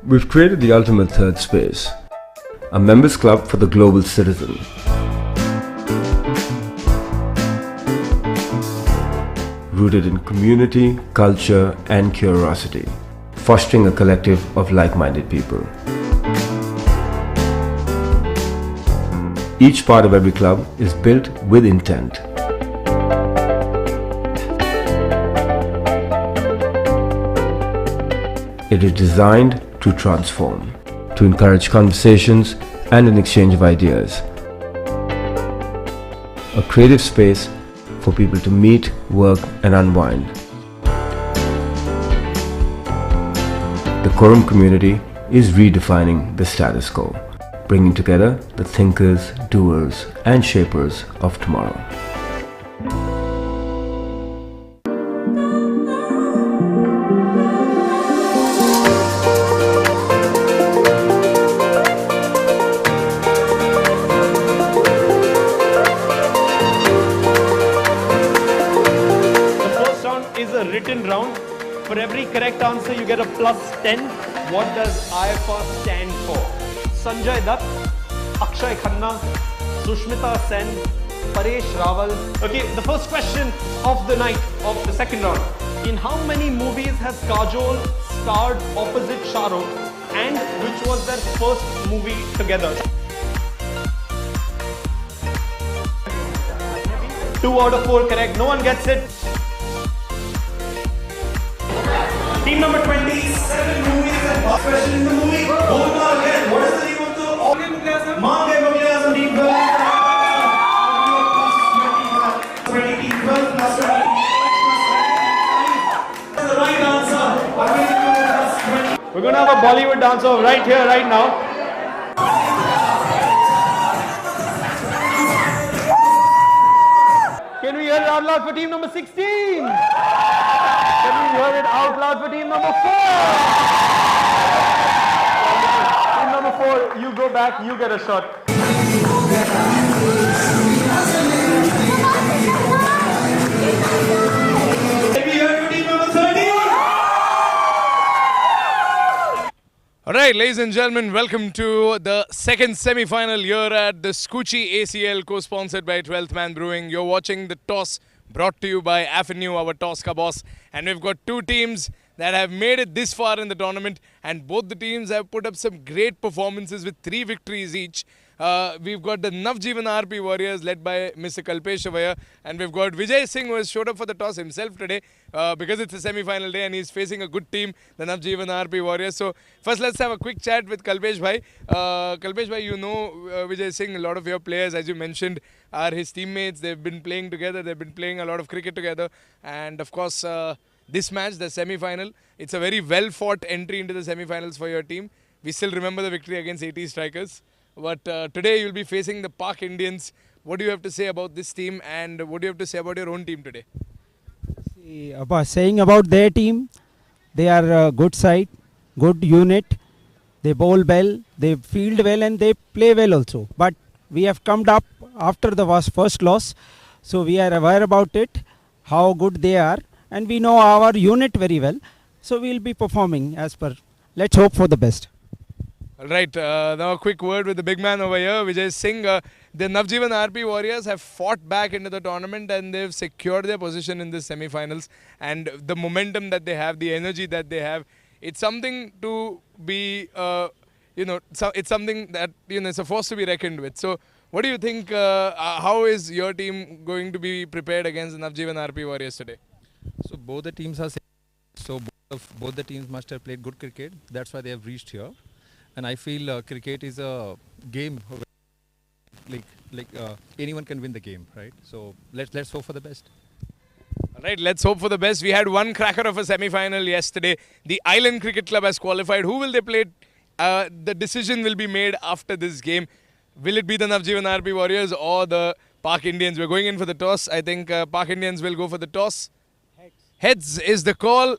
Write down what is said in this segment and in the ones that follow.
We've created the ultimate third space, a members club for the global citizen. Rooted in community, culture and curiosity, fostering a collective of like-minded people. Each part of every club is built with intent. It is designed to transform, to encourage conversations and an exchange of ideas. A creative space for people to meet, work and unwind. The Quorum community is redefining the status quo, bringing together the thinkers, doers and shapers of tomorrow. Written round. For every correct answer you get a +10. What does IFR stand for? Sanjay Dutt, Akshay Khanna, Sushmita Sen, Paresh Rawal. Okay, the first question of the night, of the second round. In how many movies has Kajol starred opposite Shah Rukh, and which was their first movie together? 2 out of 4 correct. No one gets it. Team number 27 movies and last question in the movie. Bolna again. What is the name of the Mange Mughal team? 20 12 plus 20. That's the right answer. We're going to have a Bollywood dance off right here, right now. Can we hear it out loud for team number 16? Can we hear it out loud for team number 4? Team number 4, you go back, you get a shot. Can we hear it for team number 30? Alright, ladies and gentlemen, welcome to the second semi-final here at the Skuccii ACL, co-sponsored by 12th Man Brewing. You're watching the toss brought to you by Avenue, our toss ka boss. And we've got two teams that have made it this far in the tournament, and both the teams have put up some great performances with 3 victories each. We've got the Najveevan RP Warriors led by Mr. Kalpesh over here, and we've got Vijay Singh, who has showed up for the toss himself today because it's a semi-final day and he's facing a good team, the Najveevan RP Warriors. So first let's have a quick chat with Kalpesh Bhai. Kalpesh Bhai, you know Vijay Singh, a lot of your players, as you mentioned, are his teammates. They've been playing together, they've been playing a lot of cricket together, and of course this match, the semi-final, it's a very well-fought entry into the semi-finals for your team. We still remember the victory against 80 Strikers. But today you'll be facing the Pak Indians. What do you have to say about this team, and what do you have to say about your own team today? Saying about their team, they are a good side, good unit. They bowl well, they field well and they play well also. But we have come up after the first loss. So we are aware about it, how good they are. And we know our unit very well. So we will be performing as per. Let's hope for the best. Alright, now a quick word with the big man over here, Vijay Singh. The Najveevan RP Warriors have fought back into the tournament and they've secured their position in the semi-finals. And the momentum that they have, the energy that they have, it's something to be, it's something that, it's a force to be reckoned with. So, what do you think, how is your team going to be prepared against the Najveevan RP Warriors today? So, both the teams are, so both the teams must have played good cricket. That's why they have reached here. And I feel cricket is a game like anyone can win the game, right? So let's hope for the best. All right, let's hope for the best. We had one cracker of a semi-final yesterday. The Island Cricket Club has qualified. Who will they play? The decision will be made after this game. Will it be the Najveevan RP Warriors or the Pak Indians? We're going in for the toss. I think Pak Indians will go for the toss. Heads is the call.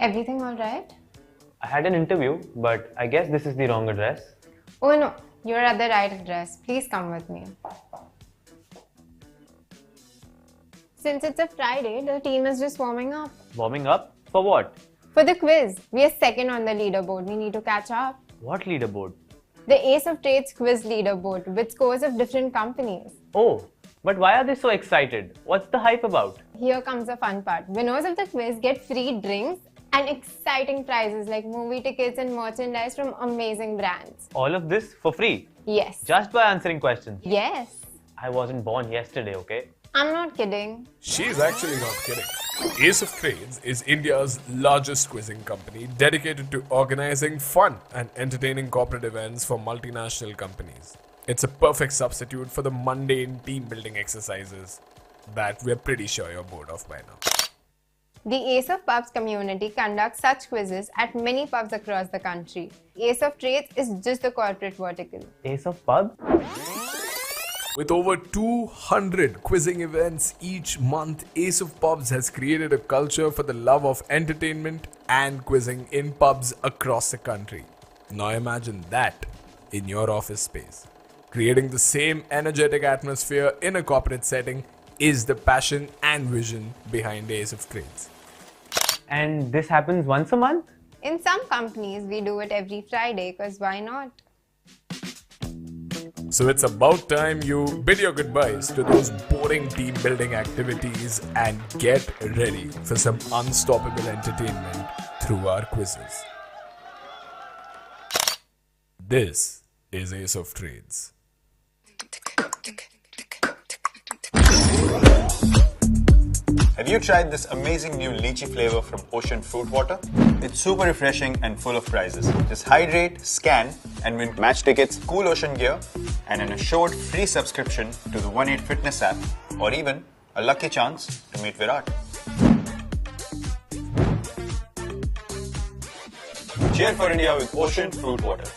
Everything alright? I had an interview, but I guess this is the wrong address. Oh no, you're at the right address. Please come with me. Since it's a Friday, the team is just warming up. Warming up? For what? For the quiz, we are second on the leaderboard. We need to catch up. What leaderboard? The Ace of Trades quiz leaderboard with scores of different companies. Oh, but why are they so excited? What's the hype about? Here comes the fun part. Winners of the quiz get free drinks and exciting prizes like movie tickets and merchandise from amazing brands. All of this for free? Yes. Just by answering questions? Yes. I wasn't born yesterday, okay? I'm not kidding. She's actually not kidding. Ace of Trades is India's largest quizzing company dedicated to organizing fun and entertaining corporate events for multinational companies. It's a perfect substitute for the mundane team building exercises that we're pretty sure you're bored of by now. The Ace of Pubs community conducts such quizzes at many pubs across the country. Ace of Trades is just the corporate vertical. Ace of Pub? With over 200 quizzing events each month, Ace of Pubs has created a culture for the love of entertainment and quizzing in pubs across the country. Now imagine that in your office space. Creating the same energetic atmosphere in a corporate setting is the passion and vision behind Ace of Trades. And this happens once a month? In some companies, we do it every Friday because why not? So it's about time you bid your goodbyes to those boring team building activities and get ready for some unstoppable entertainment through our quizzes. This is Ace of Trades. Have you tried this amazing new lychee flavor from Ocean Fruit Water? It's super refreshing and full of prizes. Just hydrate, scan, and win match tickets, cool ocean gear, and an assured free subscription to the 18 Fitness app, or even a lucky chance to meet Virat. Cheer for India with Ocean Fruit Water.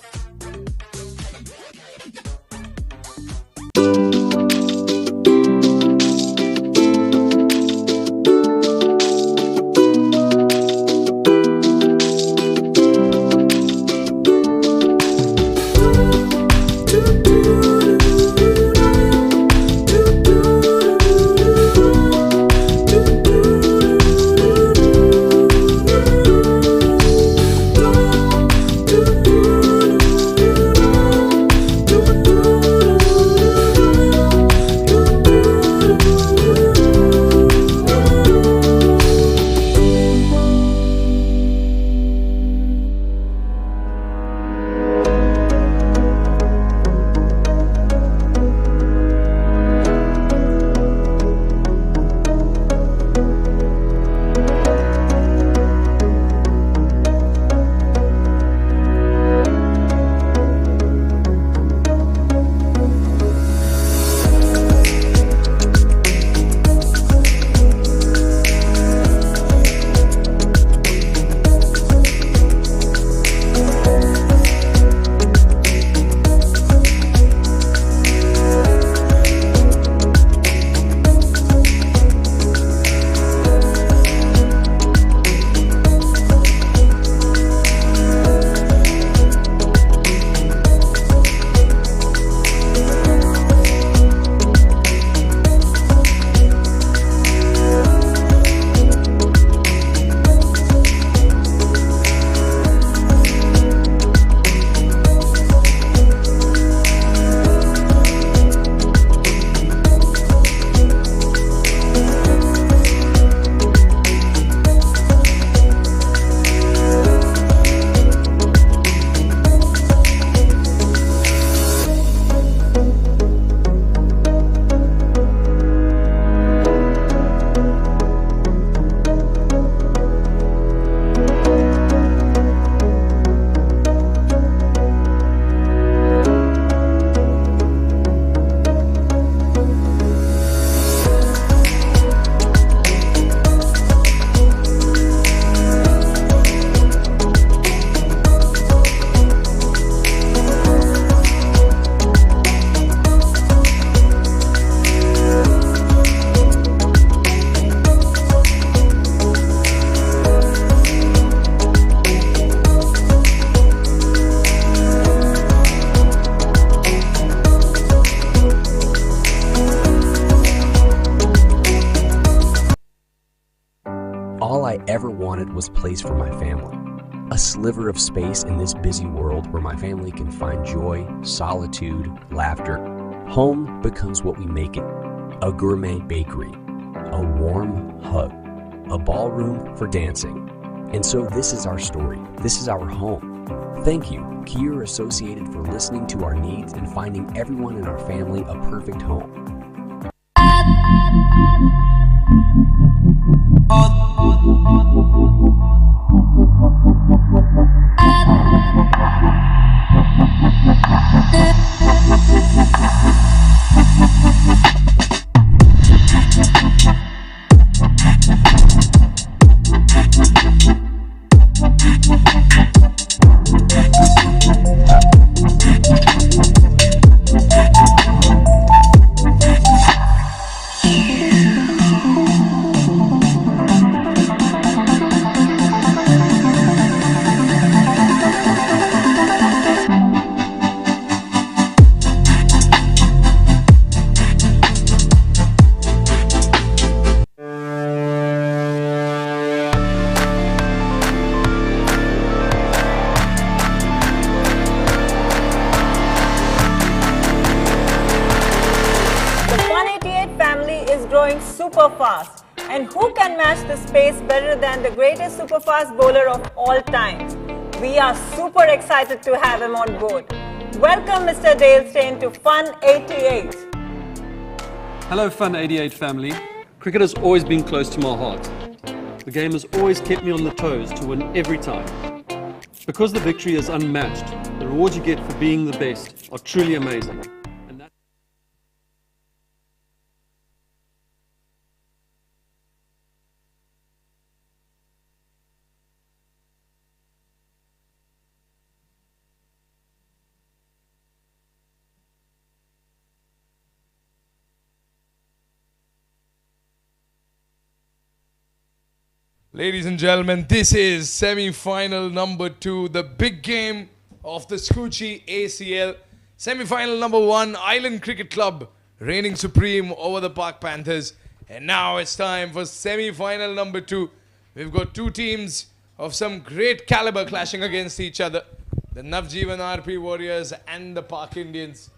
all I ever wanted was place for my family. A sliver of space in this busy world where my family can find joy, solitude, laughter. Home becomes what we make it. A gourmet bakery, a warm hug, a ballroom for dancing. And so this is our story. This is our home. Thank you, Kier Associated, for listening to our needs and finding everyone in our family a perfect home. Super fast. And who can match this pace better than the greatest super fast bowler of all time? We are super excited to have him on board. Welcome Mr. Dale Steyn to Fun 88. Hello Fun 88 family. Cricket has always been close to my heart. The game has always kept me on the toes to win every time. Because the victory is unmatched, the rewards you get for being the best are truly amazing. Ladies and gentlemen, this is semi-final number 2, the big game of the Skuccii ACL. Semi-final number 1, Island Cricket Club reigning supreme over the Park Panthers. And now it's time for semi-final number 2. We've got two teams of some great caliber clashing against each other. The Najveevan RP Warriors and the Park Indians.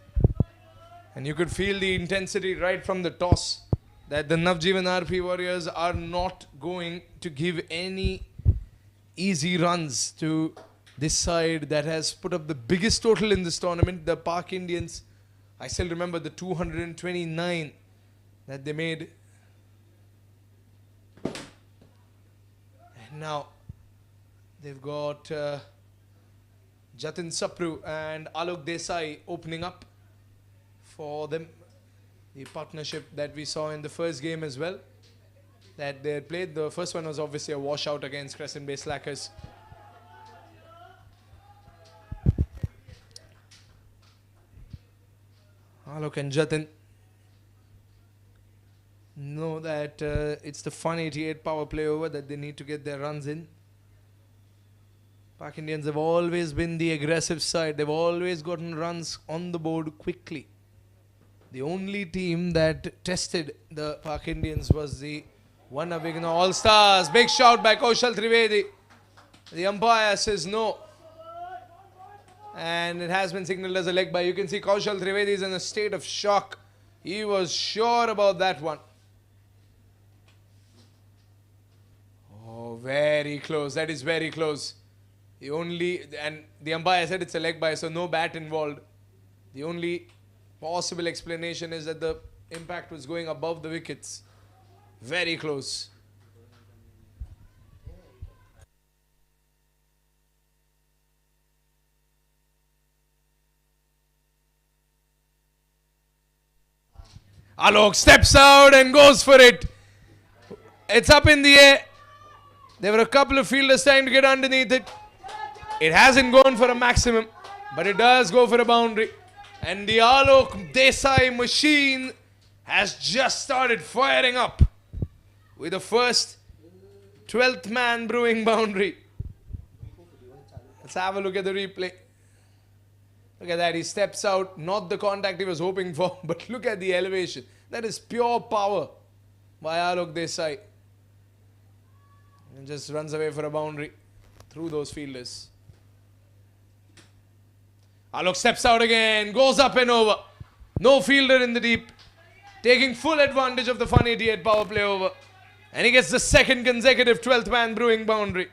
And you could feel the intensity right from the toss, that the Najveevan RP Warriors are not going to give any easy runs to this side that has put up the biggest total in this tournament. The Park Indians, I still remember the 229 that they made. And now they've got Jatin Sapru and Alok Desai opening up for them. The partnership that we saw in the first game as well, that they had played. The first one was obviously a washout against Crescent Bay Slackers. Alok and Jatin know that it's the Fun 88 power play over that they need to get their runs in. Park Indians have always been the aggressive side. They've always gotten runs on the board quickly. The only team that tested the Park Indians was the one Avigna All-Stars. Big shout by Kaushal Trivedi. The umpire says no. And it has been signaled as a leg by. You can see Kaushal Trivedi is in a state of shock. He was sure about that one. Oh, very close. That is very close. And the umpire said it's a leg by, so no bat involved. The only possible explanation is that the impact was going above the wickets. Very close. Alok steps out and goes for it. It's up in the air. There were a couple of fielders trying to get underneath it. It hasn't gone for a maximum, but it does go for a boundary. And the Alok Desai machine has just started firing up with the first 12th man brewing boundary. Let's have a look at the replay. Look at that, he steps out, not the contact he was hoping for, but look at the elevation. That is pure power by Alok Desai. And just runs away for a boundary through those fielders. Alok steps out again, goes up and over. No fielder in the deep. Taking full advantage of the 188 power play over. And he gets the second consecutive 12th man brewing boundary.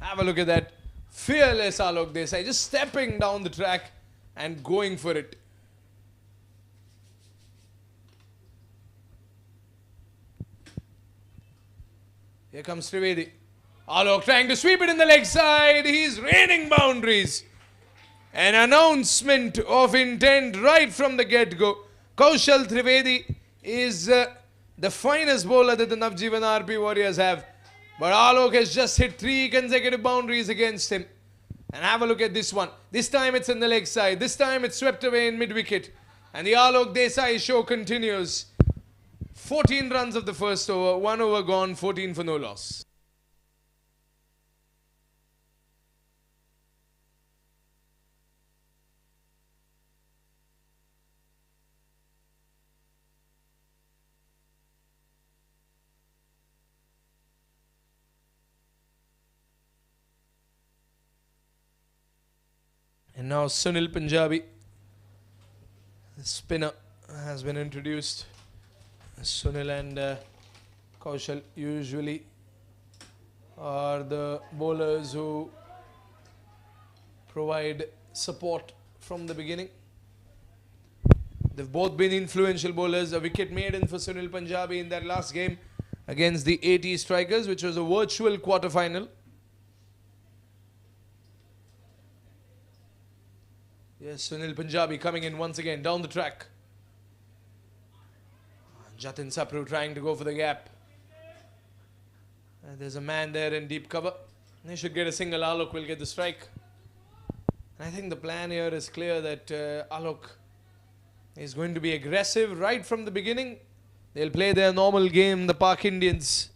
Have a look at that. Fearless Alok Desai, just stepping down the track and going for it. Here comes Trivedi. Alok trying to sweep it in the leg side. He's raining boundaries. An announcement of intent right from the get-go. Kaushal Trivedi is the finest bowler that the Najveevan RP Warriors have. But Alok has just hit 3 consecutive boundaries against him. And have a look at this one. This time it's in the leg side. This time it's swept away in mid-wicket. And the Alok Desai show continues. 14 runs of the first over. 1 over gone. 14 for no loss. And now Sunil Punjabi, the spinner, has been introduced. Sunil and Kaushal usually are the bowlers who provide support from the beginning. They've both been influential bowlers. A wicket maiden for Sunil Punjabi in that last game against the 80 Strikers, which was a virtual quarter-final. Yes, Sunil Punjabi coming in once again down the track. Jatin Sapru trying to go for the gap. There's a man there in deep cover. He should get a single. Alok will get the strike. And I think the plan here is clear that Alok is going to be aggressive right from the beginning. They'll play their normal game, the Park Indians.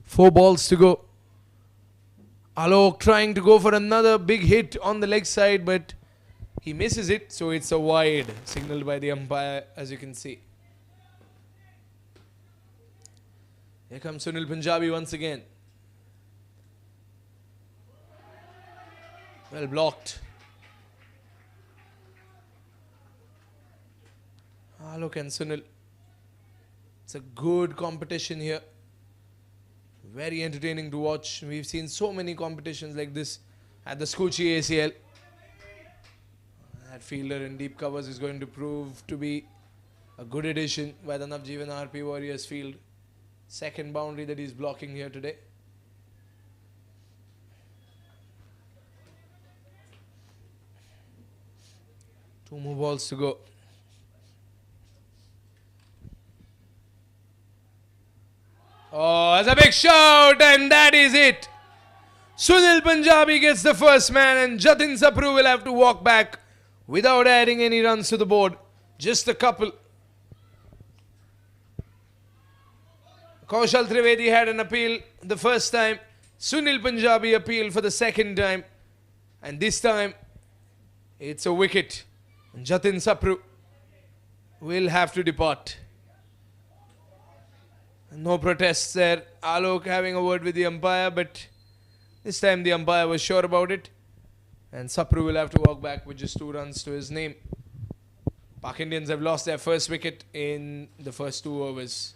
4 balls to go. Alok trying to go for another big hit on the leg side, but he misses it, so it's a wide, signaled by the umpire, as you can see. Here comes Sunil Punjabi once again. Well blocked. Alok and Sunil. It's a good competition here. Very entertaining to watch. We've seen so many competitions like this at the Skuccii ACL. That fielder in deep covers is going to prove to be a good addition by the Najveevan RP Warriors field. Second boundary that he's blocking here today. Two more balls to go. Oh, that's a big shout, and that is it. Sunil Punjabi gets the first man, and Jatin Sapru will have to walk back without adding any runs to the board. Just a couple. Kaushal Trivedi had an appeal the first time. Sunil Punjabi appealed for the second time. And this time, it's a wicket. And Jatin Sapru will have to depart. No protests there. Alok having a word with the umpire, but this time the umpire was sure about it. And Sapru will have to walk back with just 2 runs to his name. Park Indians have lost their first wicket in the first 2 overs.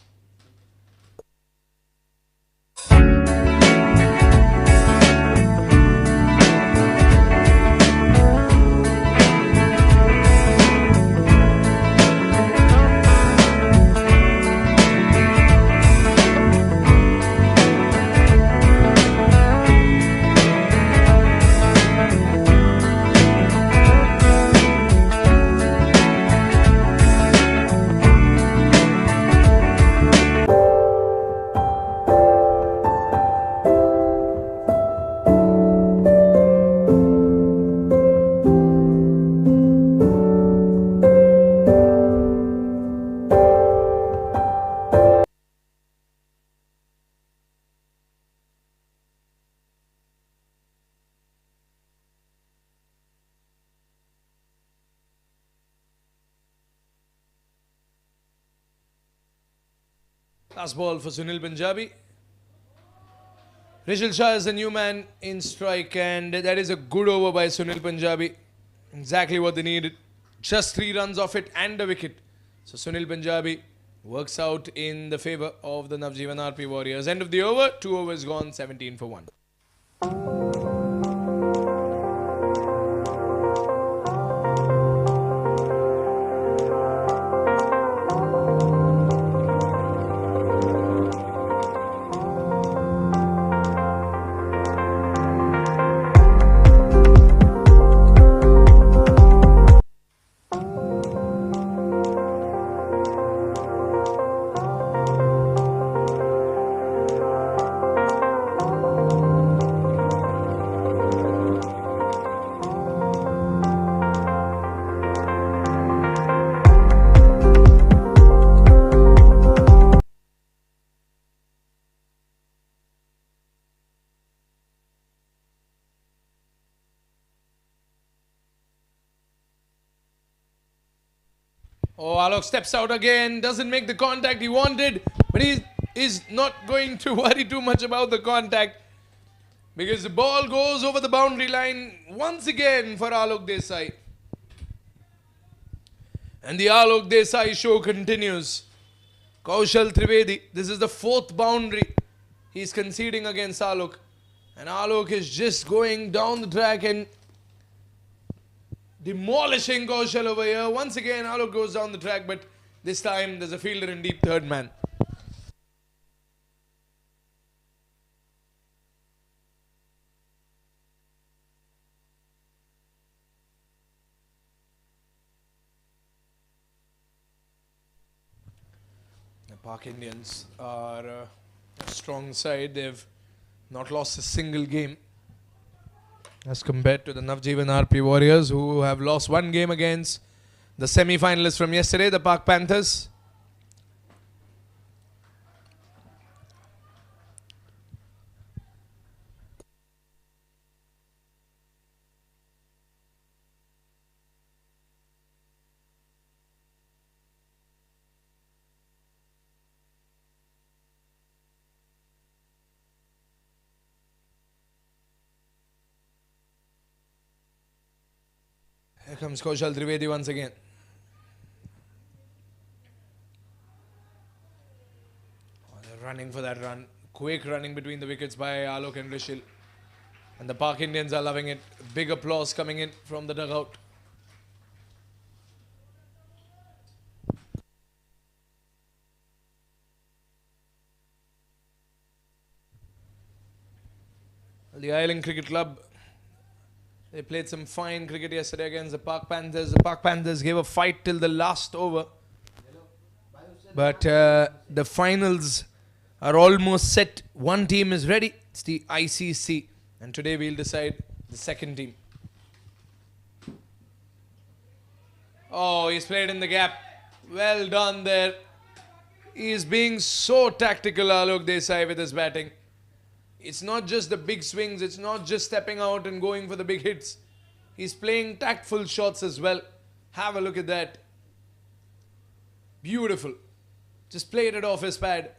Last ball for Sunil Punjabi. Rishil Shah is the new man in strike, and that is a good over by Sunil Punjabi. Exactly what they needed. Just 3 runs off it and a wicket. So Sunil Punjabi works out in the favour of the Najveevan RP Warriors. End of the over, 2 overs gone, 17 for 1. Oh, Alok steps out again, doesn't make the contact he wanted, but he is not going to worry too much about the contact because the ball goes over the boundary line once again for Alok Desai. And the Alok Desai show continues. Kaushal Trivedi, this is the 4th boundary he's conceding against Alok. And Alok is just going down the track and demolishing Kaushal over here. Once again, Alok goes down the track, but this time there's a fielder in deep third man. The Park Indians are a strong side. They've not lost a single game as compared to the Najveevan RP Warriors, who have lost 1 game against the semi-finalists from yesterday, the Park Panthers. Here comes Kaushal Trivedi once again. Oh, they're running for that run. Quick running between the wickets by Alok and Rishil. And the Park Indians are loving it. Big applause coming in from the dugout. The Island Cricket Club, they played some fine cricket yesterday against the Park Panthers. The Park Panthers gave a fight till the last over. But the finals are almost set. One team is ready. It's the ICC. And today we'll decide the second team. Oh, he's played in the gap. Well done there. He's being so tactical, Alok Desai, with his batting. It's not just the big swings. It's not just stepping out and going for the big hits. He's playing tactful shots as well. Have a look at that. Beautiful. Just played it off his pad.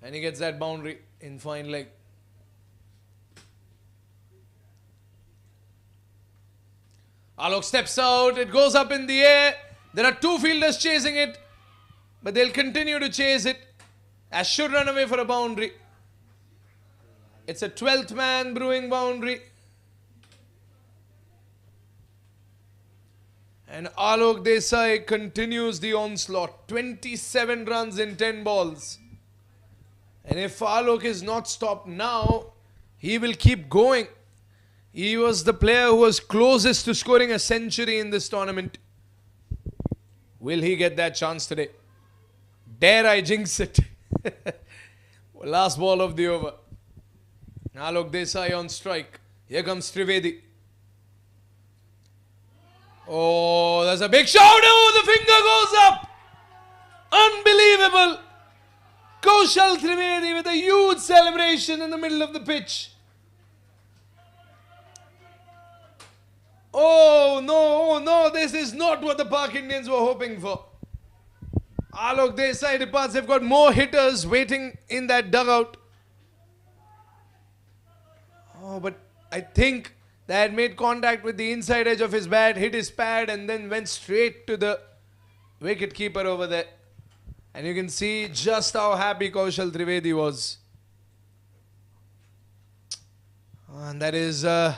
And he gets that boundary in fine leg. Alok steps out. It goes up in the air. There are 2 fielders chasing it. But they'll continue to chase it. As should run away for a boundary. It's a 12th man brewing boundary. And Alok Desai continues the onslaught. 27 runs in 10 balls. And if Alok is not stopped now, he will keep going. He was the player who was closest to scoring a century in this tournament. Will he get that chance today? Dare I jinx it? Last ball of the over. Alok Desai on strike. Here comes Trivedi. Oh, there's a big shout. Oh, the finger goes up. Unbelievable. Kaushal Trivedi with a huge celebration in the middle of the pitch. Oh no, this is not what the Park Indians were hoping for. Alok Desai departs. They've got more hitters waiting in that dugout. Oh, but I think they had made contact with the inside edge of his bat, hit his pad, and then went straight to the wicket keeper over there. And you can see just how happy Kaushal Trivedi was. And that is an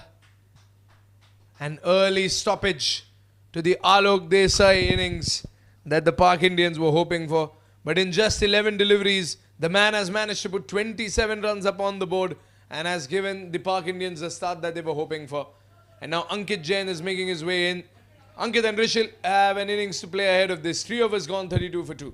early stoppage to the Alok Desai innings that the Pak Indians were hoping for. But in just 11 deliveries, the man has managed to put 27 runs up on the board and has given the Pak Indians the start that they were hoping for. And now Ankit Jain is making his way in. Ankit and Rishil have an innings to play ahead of this. 3 overs gone, 32 for 2.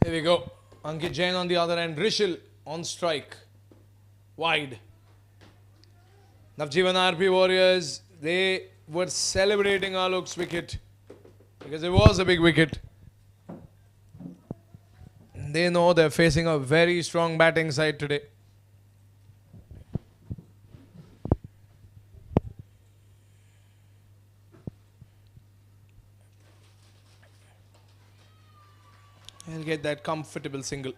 Here we go. Ankit Jain on the other end. Rishil on strike. Wide. Najveevan RP Warriors, they were celebrating Alok's wicket because it was a big wicket. They know they're facing a very strong batting side today. He'll get that comfortable single.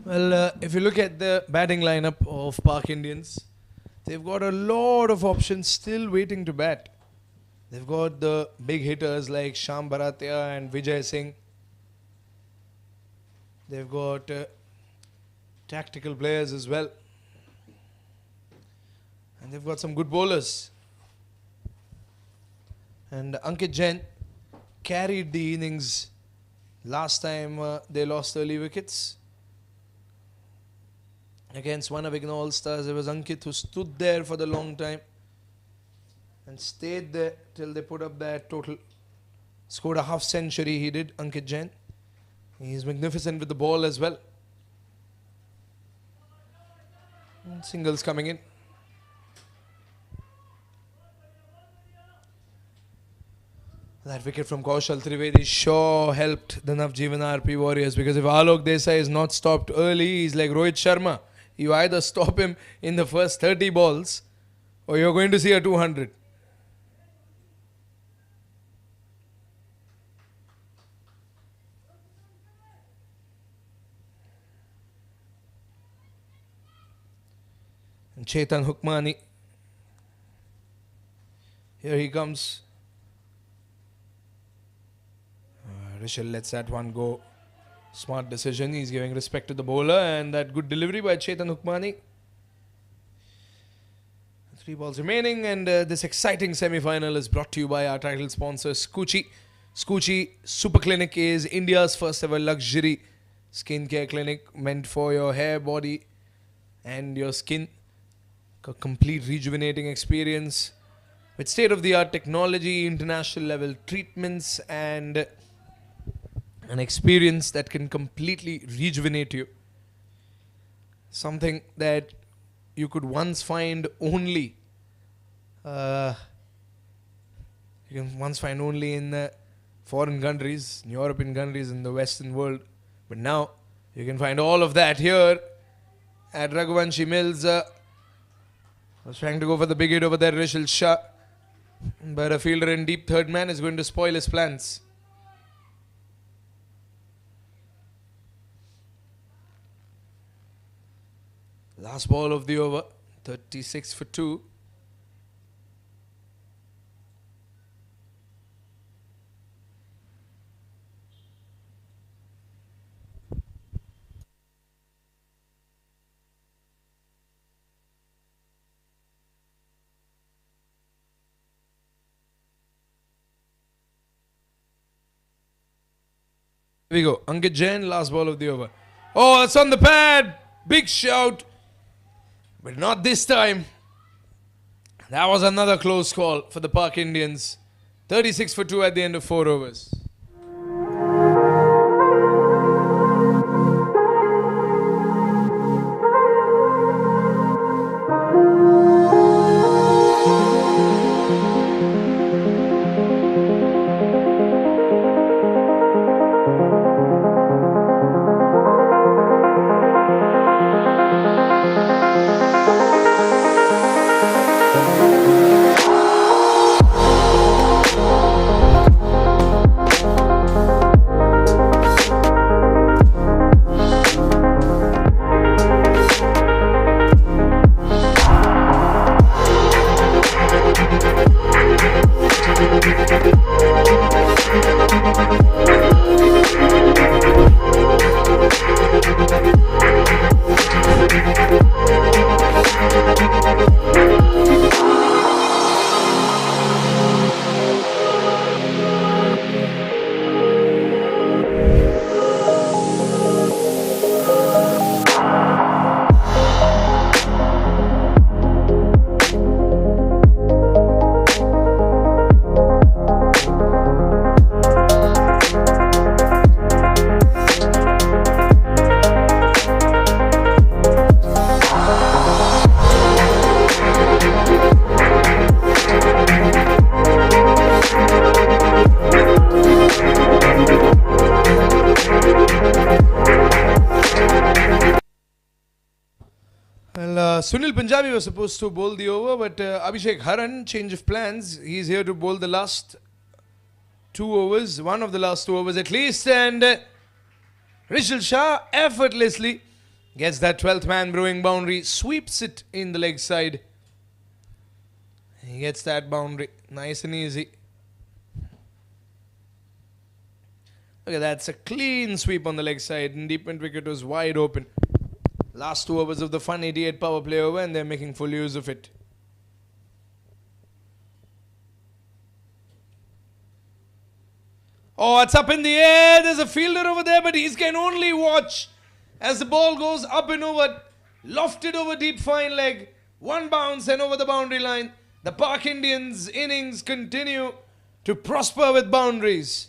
Well, if you look at the batting lineup of Pak Indians, they've got a lot of options still waiting to bat. They've got the big hitters like Sham Baratia and Vijay Singh. They've got tactical players as well. And they've got some good bowlers. And Ankit Jain carried the innings last time they lost early wickets. Against one of Igno All-Stars, it was Ankit who stood there for the long time and stayed there till they put up that total. Scored a half century, he did, Ankit Jain. He's magnificent with the ball as well. And singles coming in. That wicket from Kaushal Trivedi sure helped the Najveevan RP Warriors, because if Alok Desai is not stopped early, he's like Rohit Sharma. You either stop him in the first 30 balls or you're going to see a 200. And Chetan Hukmani. Here he comes. Rishil lets that one go. Smart decision. He's giving respect to the bowler, and that good delivery by Chetan Hukmani. 3 balls remaining, and this exciting semi-final is brought to you by our title sponsor Skuccii. Skuccii Super Clinic is India's first ever luxury skincare clinic meant for your hair, body, and your skin. A complete rejuvenating experience with state-of-the-art technology, international level treatments, and an experience that can completely rejuvenate you. Something that you could once find only in foreign countries, in European countries, in the Western world. But now you can find all of that here at Raghuvanshi Mills. I was trying to go for the big hit over there, Rishal Shah, but a fielder in deep third man is going to spoil his plans. Last ball of the over, 36 for 2. Here we go. Ankit Jain, last ball of the over. Oh, it's on the pad. Big shout. But not this time. That was another close call for the Park Indians. 36 for 2 at the end of 4 overs. Sunil Punjabi was supposed to bowl the over, but Abhishek Haran, change of plans. He's here to bowl the last 2 overs, one of the last 2 overs at least. And Rishal Shah effortlessly gets that 12th man brewing boundary, sweeps it in the leg side. He gets that boundary, nice and easy. Look at that, it's a clean sweep on the leg side, and deep mid wicket was wide open. Last 2 overs of the fun 88 power play over, and they're making full use of it. Oh, it's up in the air. There's a fielder over there, but he can only watch as the ball goes up and over, lofted over deep fine leg. 1 bounce and over the boundary line. The Park Indians innings continue to prosper with boundaries.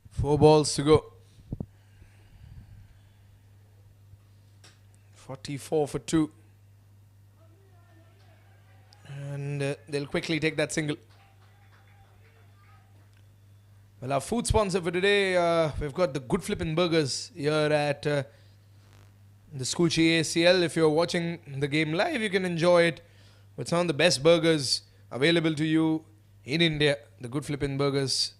Four balls to go. 44 for 2. And they'll quickly take that single. Well, our food sponsor for today, we've got the Good Flippin' Burgers here at the Skuccii ACL. If you're watching the game live, you can enjoy it with some of the best burgers available to you in India. The Good Flippin' Burgers.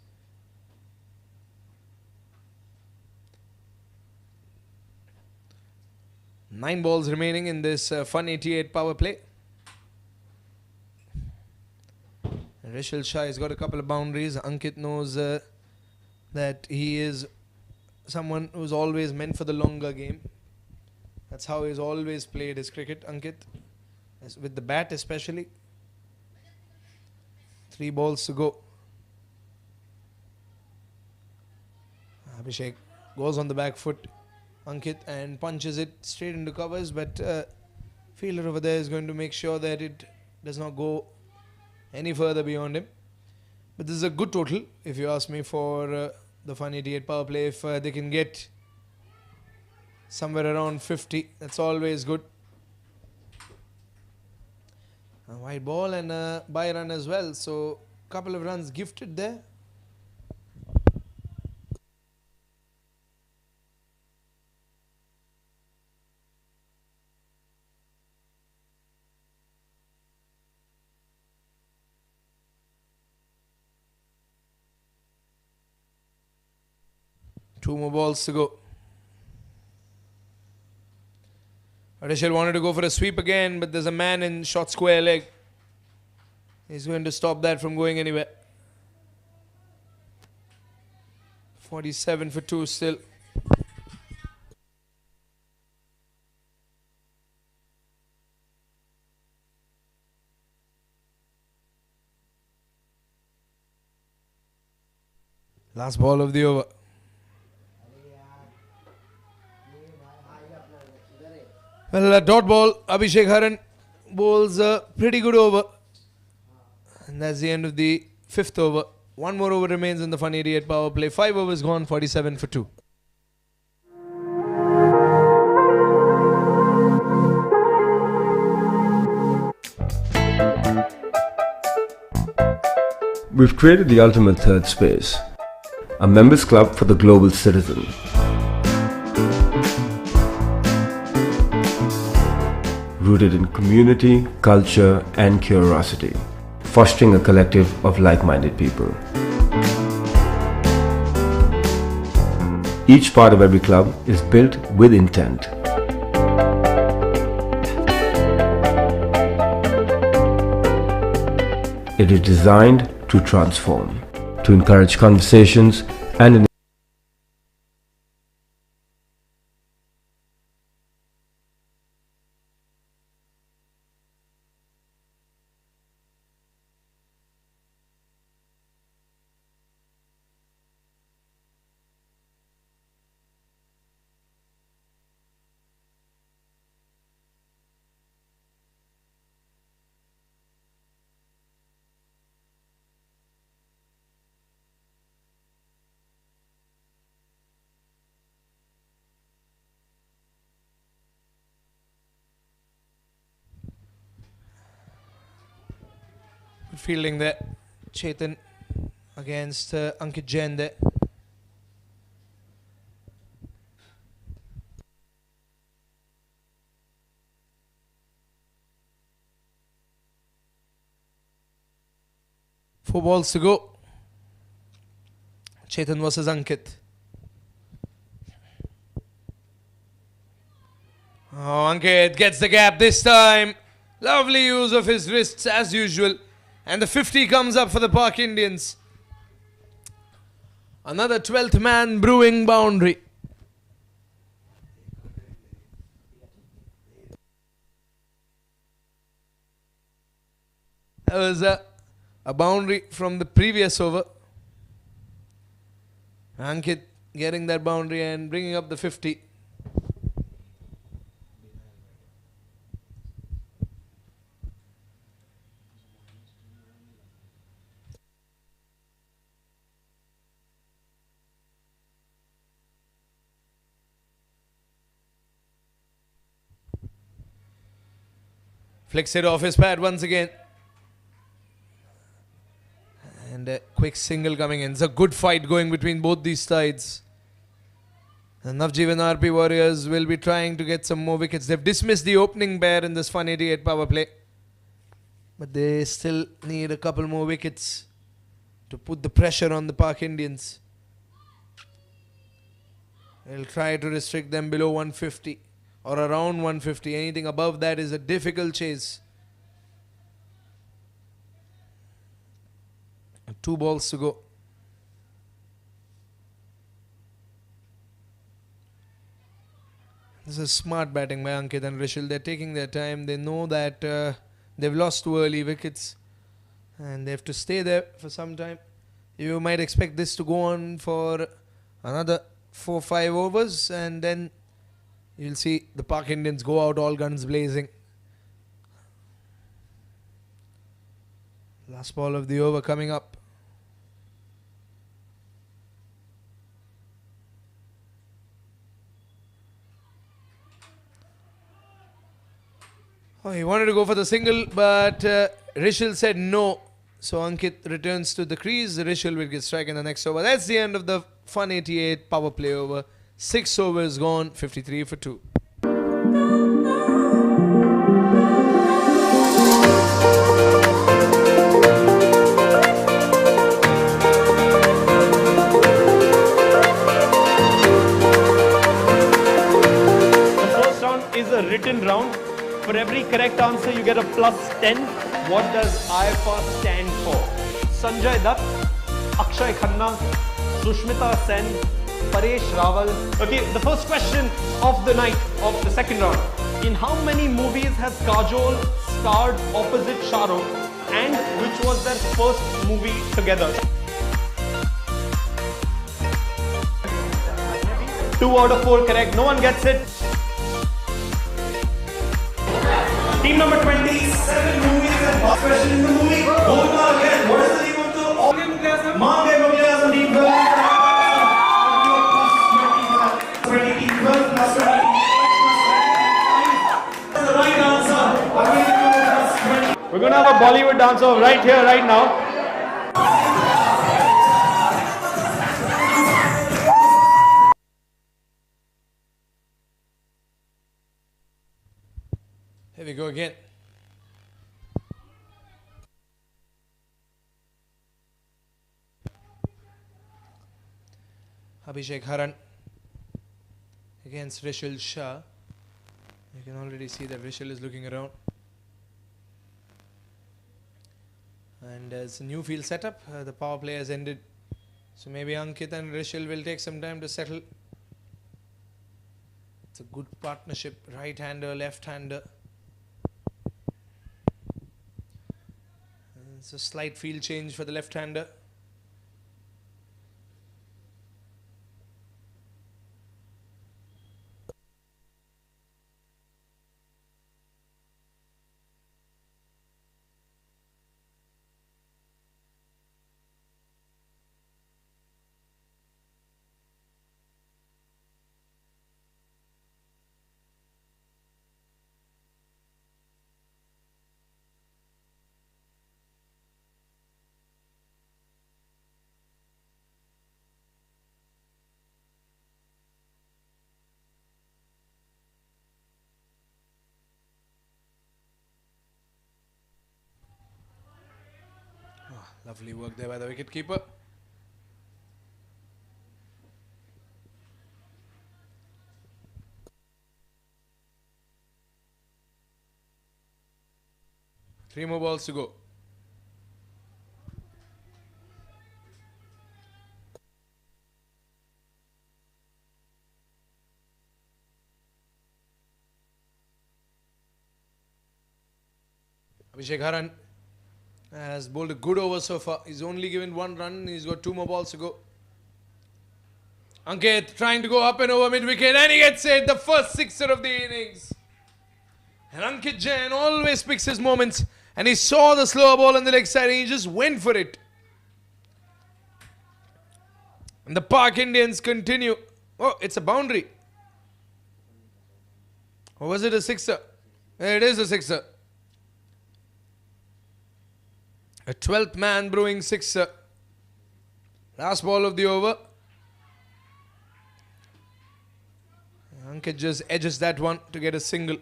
Nine balls remaining in this fun 88 power play. And Rishal Shah has got a couple of boundaries. Ankit knows that he is someone who's always meant for the longer game. That's how he's always played his cricket, Ankit, with the bat especially. 3 balls to go. Abhishek goes on the back foot, Ankit, and punches it straight into covers, but fielder over there is going to make sure that it does not go any further beyond him. But this is a good total, if you ask me, for the Fun 88 power play. If they can get somewhere around 50, that's always good. A wide ball and a bye run as well, so a couple of runs gifted there. Two more balls to go. Adishal wanted to go for a sweep again, but there's a man in short square leg. He's going to stop that from going anywhere. 47 for 2 still. Last ball of the over. Well, a dot ball. Abhishek Haran bowls a pretty good over. And that's the end of the 5th over. 1 more over remains in the Fun 88 power play. 5 overs gone, 47 for 2. We've created the ultimate third space, a members club for the global citizen. Rooted in community, culture and curiosity, fostering a collective of like-minded people. Each part of every club is built with intent. It is designed to transform, to encourage conversations and fielding there. Chetan against Ankit Jain there. Four balls to go. Chetan versus Ankit. Oh, Ankit gets the gap this time. Lovely use of his wrists as usual. And the 50 comes up for the Park Indians. Another 12th man brewing boundary. That was a boundary from the previous over. Ankit getting that boundary and bringing up the 50. Flicks it off his pad once again. And a quick single coming in. It's a good fight going between both these sides. The Najveevan RP Warriors will be trying to get some more wickets. They've dismissed the opening pair in this Fun 88 power play. But they still need a couple more wickets to put the pressure on the Park Indians. They'll try to restrict them below 150. Or around 150. Anything above that is a difficult chase. 2 balls to go. This is smart batting by Ankit and Rishil. They're taking their time. They know that they've lost 2 early wickets and they have to stay there for some time. You might expect this to go on for another 4-5 overs, and then you'll see the Pak Indians go out all guns blazing. Last ball of the over coming up. Oh, he wanted to go for the single, but Rishil said no. So Ankit returns to the crease. Rishil will get strike in the next over. That's the end of the Fun 88 power play over. 6 overs gone, 53 for 2. The first round is a written round. For every correct answer, you get a +10. What does IFR stand for? Sanjay Dutt, Akshay Khanna, Sushmita Sen, Paresh Rawal. Okay, the first question of the night of the second round. In how many movies has Kajol starred opposite Shah Rukh, and which was their first movie together? 2 out of 4 correct. No one gets it. Team number 27 movies and last question in the movie. Golmaal again. What is the name of the Maange Mughyasam team? 20 team 12 plus 20. That's the right answer. We're going to have a Bollywood dancer right here, right now. Here we go again. Abhishek Haran against Rishil Shah. You can already see that Rishil is looking around. And as a new field setup, the power play has ended. So maybe Ankit and Rishil will take some time to settle. It's a good partnership, right-hander, left-hander. It's a slight field change for the left-hander. Lovely work there by the wicketkeeper. Three more balls to go. Abhishek Haran has bowled a good over so far. He's only given 1 run. He's got 2 more balls to go. Ankit trying to go up and over mid-wicket, and he gets it. The first sixer of the innings. And Ankit Jain always picks his moments. And he saw the slower ball on the leg side and he just went for it. And the Pak Indians continue. Oh, it's a boundary. Or was it a sixer? It is a sixer. A 12th man brewing sixer. Last ball of the over. Ankit just edges that one to get a single.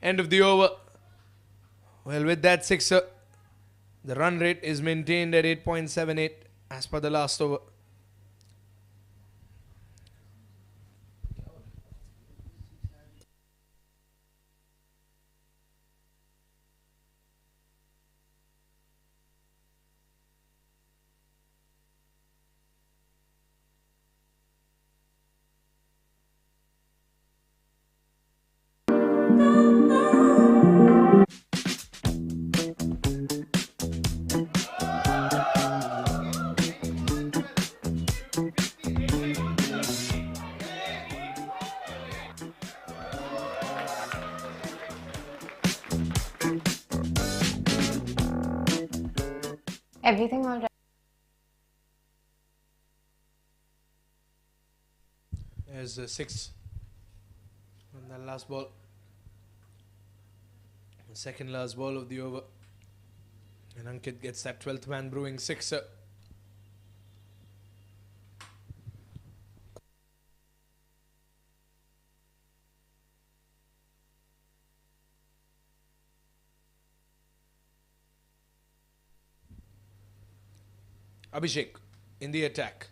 End of the over. Well, with that sixer, the run rate is maintained at 8.78 as per the last over. Everything all right? There's a 6 on that last ball. The second last ball of the over. And Ankit gets that 12th man brewing sixer. Abhishek in the attack.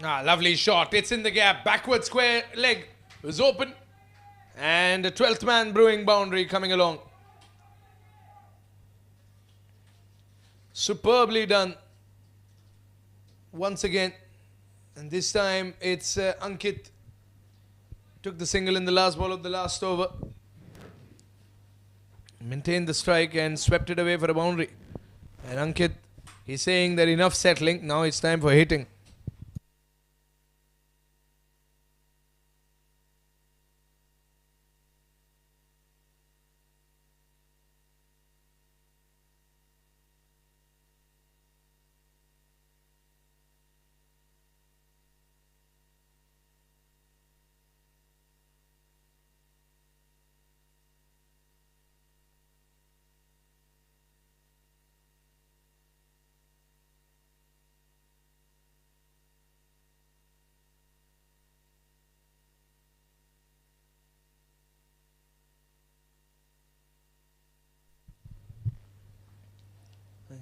Lovely shot. It's in the gap. Backward square leg. It was open. And the 12th man brewing boundary coming along. Superbly done. Once again. And this time it's Ankit. Took the single in the last ball of the last over. Maintained the strike and swept it away for a boundary. And Ankit, he's saying that enough settling. Now it's time for hitting.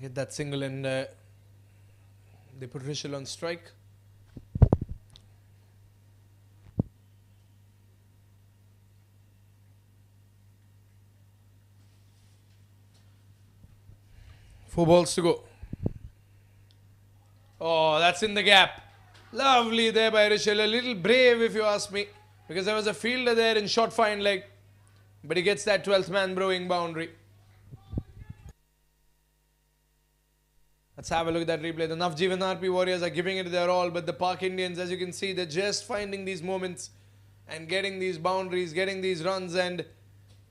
Get that single and they put Rishal on strike. Four balls to go. Oh, that's in the gap. Lovely there by Rishal. A little brave if you ask me, because there was a fielder there in short fine leg. But he gets that 12th man brewing boundary. Let's have a look at that replay. The Najveevan RP Warriors are giving it their all, but the Park Indians, as you can see, they're just finding these moments and getting these boundaries, getting these runs, and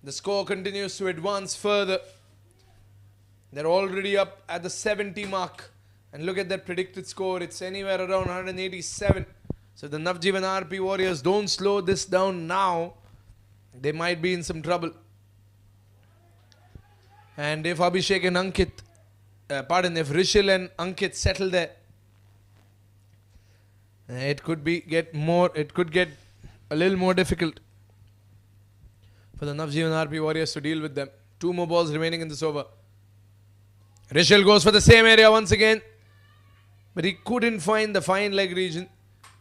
the score continues to advance further. They're already up at the 70 mark. And look at that predicted score. It's anywhere around 187. So the Najveevan RP Warriors don't slow this down now, they might be in some trouble. And if Abhishek and Ankit, if Rishal and Ankit settle there, it could get a little more difficult for the Najveevan RP Warriors to deal with them. 2 more balls remaining in this over. Rishal goes for the same area once again, but he couldn't find the fine leg region.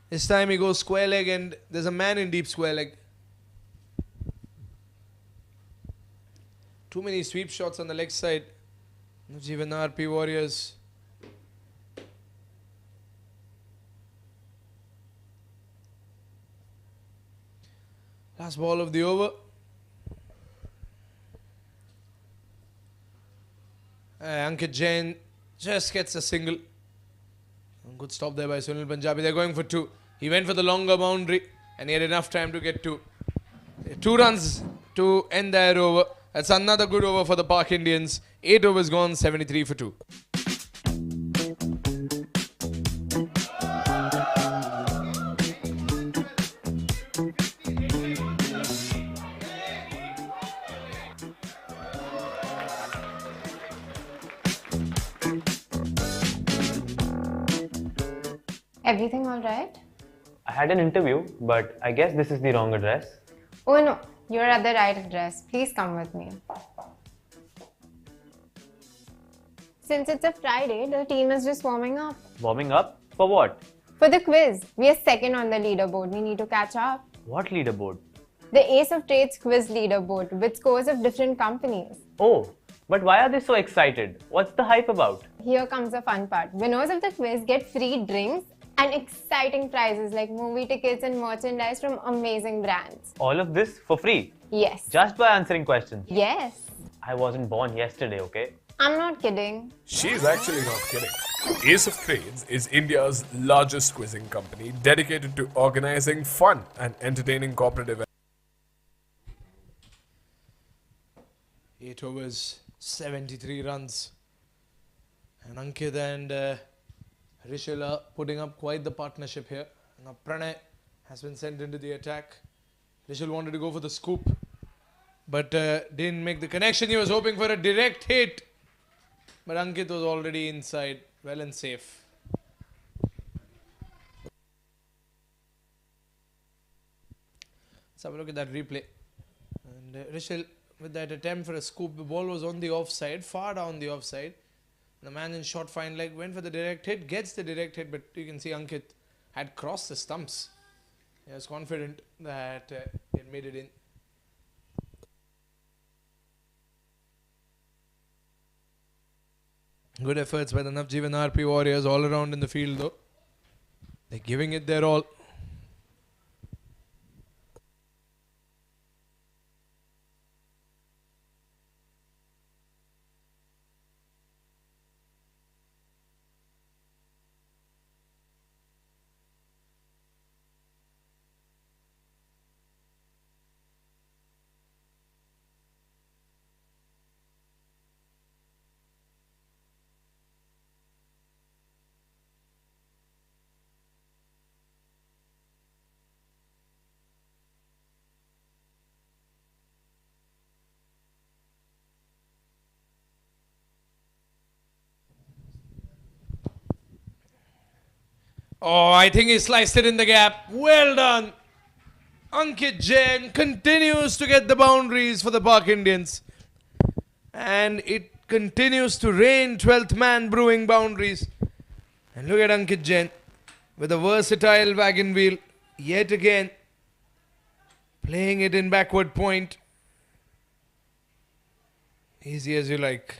This time he goes square leg, and there's a man in deep square leg. Too many sweep shots on the leg side. Najveevan RP Warriors. Last ball of the over. Ankit Jain just gets a single. Good stop there by Sunil Punjabi. They're going for 2. He went for the longer boundary and he had enough time to get 2. 2 runs to end that over. That's another good over for the Park Indians. 8 overs gone, 73 for 2. Everything all right? I had an interview, but I guess this is the wrong address. Oh no, you're at the right address. Please come with me. Since it's a Friday, the team is just warming up. Warming up? For what? For the quiz. We are second on the leaderboard. We need to catch up. What leaderboard? The Ace of Trades quiz leaderboard with scores of different companies. Oh, but why are they so excited? What's the hype about? Here comes the fun part. Winners of the quiz get free drinks and exciting prizes like movie tickets and merchandise from amazing brands. All of this for free? Yes. Just by answering questions? Yes. I wasn't born yesterday, okay? I'm not kidding. She's actually not kidding. Ace of Trades is India's largest quizzing company dedicated to organizing fun and entertaining corporate events. 8 overs, 73 runs. And Ankit and Rishil are putting up quite the partnership here. Now Pranay has been sent into the attack. Rishil wanted to go for the scoop, but didn't make the connection. He was hoping for a direct hit, but Ankit was already inside, well and safe. Let's have a look at that replay. And Rishil, with that attempt for a scoop, the ball was on the offside, far down the offside. The man in short fine leg went for the direct hit, gets the direct hit, but you can see Ankit had crossed the stumps. He was confident that he had made it in. Good efforts by the Najveevan RP Warriors all around in the field though. They're giving it their all. Oh, I think he sliced it in the gap. Well done. Ankit Jain continues to get the boundaries for the Park Indians. And it continues to rain 12th man brewing boundaries. And look at Ankit Jain with a versatile wagon wheel. Yet again, playing it in backward point. Easy as you like.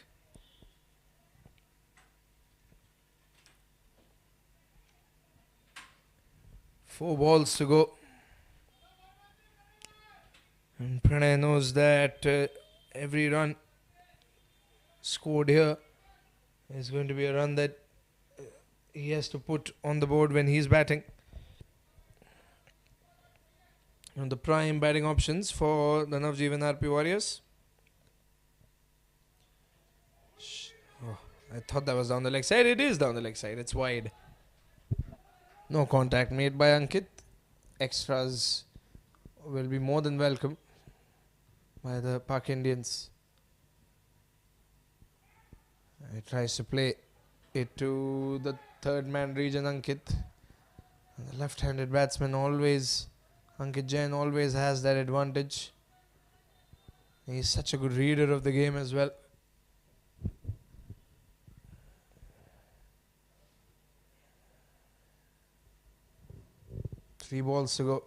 Four balls to go. And Pranay knows that every run scored here is going to be a run that he has to put on the board when he's batting. And the prime batting options for the Najveevan RP Warriors. Oh, I thought that was down the leg side. It is down the leg side. It's wide. No contact made by Ankit. Extras will be more than welcome by the Park Indians. He tries to play it to the third man region, Ankit. And the left-handed batsman always, Ankit Jain always has that advantage. He's such a good reader of the game as well. Three balls to go.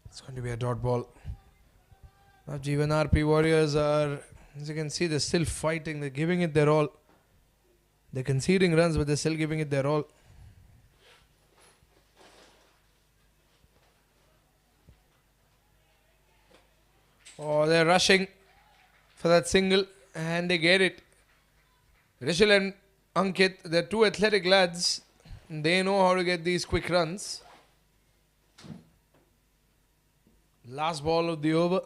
It's going to be a dot ball. Najveevan RP Warriors are, as you can see, they're still fighting. They're giving it their all. They're conceding runs, but they're still giving it their all. Oh, they're rushing for that single and they get it. Rishil and Ankit, they're two athletic lads. They know how to get these quick runs. Last ball of the over.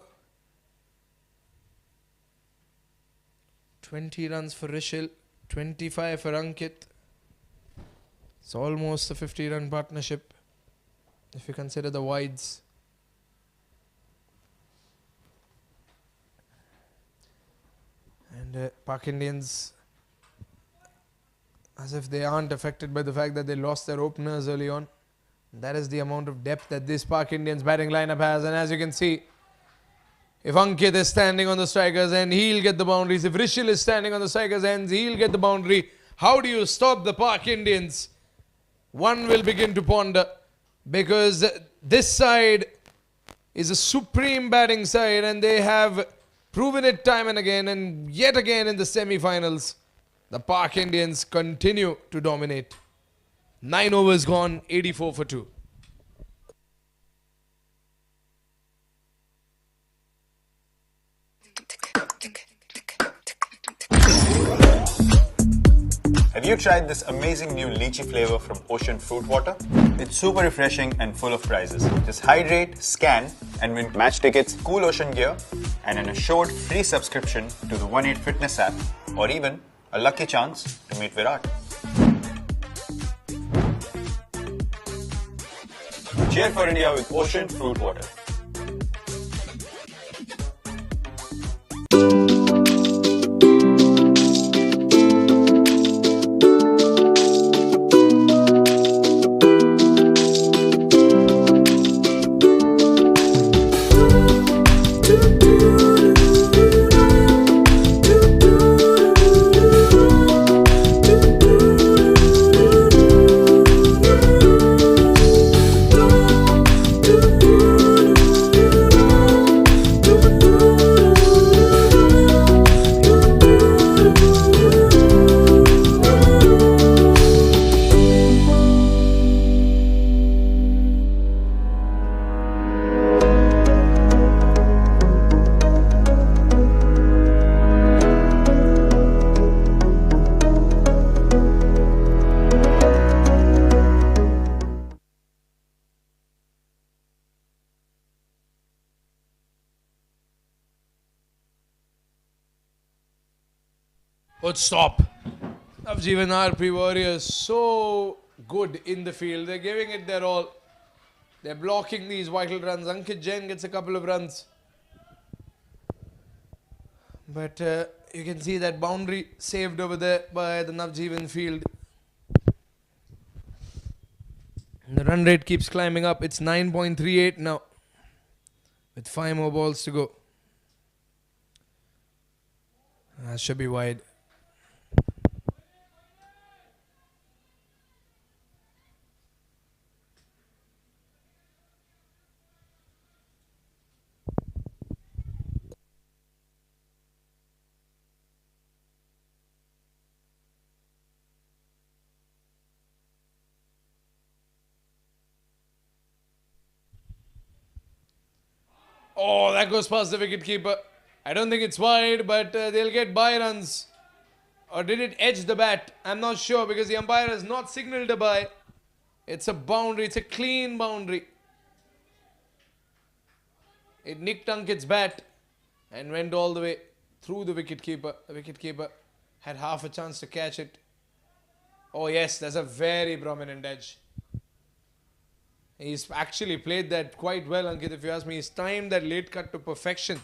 20 runs for Rishil, 25 for Ankit. It's almost a 50-run partnership if you consider the wides. And Park Indians, as if they aren't affected by the fact that they lost their openers early on. That is the amount of depth that this Park Indians batting lineup has. And as you can see, if Ankit is standing on the striker's end, he'll get the boundaries. If Rishil is standing on the striker's ends, he'll get the boundary. How do you stop the Park Indians? One will begin to ponder, because this side is a supreme batting side, and they have proven it time and again, and yet again in the semi-finals. The Park Indians continue to dominate. 9 overs gone, 84 for 2. Have you tried this amazing new lychee flavor from Ocean Fruit Water? It's super refreshing and full of prizes. Just hydrate, scan, and win match tickets, cool ocean gear, and an assured free subscription to the 1-8 Fitness app, or even a lucky chance to meet Virat. Cheer for India with Ocean Fruit Water. But stop. Najveevan RP Warriors so good in the field. They're giving it their all. They're blocking these vital runs. Ankit Jain gets a couple of runs. But you can see that boundary saved over there by the Najveevan field. And the run rate keeps climbing up. It's 9.38 now, with 5 more balls to go. That should be wide. Oh, that goes past the wicketkeeper. I don't think it's wide, but they'll get bye runs. Or did it edge the bat? I'm not sure because the umpire has not signalled a bye. It's a boundary. It's a clean boundary. It nicked Ankit's bat and went all the way through the wicketkeeper. The wicketkeeper had half a chance to catch it. Oh yes, that's a very prominent edge. He's actually played that quite well, Ankit, if you ask me. He's timed that late cut to perfection.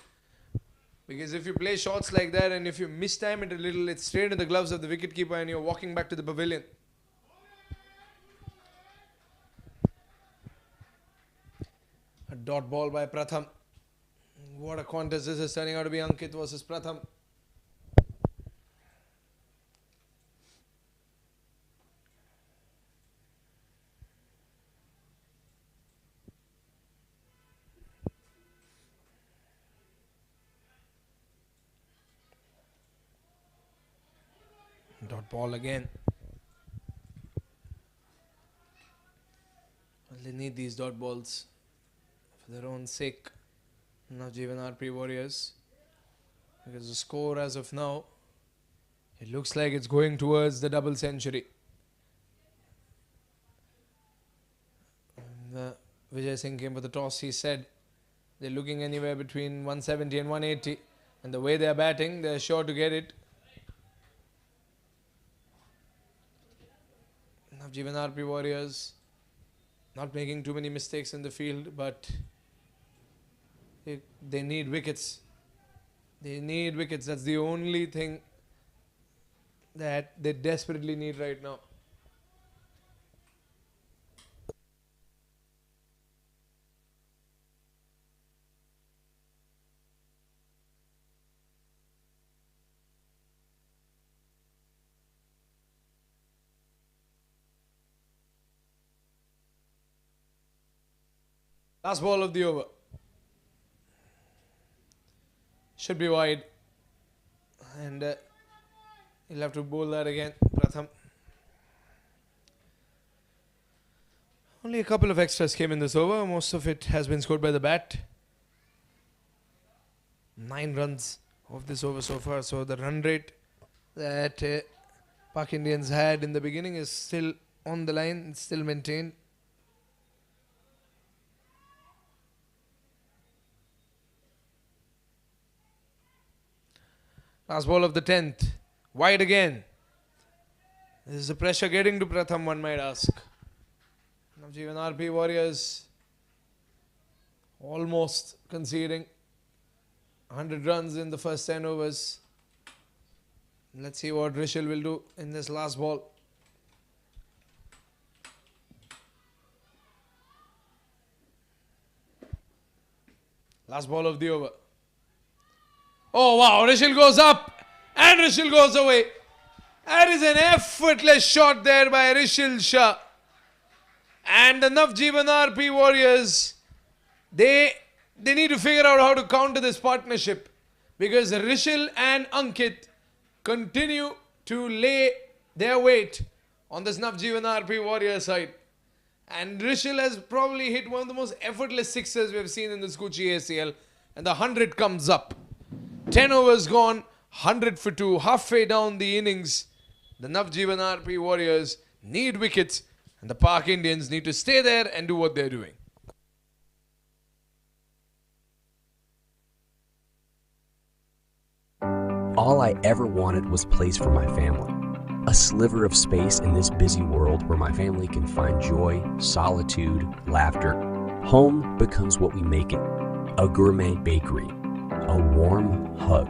Because if you play shots like that and if you mistime it a little, it's straight in the gloves of the wicketkeeper and you're walking back to the pavilion. A dot ball by Pratham. What a contest this is turning out to be, Ankit versus Pratham. Dot ball again. Well, they need these dot balls for their own sake. Najveevan RP Warriors. Because the score as of now, it looks like it's going towards the double century. Vijay Singh came for the toss. He said they're looking anywhere between 170 and 180. And the way they're batting, they're sure to get it. Najveevan RP Warriors not making too many mistakes in the field, but they need wickets. They need wickets. That's the only thing that they desperately need right now. Last ball of the over. Should be wide. And he'll have to bowl that again, Pratham. Only a couple of extras came in this over. Most of it has been scored by the bat. 9 runs of this over so far. So the run rate that Pak Indians had in the beginning is still on the line. It's still maintained. Last ball of the 10th. Wide again. This is the pressure getting to Pratham, one might ask. Najveevan RP Warriors almost conceding 100 runs in the first 10 overs. Let's see what Rishil will do in this last ball. Last ball of the over. Oh wow, Rishil goes up and Rishil goes away. That is an effortless shot there by Rishil Shah. And the Najveevan RP Warriors, they need to figure out how to counter this partnership, because Rishil and Ankit continue to lay their weight on this Najveevan RP Warrior side. And Rishil has probably hit one of the most effortless sixes we have seen in the Skuccii ACL. And the 100 comes up. 10 overs gone, 100 for 2. Halfway down the innings, the Najveevan RP Warriors need wickets. And the Pak Indians need to stay there and do what they're doing. All I ever wanted was place for my family. A sliver of space in this busy world where my family can find joy, solitude, laughter. Home becomes what we make it. A gourmet bakery, a warm hug,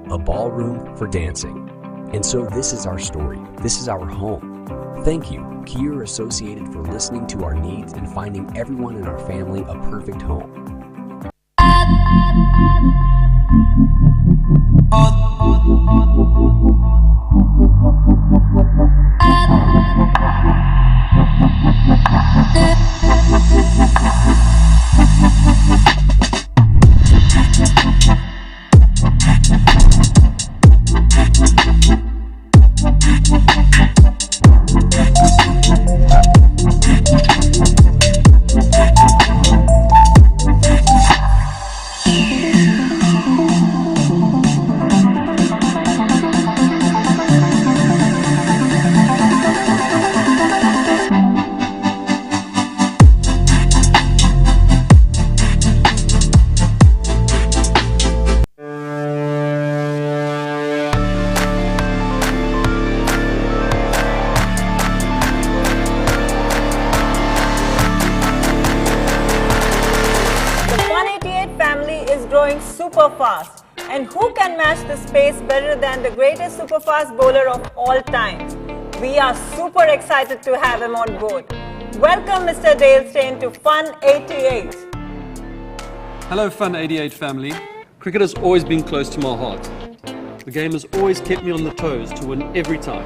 a ballroom for dancing. And so this is our story. This is our home. Thank you, Kier Associated, for listening to our needs and finding everyone in our family a perfect home. Growing super fast, and who can match this pace better than the greatest super fast bowler of all time? We are super excited to have him on board. Welcome Mr. Dale Steyn to Fun 88. Hello Fun 88 family. Cricket has always been close to my heart. The game has always kept me on the toes to win every time.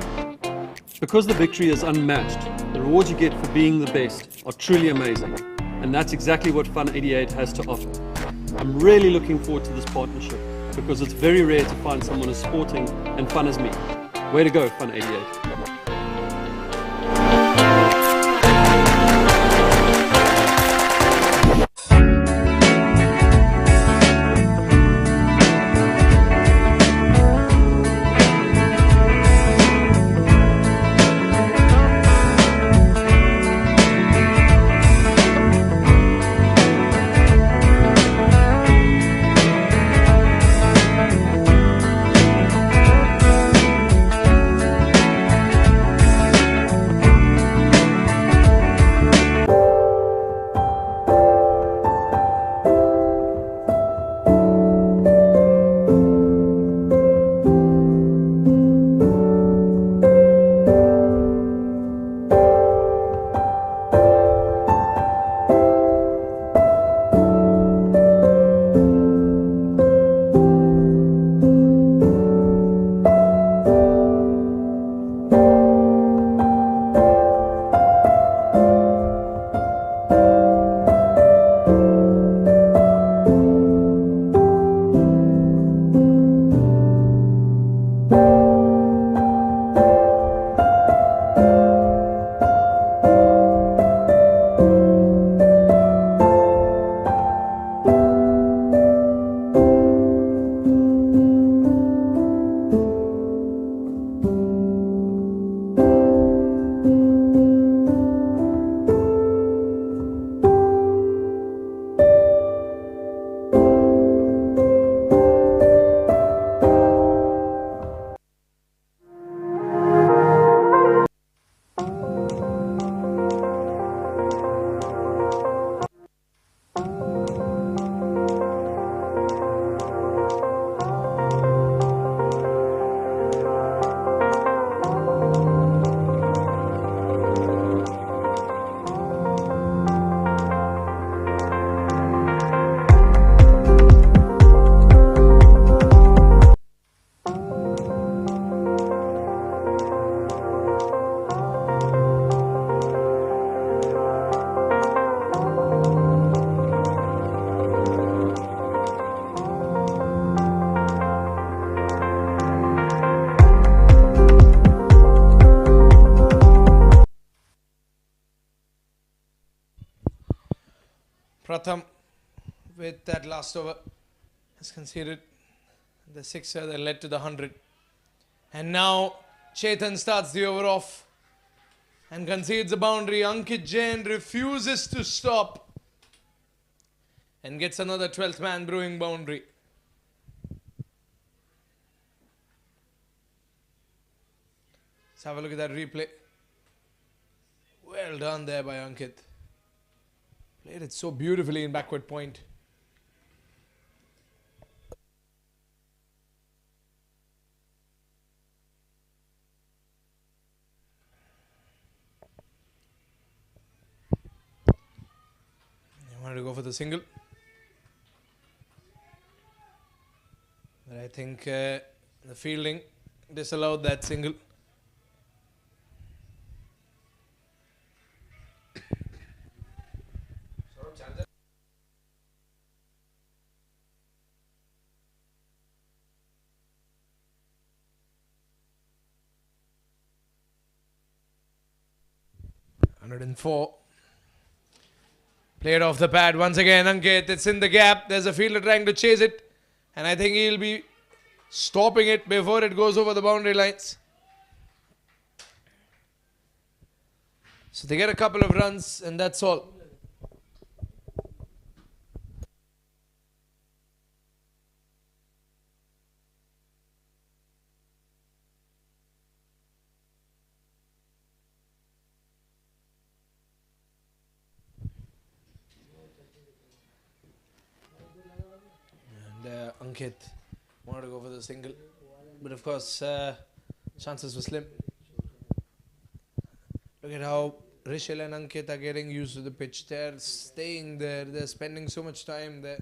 Because the victory is unmatched, the rewards you get for being the best are truly amazing. And that's exactly what Fun 88 has to offer. I'm really looking forward to this partnership because it's very rare to find someone as sporting and fun as me. Way to go, Fun 88. Pratham with that last over has conceded the sixer that led to the 100. And now Chetan starts the over off and concedes a boundary. Ankit Jain refuses to stop and gets another 12th man brewing boundary. Let's have a look at that replay. Well done there by Ankit. Played it so beautifully in backward point. He wanted to go for the single. But I think the fielding disallowed that single. .104. Played off the pad once again. Ankit, it's in the gap. There's a fielder trying to chase it. And I think he'll be stopping it before it goes over the boundary lines. So they get a couple of runs and that's all. And Ankit wanted to go for the single. But of course, chances were slim. Look at how Rishil and Ankit are getting used to the pitch. They're staying there. They're spending so much time there.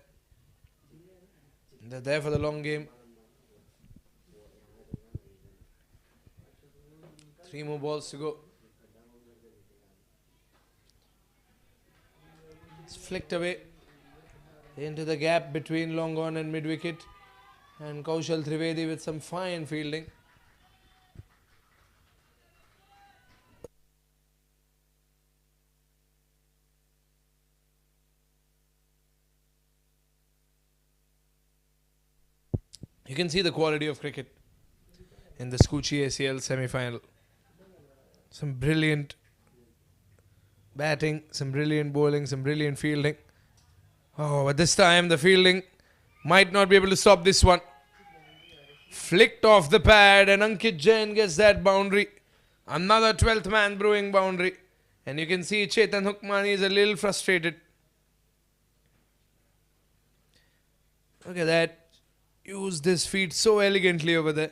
They're there for the long game. 3 more balls to go. It's flicked away into the gap between long on and mid wicket. And Kaushal Trivedi with some fine fielding. You can see the quality of cricket in the Skuccii ACL semi-final. Some brilliant batting, some brilliant bowling, some brilliant fielding. Oh, but this time the fielding might not be able to stop this one. Flicked off the pad and Ankit Jain gets that boundary. Another 12th man brewing boundary. And you can see Chetan Hukmani is a little frustrated. Look at that. Used his feet so elegantly over there.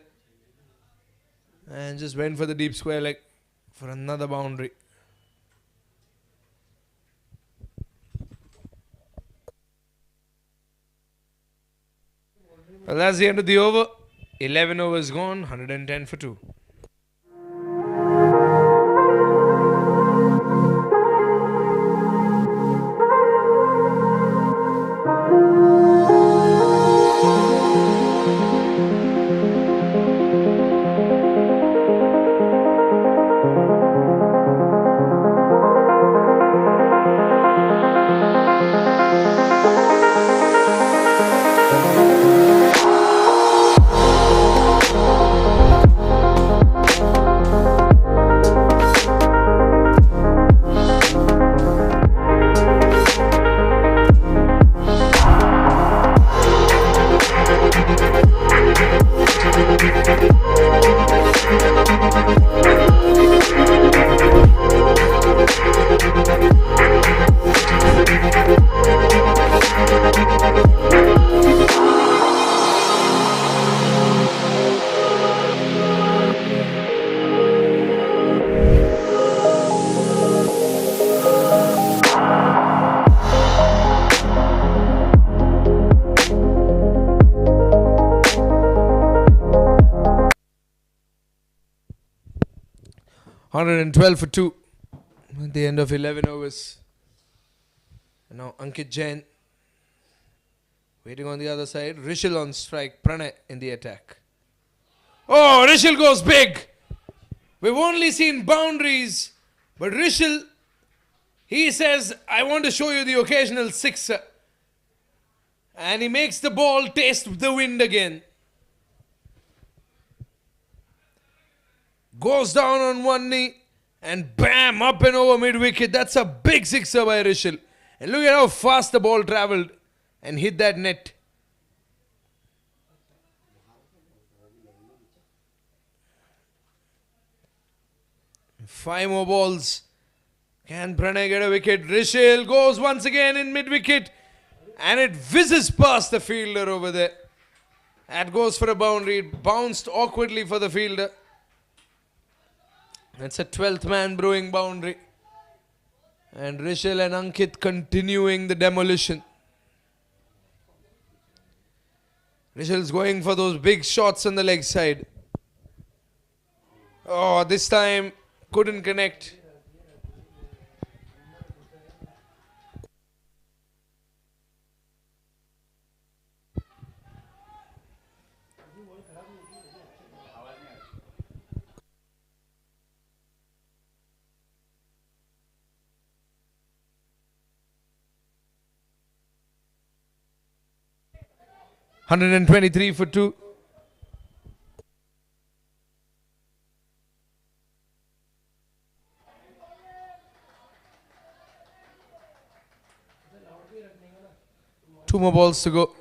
And just went for the deep square leg for another boundary. Well, that's the end of the over. 11 overs gone, 110 for 2. .112 for 2 at the end of 11 overs. And now Ankit Jain waiting on the other side. Rishil on strike. Pranay in the attack. Oh, Rishil goes big. We've only seen boundaries, but Rishil He says, I want to show you the occasional sixer. And he makes the ball taste the wind again. Goes down on one knee and bam, up and over mid-wicket. That's a big sixer by Rishil. And look at how fast the ball travelled and hit that net. Five more balls. Can Pranay get a wicket? Rishil goes once again in mid-wicket. And it whizzes past the fielder over there. That goes for a boundary. It bounced awkwardly for the fielder. That's a 12th man brewing boundary. And Rishil and Ankit continuing the demolition. Rishil's going for those big shots on the leg side. Oh, this time couldn't connect. $123 for 2. Two more balls to go.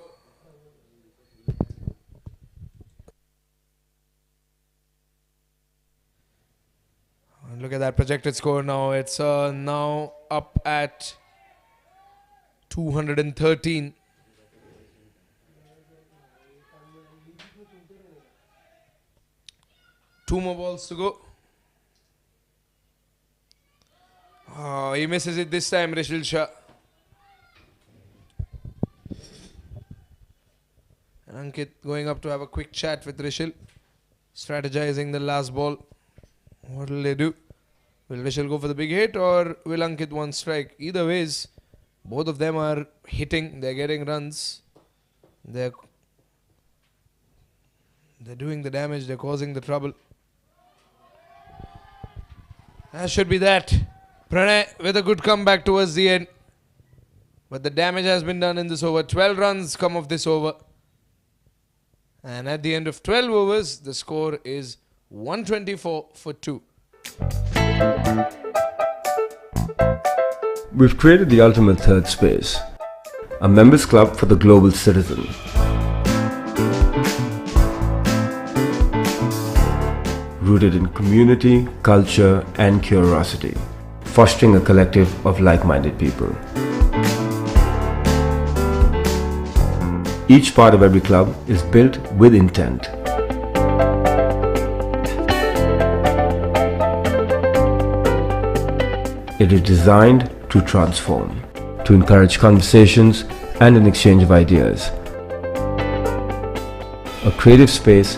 And look at that projected score now. It's now up at 213. Two more balls to go. Oh, he misses it this time, Rishil Shah. And Ankit going up to have a quick chat with Rishil. Strategizing the last ball. What will they do? Will Rishil go for the big hit or will Ankit one strike? Either ways, both of them are hitting. They're getting runs. They're doing the damage. They're causing the trouble. That should be that. Pranay with a good comeback towards the end. But the damage has been done in this over. 12 runs come of this over. And at the end of 12 overs, the score is 124 for 2. We've created the ultimate third space, a members club for the global citizen. Rooted in community, culture and curiosity, fostering a collective of like-minded people. Each part of every club is built with intent. It is designed to transform, to encourage conversations and an exchange of ideas. A creative space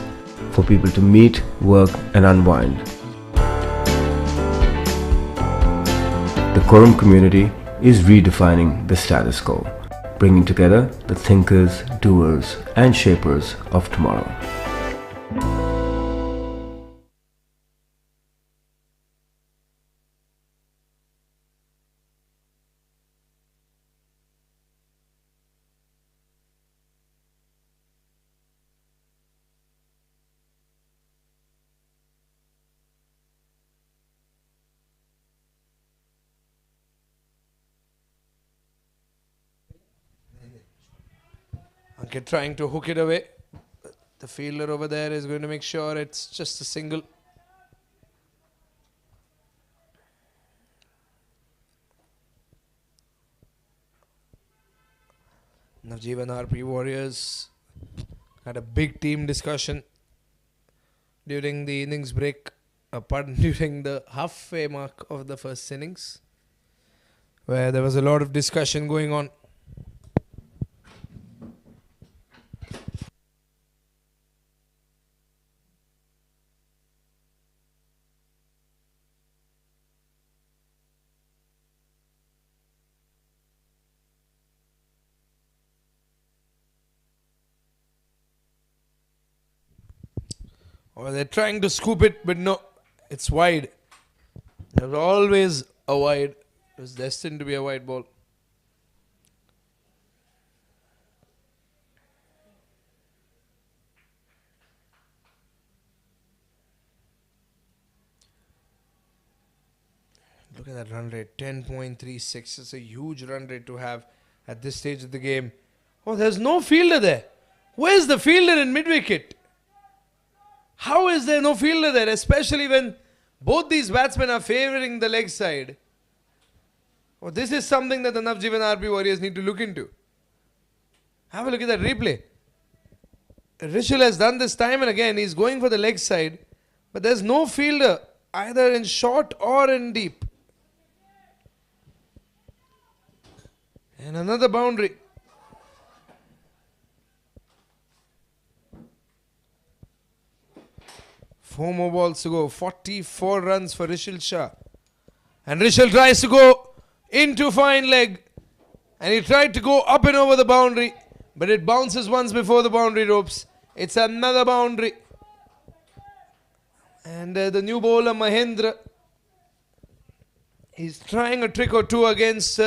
for people to meet, work and unwind. The Quorum community is redefining the status quo, bringing together the thinkers, doers and shapers of tomorrow. Ankit trying to hook it away. The fielder over there is going to make sure it's just a single. Najveevan RP Warriors had a big team discussion during the innings break, during the halfway mark of the first innings, where there was a lot of discussion going on. Or they're trying to scoop it, but no, it's wide. There's always a wide. It was destined to be a white ball. Look at that run rate, 10.36. It's a huge run rate to have at this stage of the game. Oh, there's no fielder there. Where's the fielder in mid-wicket? How is there no fielder there, especially when both these batsmen are favouring the leg side? Oh, this is something that the Najveevan RP Warriors need to look into. Have a look at that replay. Rishil has done this time and again. He's going for the leg side, but there's no fielder either in short or in deep. And another boundary. Four more balls to go. 44 runs for Rishil Shah. And Rishil tries to go into fine leg. And he tried to go up and over the boundary. But it bounces once before the boundary ropes. It's another boundary. And the new bowler Mahendra. He's trying a trick or two against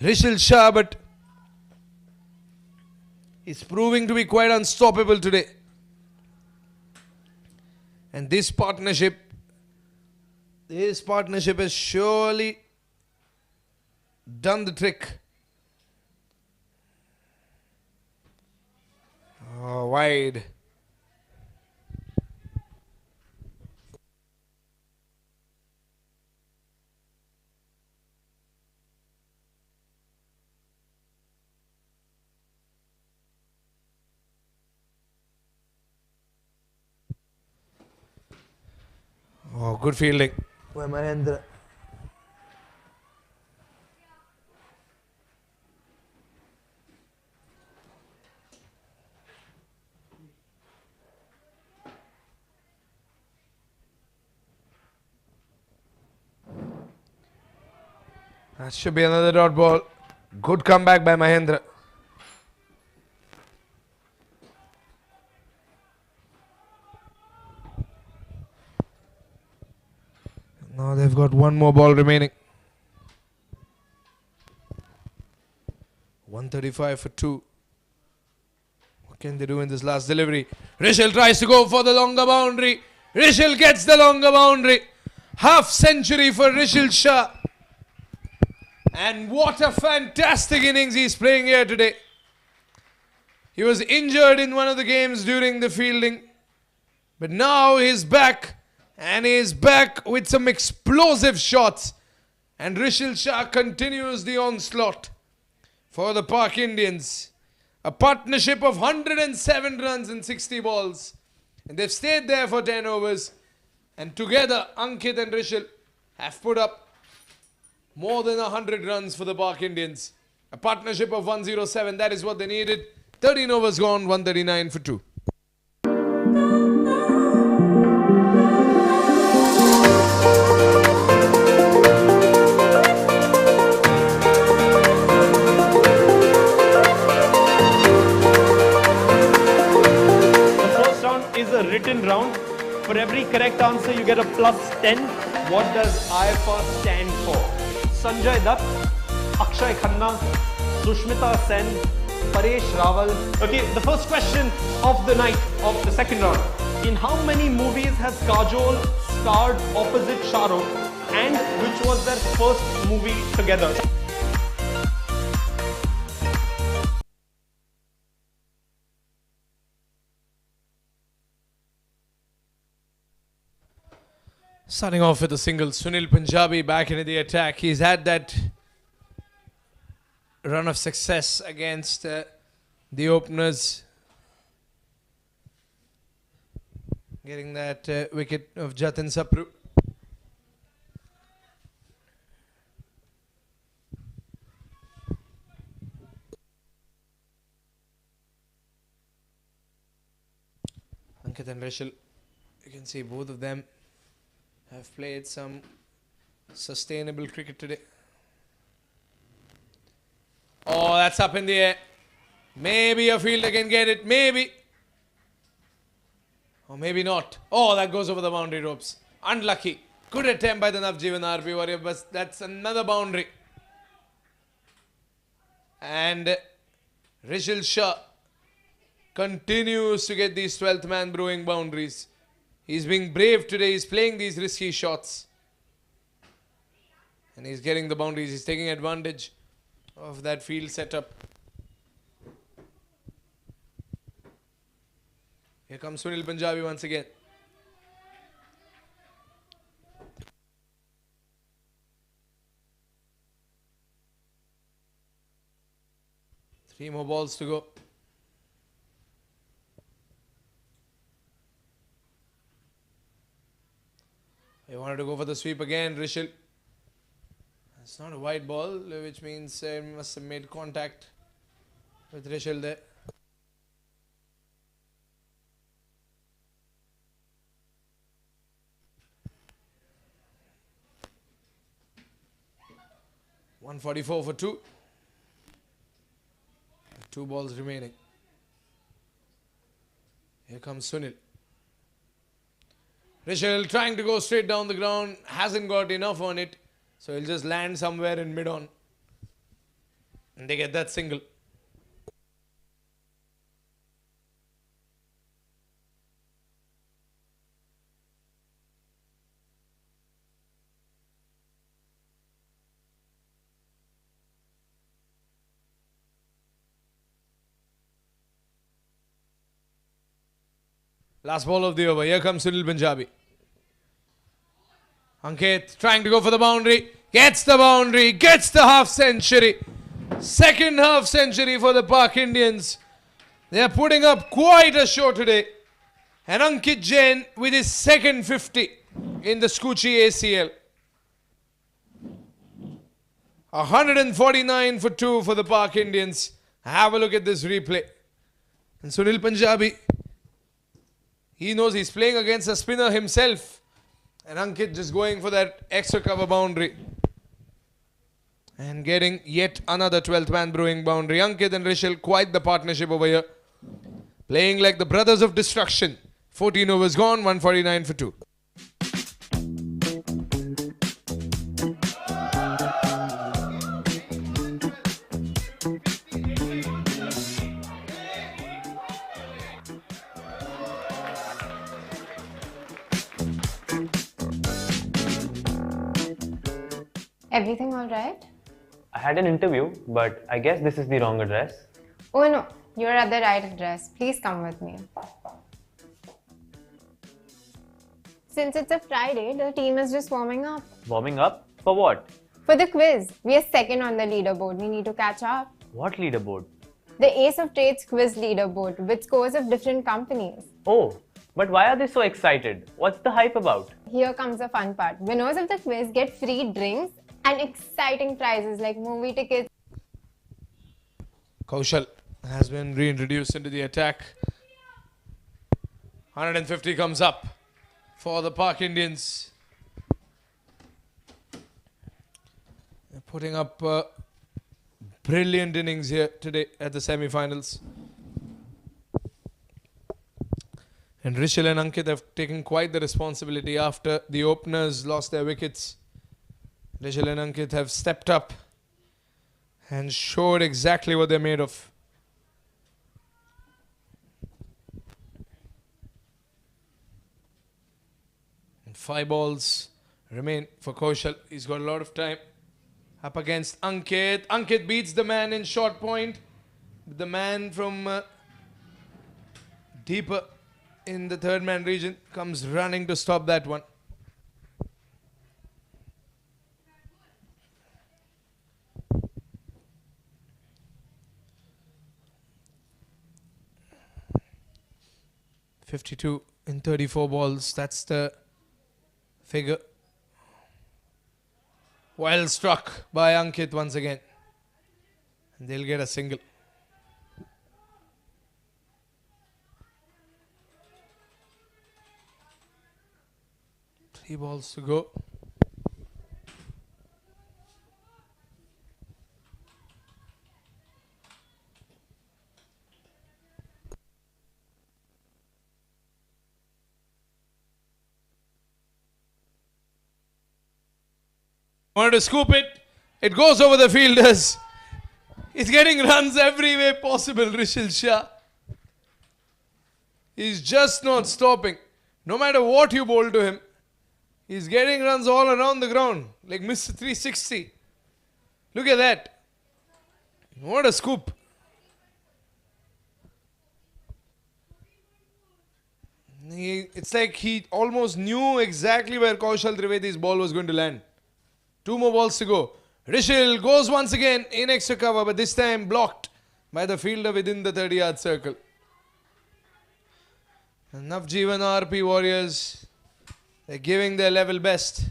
Rishil Shah, but he's proving to be quite unstoppable today. And this partnership has surely done the trick. Oh, wide. Oh, good fielding by Mahendra. That should be another dot ball. Good comeback by Mahendra. Now they've got one more ball remaining. 135 for 2. What can they do in this last delivery? Rishil tries to go for the longer boundary. Rishil gets the longer boundary. Half century for Rishil Shah. And what a fantastic innings he's playing here today. He was injured in one of the games during the fielding. But now he's back. And he's back with some explosive shots. And Rishil Shah continues the onslaught for the Pak Indians. A partnership of 107 runs in 60 balls. And they've stayed there for 10 overs. And together, Ankit and Rishil have put up more than 100 runs for the Pak Indians. A partnership of 107. That is what they needed. 13 overs gone, 139 for 2. Is a written round. For every correct answer, you get a plus 10. What does IFR stand for? Sanjay Dutt, Akshay Khanna, Sushmita Sen, Paresh Rawal. Okay, the first question of the night of the second round. In how many movies has Kajol starred opposite Shah Rukh, and which was their first movie together? Starting off with a single, Sunil Punjabi back into the attack. He's had that run of success against the openers. Getting that wicket of Jatin Sapru. Ankit and Rishil, you can see both of them have played some sustainable cricket today. Oh, that's up in the air. Maybe a fielder can get it. Maybe. Or maybe not. Oh, that goes over the boundary ropes. Unlucky. Good attempt by the Najveevan RP warrior, but that's another boundary. And Rishil Shah continues to get these 12th man brewing boundaries. He's being brave today. He's playing these risky shots. And he's getting the boundaries. He's taking advantage of that field setup. Here comes Sunil Punjabi once again. Three more balls to go. He wanted to go for the sweep again, Rishil. It's not a wide ball, which means he must have made contact with Rishil there. .144 for 2. 2 balls remaining. Here comes Sunil. Rishil trying to go straight down the ground, hasn't got enough on it, so he'll just land somewhere in mid-on. And they get that single. Last ball of the over. Here comes Sunil Punjabi. Ankit trying to go for the boundary. Gets the boundary. Gets the half century. Second half century for the Pak Indians. They are putting up quite a show today. And Ankit Jain with his second 50 in the Skuccii ACL. 149 for 2 for the Pak Indians. Have a look at this replay. And Sunil Punjabi, he knows he's playing against a spinner himself. And Ankit just going for that extra cover boundary. And getting yet another 12th man brewing boundary. Ankit and Rishil, quite the partnership over here. Playing like the brothers of destruction. 14 overs gone, 149 for 2. Everything all right? I had an interview, but I guess this is the wrong address. Oh no, you're at the right address. Please come with me. Since it's a Friday, the team is just warming up. Warming up? For what? For the quiz. We are second on the leaderboard. We need to catch up. What leaderboard? The Ace of Trades quiz leaderboard with scores of different companies. Oh, but why are they so excited? What's the hype about? Here comes the fun part. Winners of the quiz get free drinks and exciting prizes like movie tickets. Kaushal has been reintroduced into the attack. 150 comes up for the Pak Indians. They're putting up brilliant innings here today at the semi-finals. And Rishil and Ankit have taken quite the responsibility after the openers lost their wickets. Rishil and Ankit have stepped up and showed exactly what they're made of. And 5 balls remain for Kaushal. He's got a lot of time. Up against Ankit. Ankit beats the man in short point. The man from deeper in the third man region comes running to stop that one. .52 in 34 balls. That's the figure. Well struck by Ankit once again. And they'll get a single. Three balls to go. Wanted to scoop it. It goes over the fielders. He's getting runs every way possible, Rishil Shah. He's just not stopping. No matter what you bowl to him, he's getting runs all around the ground, like Mr. 360. Look at that. What a scoop. It's like he almost knew exactly where Kaushal Trivedi's ball was going to land. 2 more balls to go. Rishil goes once again in extra cover, but this time blocked by the fielder within the 30-yard circle. And Najveevan RP Warriors, they're giving their level best.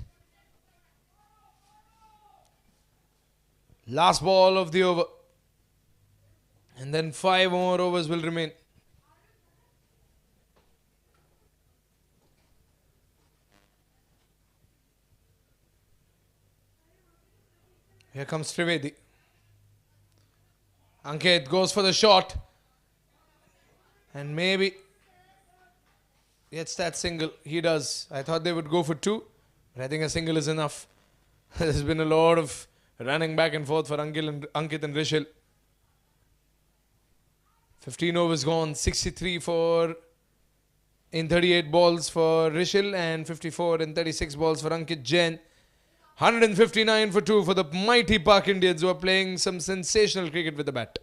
Last ball of the over. And then 5 more overs will remain. Here comes Trivedi. Ankit goes for the shot. And maybe gets that single. He does. I thought they would go for 2. But I think a single is enough. There's been a lot of running back and forth for Ankit and Rishil. 15 overs gone. 63 in 38 balls for Rishil and 54 in 36 balls for Ankit Jain. 159 for 2 for the mighty Pak Indians who are playing some sensational cricket with the bat.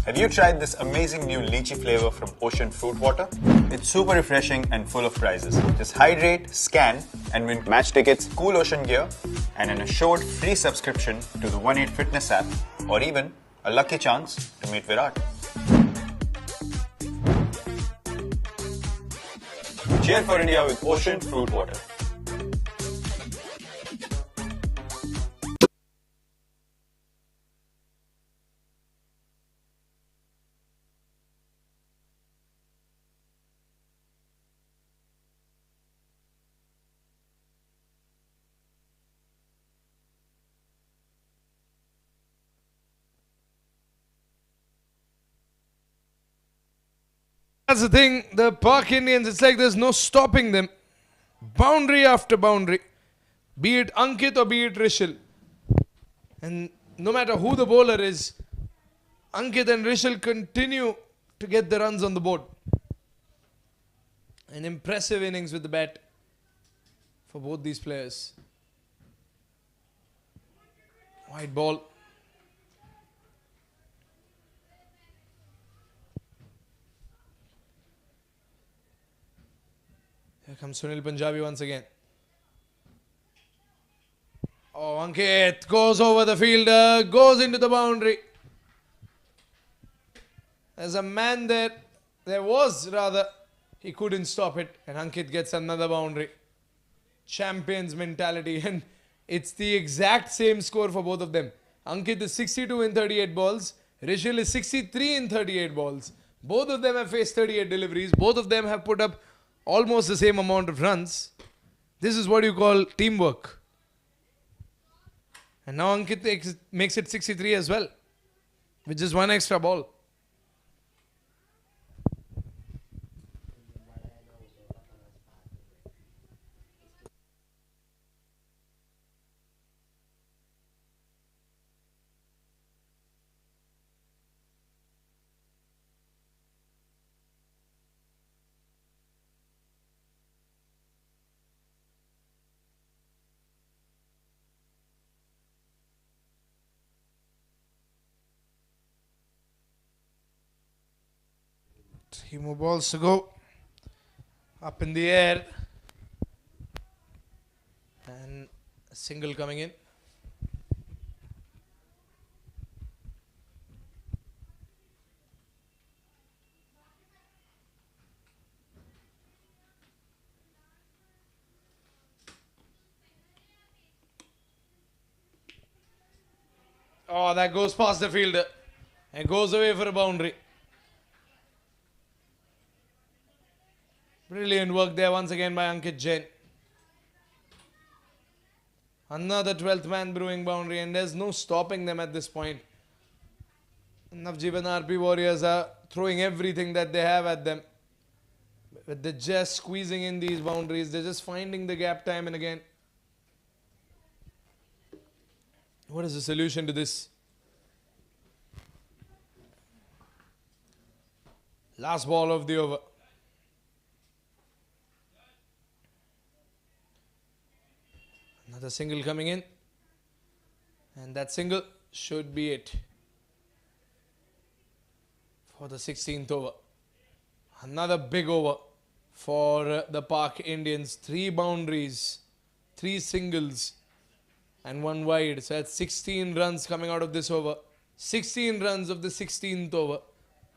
Have you tried this amazing new lychee flavor from Ocean Fruit Water? It's super refreshing and full of prizes. Just hydrate, scan, and win match tickets, cool ocean gear, and an assured free subscription to the 18 Fitness app, or even a lucky chance to meet Virat. Cheer for India with Ocean Fruit Water. That's the thing, the Pak Indians, it's like there's no stopping them. Boundary after boundary. Be it Ankit or be it Rishil. And no matter who the bowler is, Ankit and Rishil continue to get the runs on the board. An impressive innings with the bat for both these players. White ball. Here comes Sunil Punjabi once again. Oh, Ankit goes over the fielder, goes into the boundary. There's a man there. There was rather. He couldn't stop it. And Ankit gets another boundary. Champions mentality. And it's the exact same score for both of them. Ankit is 62 in 38 balls. Rishil is 63 in 38 balls. Both of them have faced 38 deliveries. Both of them have put up almost the same amount of runs. This is what you call teamwork. And now Ankit makes it 63 as well, with just one extra ball. Three more balls to go. Up in the air. And a single coming in. Oh, that goes past the fielder. And goes away for a boundary. Brilliant work there once again by Ankit Jain. Another 12th man brewing boundary, and there's no stopping them at this point. Najveevan RP Warriors are throwing everything that they have at them. But they're just squeezing in these boundaries. They're just finding the gap time and again. What is the solution to this? Last ball of the over. Another single coming in. And that single should be it for the 16th over. Another big over for the Pak Indians. 3 boundaries, 3 singles and 1 wide. So that's 16 runs coming out of this over. 16 runs of the 16th over.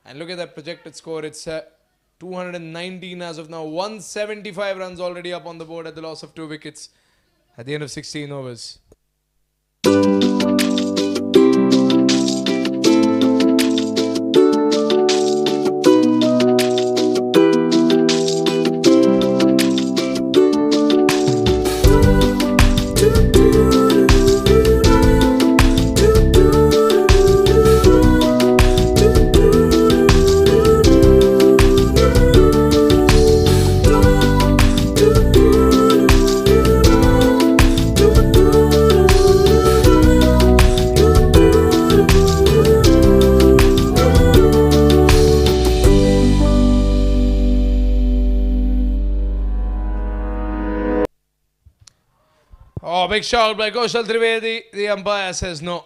And look at that projected score. It's 219 as of now. 175 runs already up on the board at the loss of 2 wickets at the end of 16 overs. Oh, big shout by Kaushal Trivedi. The umpire says no.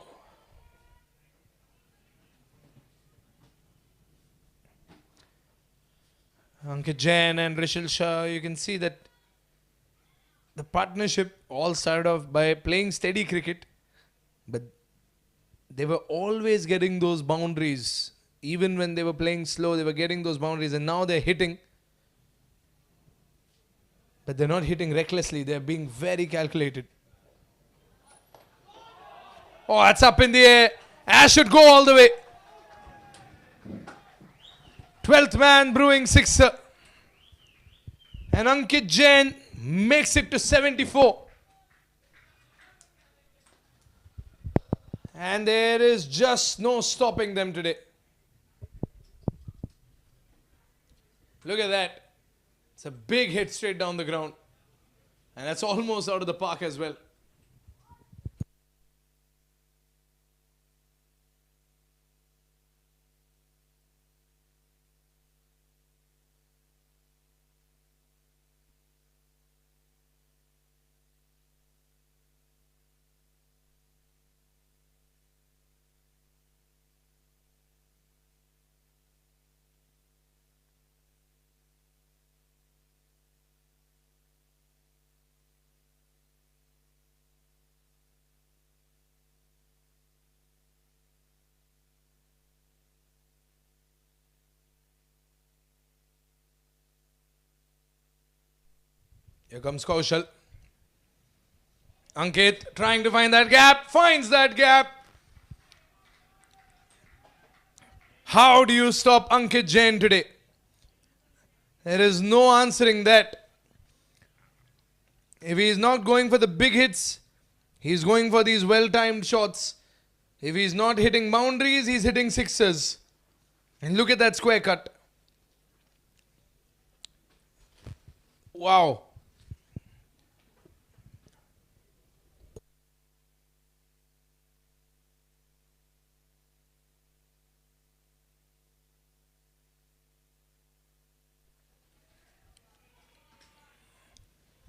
Ankit Jain and Rishil Shah, you can see that the partnership all started off by playing steady cricket, but they were always getting those boundaries. Even when they were playing slow, they were getting those boundaries, and now they're hitting. But they're not hitting recklessly. They're being very calculated. Oh, that's up in the air. Ash should go all the way. 12th man brewing sixer. And Ankit Jain makes it to 74. And there is just no stopping them today. Look at that. It's a big hit straight down the ground. And that's almost out of the park as well. Here comes Kaushal. Ankit trying to find that gap. Finds that gap. How do you stop Ankit Jain today? There is no answering that. If he is not going for the big hits, he is going for these well-timed shots. If he is not hitting boundaries, he is hitting sixes. And look at that square cut. Wow.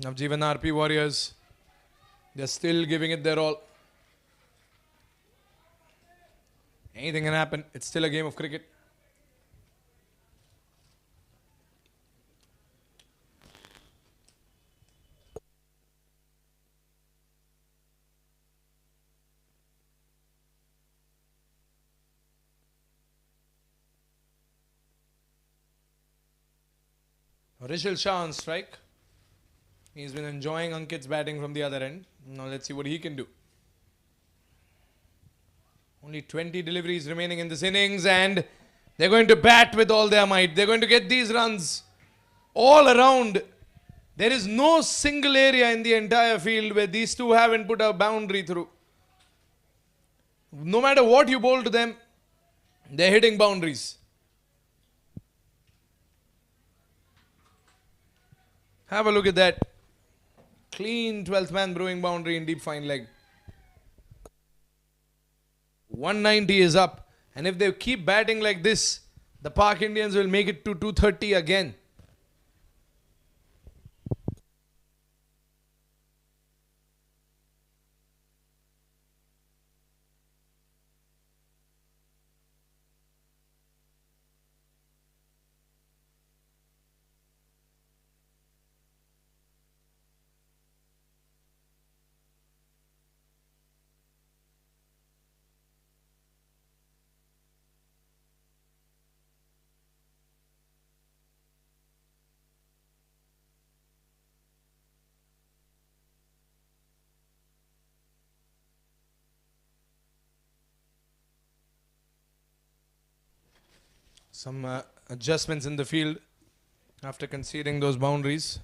Najveevan RP Warriors, they're still giving it their all. Anything can happen. It's still a game of cricket. Rishil Shah on strike. He's been enjoying Ankit's batting from the other end. Now let's see what he can do. Only 20 deliveries remaining in this innings, and they're going to bat with all their might. They're going to get these runs all around. There is no single area in the entire field where these two haven't put a boundary through. No matter what you bowl to them, they're hitting boundaries. Have a look at that. Clean 12th man brewing boundary in deep fine leg. 190 is up. And if they keep batting like this, the Pak Indians will make it to 230 again. Some adjustments in the field after conceding those boundaries.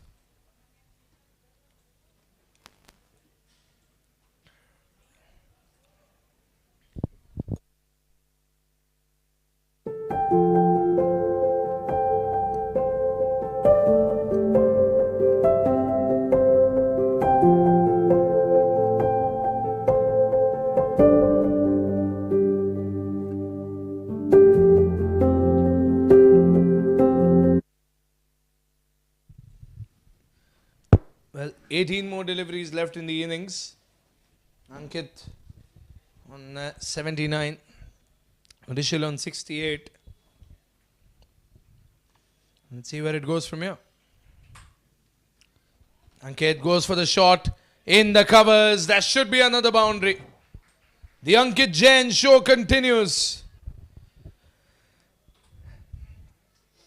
Well, 18 more deliveries left in the innings. Ankit on 79. Rishil on 68. Let's see where it goes from here. Ankit goes for the shot. In the covers. That should be another boundary. The Ankit Jain show continues.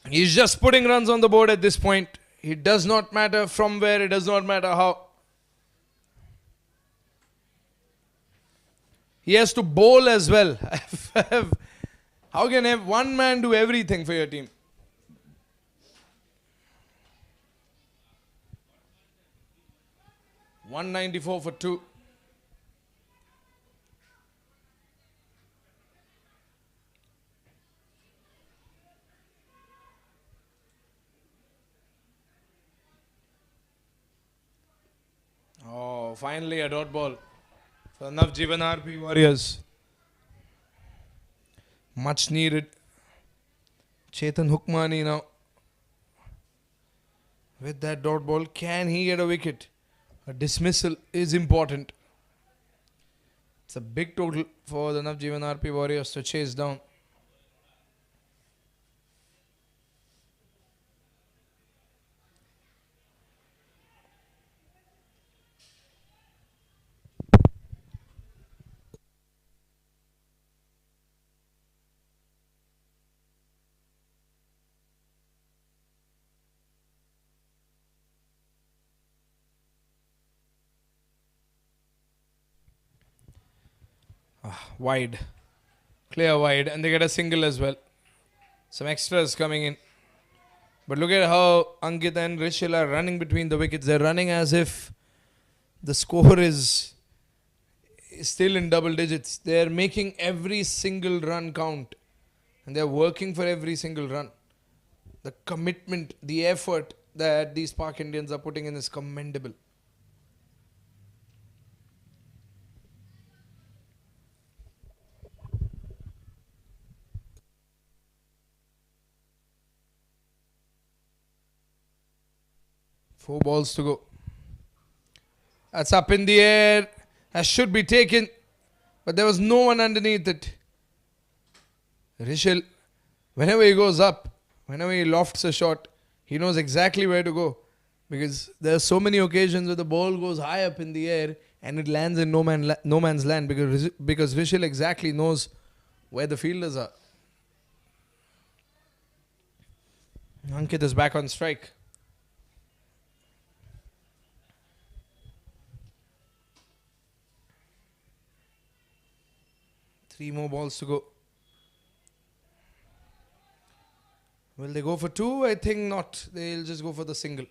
He's just putting runs on the board at this point. It does not matter from where, it does not matter how. He has to bowl as well. How can one man do everything for your team? $194 for 2. Oh, finally a dot ball for Najveevan RP Warriors. Much needed. Chetan Hukmani now with that dot ball. Can he get a wicket? A dismissal is important. It's a big total for the Najveevan RP Warriors to chase down. Wide. Clear wide. And they get a single as well. Some extras coming in. But look at how Ankit and Rishil are running between the wickets. They're running as if the score is still in double digits. They're making every single run count. And they're working for every single run. The commitment, the effort that these Pak Indians are putting in is commendable. Four balls to go. That's up in the air. That should be taken. But there was no one underneath it. Rishil, whenever he goes up, whenever he lofts a shot, he knows exactly where to go. Because there are so many occasions where the ball goes high up in the air and it lands in no man's land. Because Rishil exactly knows where the fielders are. Ankit is back on strike. Three more balls to go. Will they go for two? I think not. They'll just go for the single.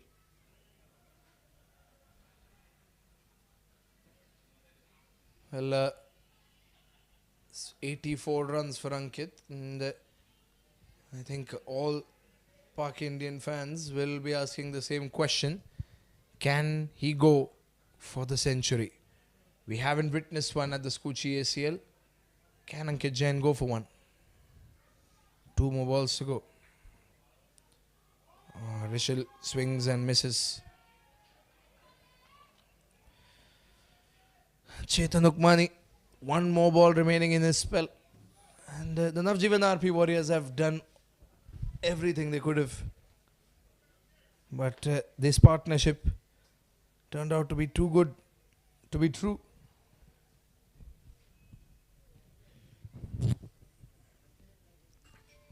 Well, 84 runs for Ankit. And I think all Pak Indian fans will be asking the same question. Can he go for the century? We haven't witnessed one at the Skuccii ACL. Can Ankit Jain go for one? 2 more balls to go. Rishil swings and misses. Chetan Ukmani, 1 more ball remaining in his spell. And the Najveevan RP Warriors have done everything they could have. But this partnership turned out to be too good to be true.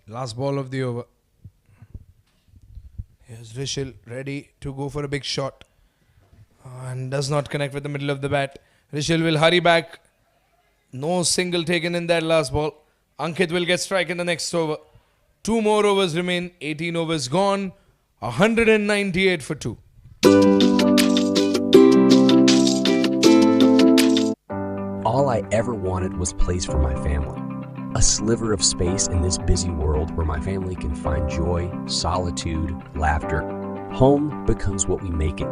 Last ball of the over. Here's Rishil ready to go for a big shot. And does not connect with the middle of the bat. Rishil will hurry back. No single taken in that last ball. Ankit will get strike in the next over. 2 more overs remain. 18 overs gone. 198 for 2. All I ever wanted was place for my family. A sliver of space in this busy world where my family can find joy, solitude, laughter. Home becomes what we make it.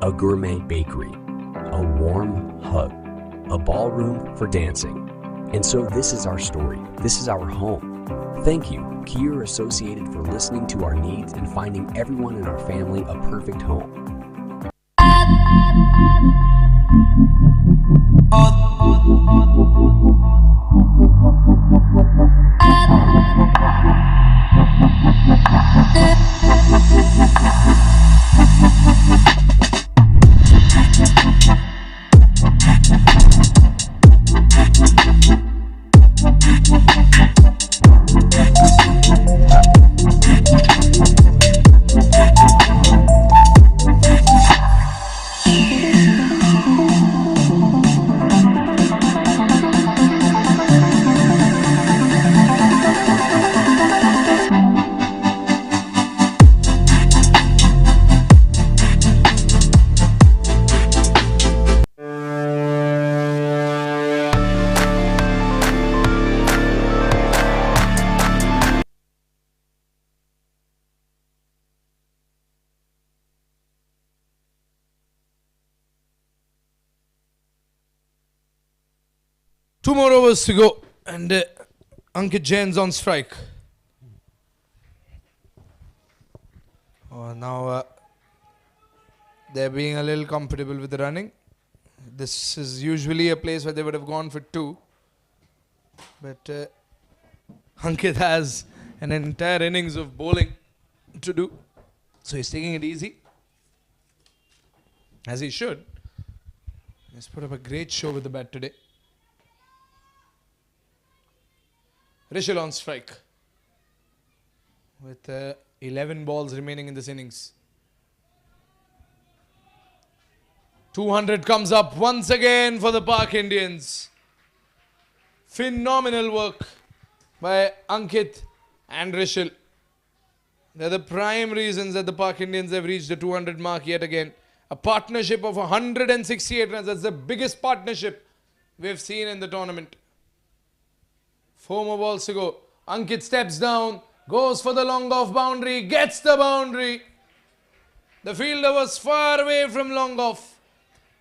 A gourmet bakery, a warm hug, a ballroom for dancing. And so this is our story. This is our home. Thank you, Kier Associated, for listening to our needs and finding everyone in our family a perfect home. Two more overs to go, and Ankit Jain's on strike. Now they're being a little comfortable with the running. This is usually a place where they would have gone for 2. But Ankit has an entire innings of bowling to do. So he's taking it easy, as he should. He's put up a great show with the bat today. Rishil on strike with 11 balls remaining in this innings. 200 comes up once again for the Park Indians. Phenomenal work by Ankit and Rishil. They're the prime reasons that the Park Indians have reached the 200 mark yet again. A partnership of 168 runs. That's the biggest partnership we've seen in the tournament. 4 more balls to go. Ankit steps down, goes for the long off boundary, gets the boundary. The fielder was far away from long off.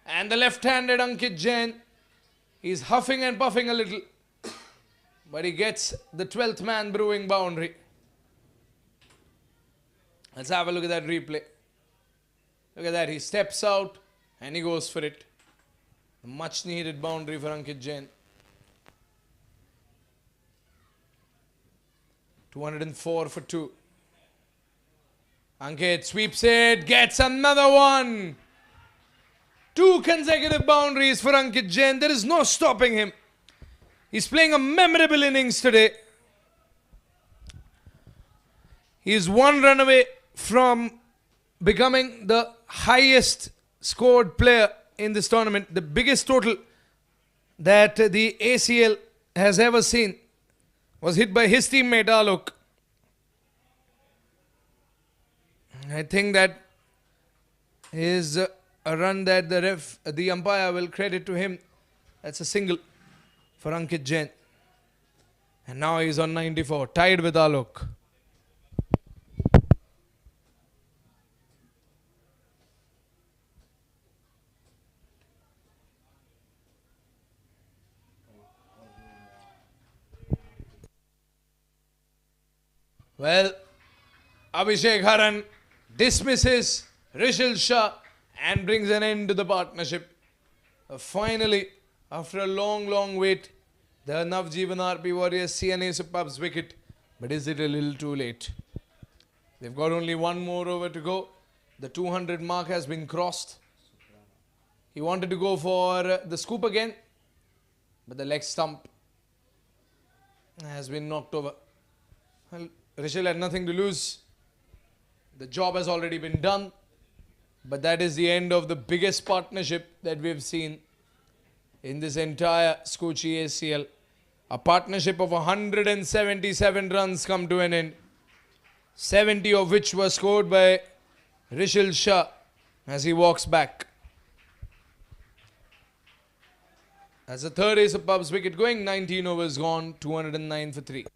And the left-handed Ankit Jain, he's huffing and puffing a little. But he gets the 12th man brewing boundary. Let's have a look at that replay. Look at that, he steps out and he goes for it. A much needed boundary for Ankit Jain. 204 for 2. Ankit sweeps it, gets another one. 2 consecutive boundaries for Ankit Jain. There is no stopping him. He's playing a memorable innings today. He is 1 run away from becoming the highest scored player in this tournament. The biggest total that the ACL has ever seen was hit by his teammate Alok. I think that is a run that the umpire will credit to him. That's a single for Ankit Jain. And now he's on 94, tied with Alok. Well, Abhishek Haran dismisses Rishil Shah and brings an end to the partnership. Finally, after a long wait, the Najveevan RP Warriors see an ace of pubs wicket. But is it a little too late? They've got only one more over to go. The 200 mark has been crossed. He wanted to go for the scoop again, but the leg stump has been knocked over. Well, Rishil had nothing to lose. The job has already been done. But that is the end of the biggest partnership that we've seen in this entire Skuccii ACL. A partnership of 177 runs come to an end. 70 of which were scored by Rishil Shah as he walks back. As the third ace of pubs wicket going, 19 overs gone, 209 for 3.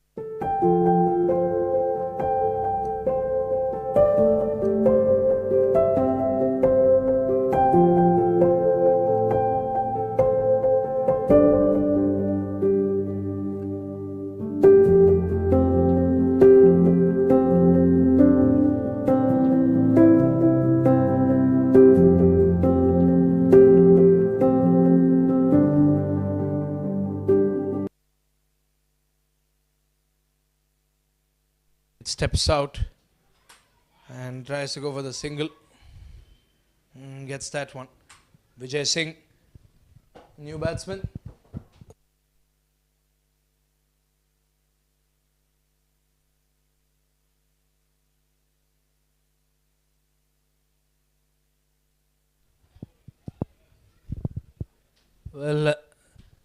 Steps out and tries to go for the single. Gets that one. Vijay Singh, new batsman. Well, this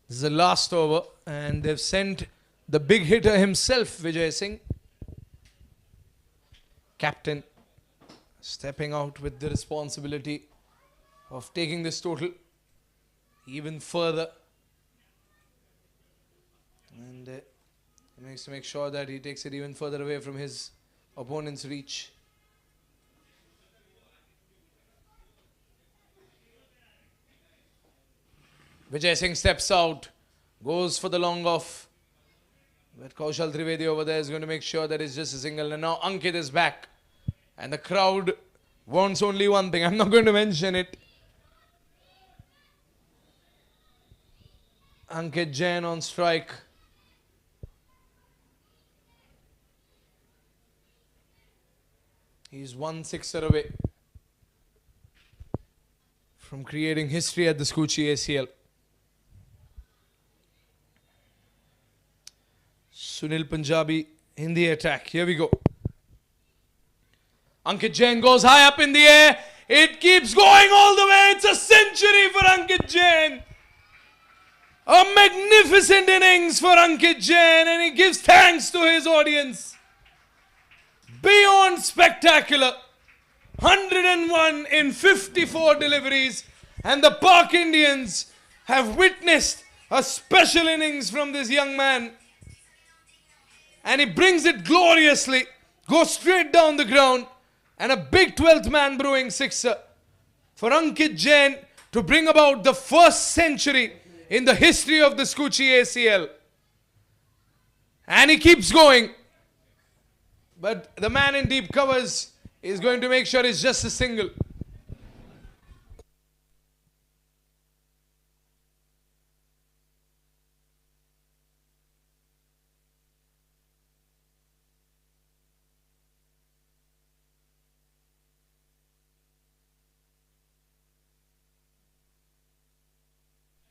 is the last over and they've sent the big hitter himself, Vijay Singh. Captain stepping out with the responsibility of taking this total even further, and he needs to make sure that he takes it even further away from his opponent's reach. Vijay Singh steps out, goes for the long off, but Kaushal Trivedi over there is going to make sure that it's just a single. And now Ankit is back. And the crowd wants only one thing. I'm not going to mention it. Ankit Jain on strike. He's 1 sixer away from creating history at the Skuccii ACL. Sunil Punjabi in the attack. Here we go. Ankit Jain goes high up in the air. It keeps going all the way. It's a century for Ankit Jain. A magnificent innings for Ankit Jain, and he gives thanks to his audience. Beyond spectacular. 101 in 54 deliveries, and the Park Indians have witnessed a special innings from this young man. And he brings it gloriously, goes straight down the ground. And a big 12th man brewing sixer for Ankit Jain to bring about the first century in the history of the Skuccii ACL. And he keeps going. But the man in deep covers is going to make sure it's just a single.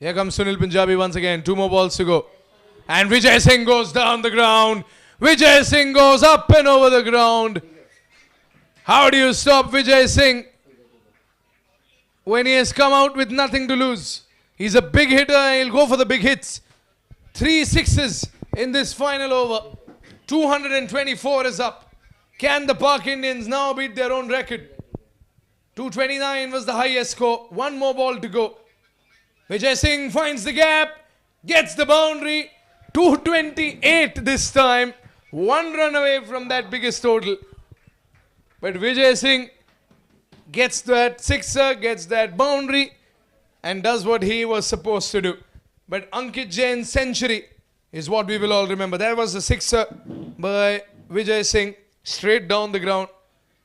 Here comes Sunil Punjabi once again. 2 more balls to go. And Vijay Singh goes down the ground. Vijay Singh goes up and over the ground. How do you stop Vijay Singh when he has come out with nothing to lose? He's a big hitter and he'll go for the big hits. 3 sixes in this final over. 224 is up. Can the Park Indians now beat their own record? 229 was the highest score. 1 more ball to go. Vijay Singh finds the gap, gets the boundary, 228 this time, 1 run away from that biggest total. But Vijay Singh gets that sixer, gets that boundary, and does what he was supposed to do. But Ankit Jain's century is what we will all remember. That was the sixer by Vijay Singh straight down the ground.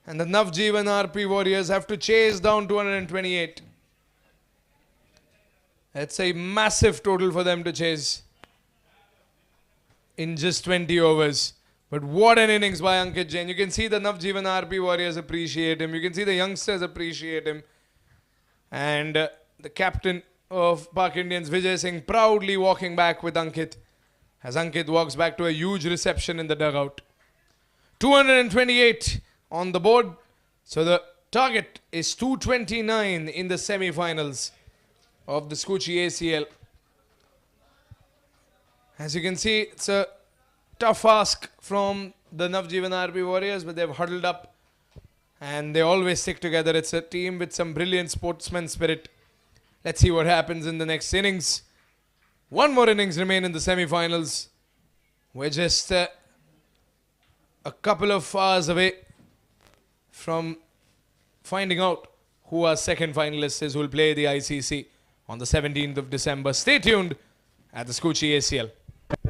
And the Najveevan RP Warriors have to chase down 228. It's a massive total for them to chase in just 20 overs. But what an innings by Ankit Jain. You can see the Najveevan RP Warriors appreciate him. You can see the youngsters appreciate him. And the captain of Pak Indians, Vijay Singh, proudly walking back with Ankit as Ankit walks back to a huge reception in the dugout. 228 on the board. So the target is 229 in the semi-finals of the Skuccii ACL. As you can see, it's a tough ask from the Najveevan RP Warriors, but they've huddled up and they always stick together. It's a team with some brilliant sportsman spirit. Let's see what happens in the next innings. One more innings remain in the semi-finals. We're just a couple of hours away from finding out who our second finalist is, who will play the ICC on the 17th of December. Stay tuned at the Skuccii ACL. The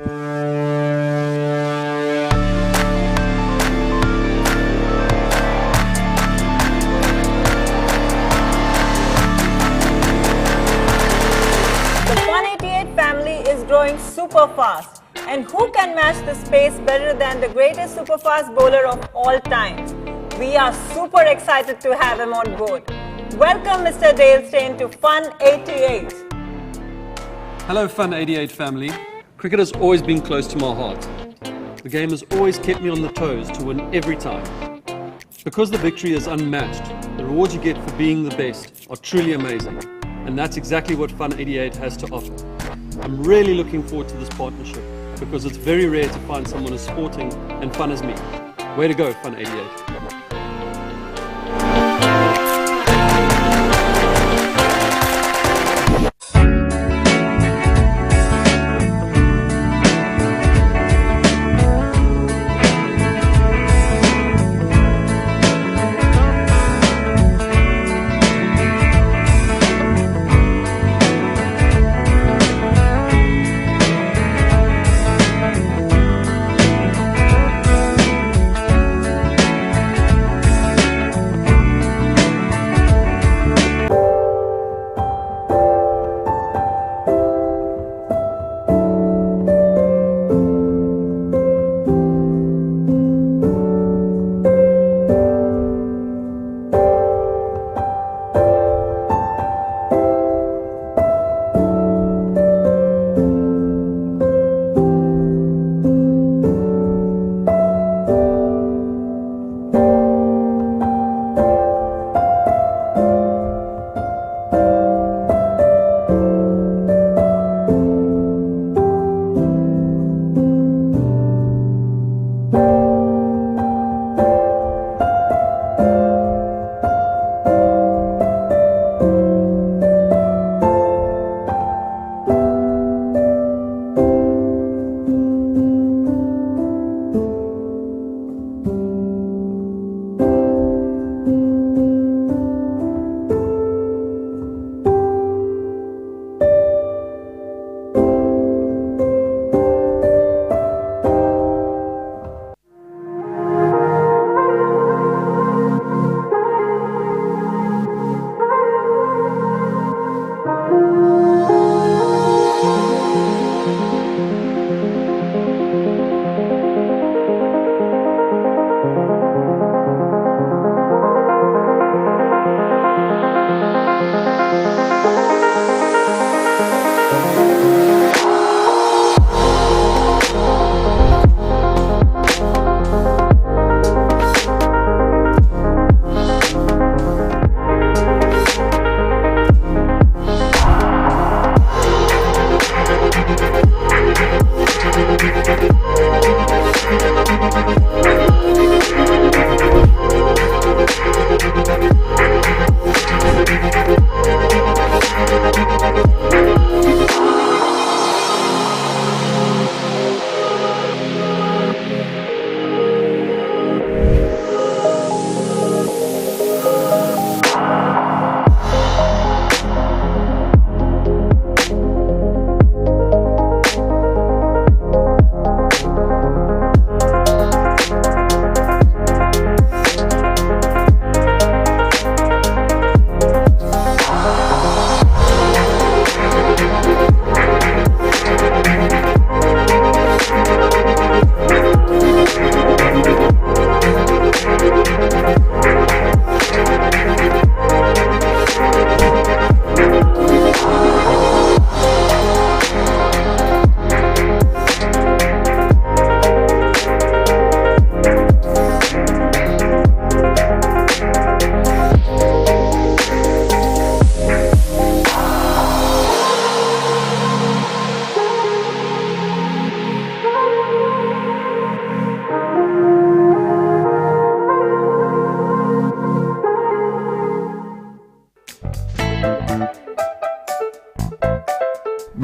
188 family is growing super fast. And who can match this pace better than the greatest super-fast bowler of all time? We are super excited to have him on board. Welcome Mr. Dale Steyn to Fun 88. Hello Fun 88 family. Cricket has always been close to my heart. The game has always kept me on the toes to win every time. Because the victory is unmatched, the rewards you get for being the best are truly amazing. And that's exactly what Fun 88 has to offer. I'm really looking forward to this partnership because it's very rare to find someone as sporting and fun as me. Way to go, Fun 88.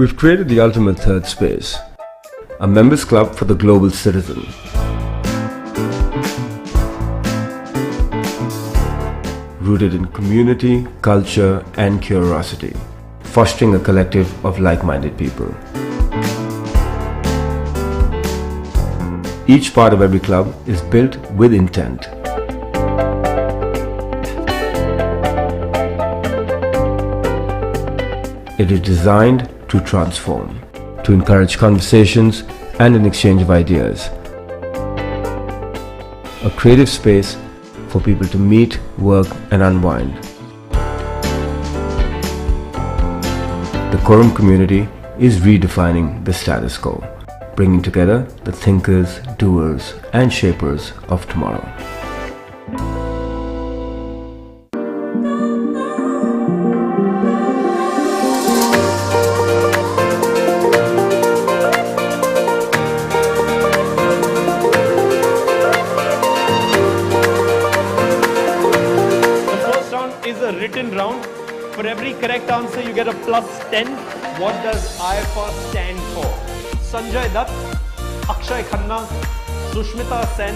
We've created the ultimate third space, a members club for the global citizen. Rooted in community, culture and curiosity, fostering a collective of like-minded people. Each part of every club is built with intent. It is designed to transform, to encourage conversations and an exchange of ideas. A creative space for people to meet, work and unwind. The Quorum community is redefining the status quo, bringing together the thinkers, doers and shapers of tomorrow. Written round. For every correct answer, you get a plus 10. What does IFR stand for? Sanjay Dutt, Akshay Khanna, Sushmita Sen,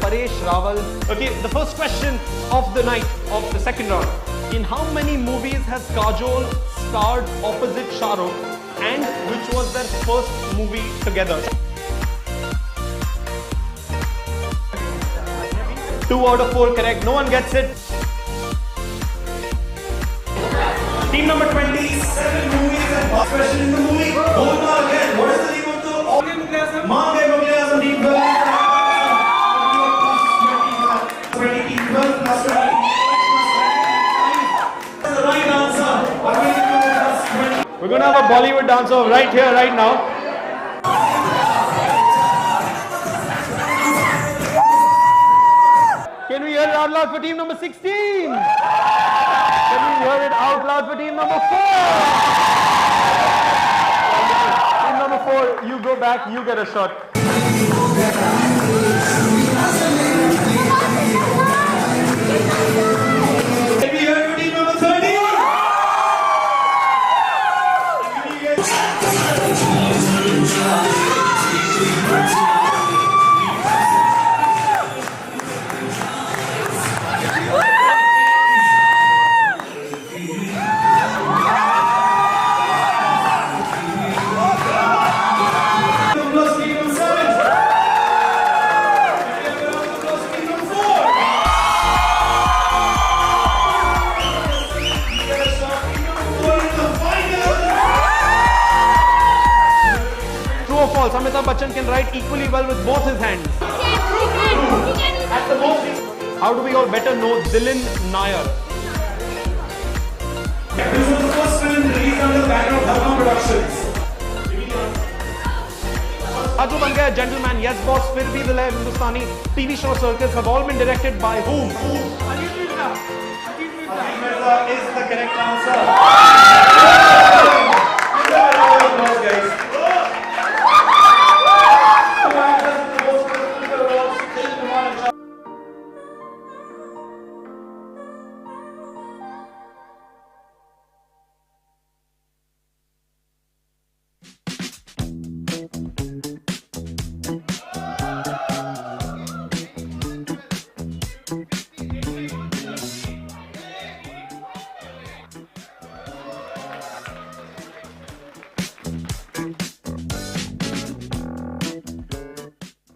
Paresh Rawal. Okay, the first question of the night of the second round. In how many movies has Kajol starred opposite Shah Rukh, and which was their first movie together? 2 out of 4 correct. No one gets it. Team number 27 movies and first question in the movie. Golmaal again. What is the name of the Maange Mughal team? 20 plus 20. That's the right answer. We're going to have a Bollywood dancer right here, right now. Can we hear it out loud for team number 16? Can we hear it out loud for team number 4? Team number 4, you go back, you get a shot. Can we hear it for team number 30? Amitabh Bachchan can write equally well with both his hands. At the most, how do we all better know Dylan Nair? This was the first film released under the banner of Dharma Productions. Aju Ban Gaya, Gentleman, Yes Boss, Fir Bhi Dil Hai, Hindustani, TV show Circus have all been directed by whom? Ajit Mirza is the correct answer.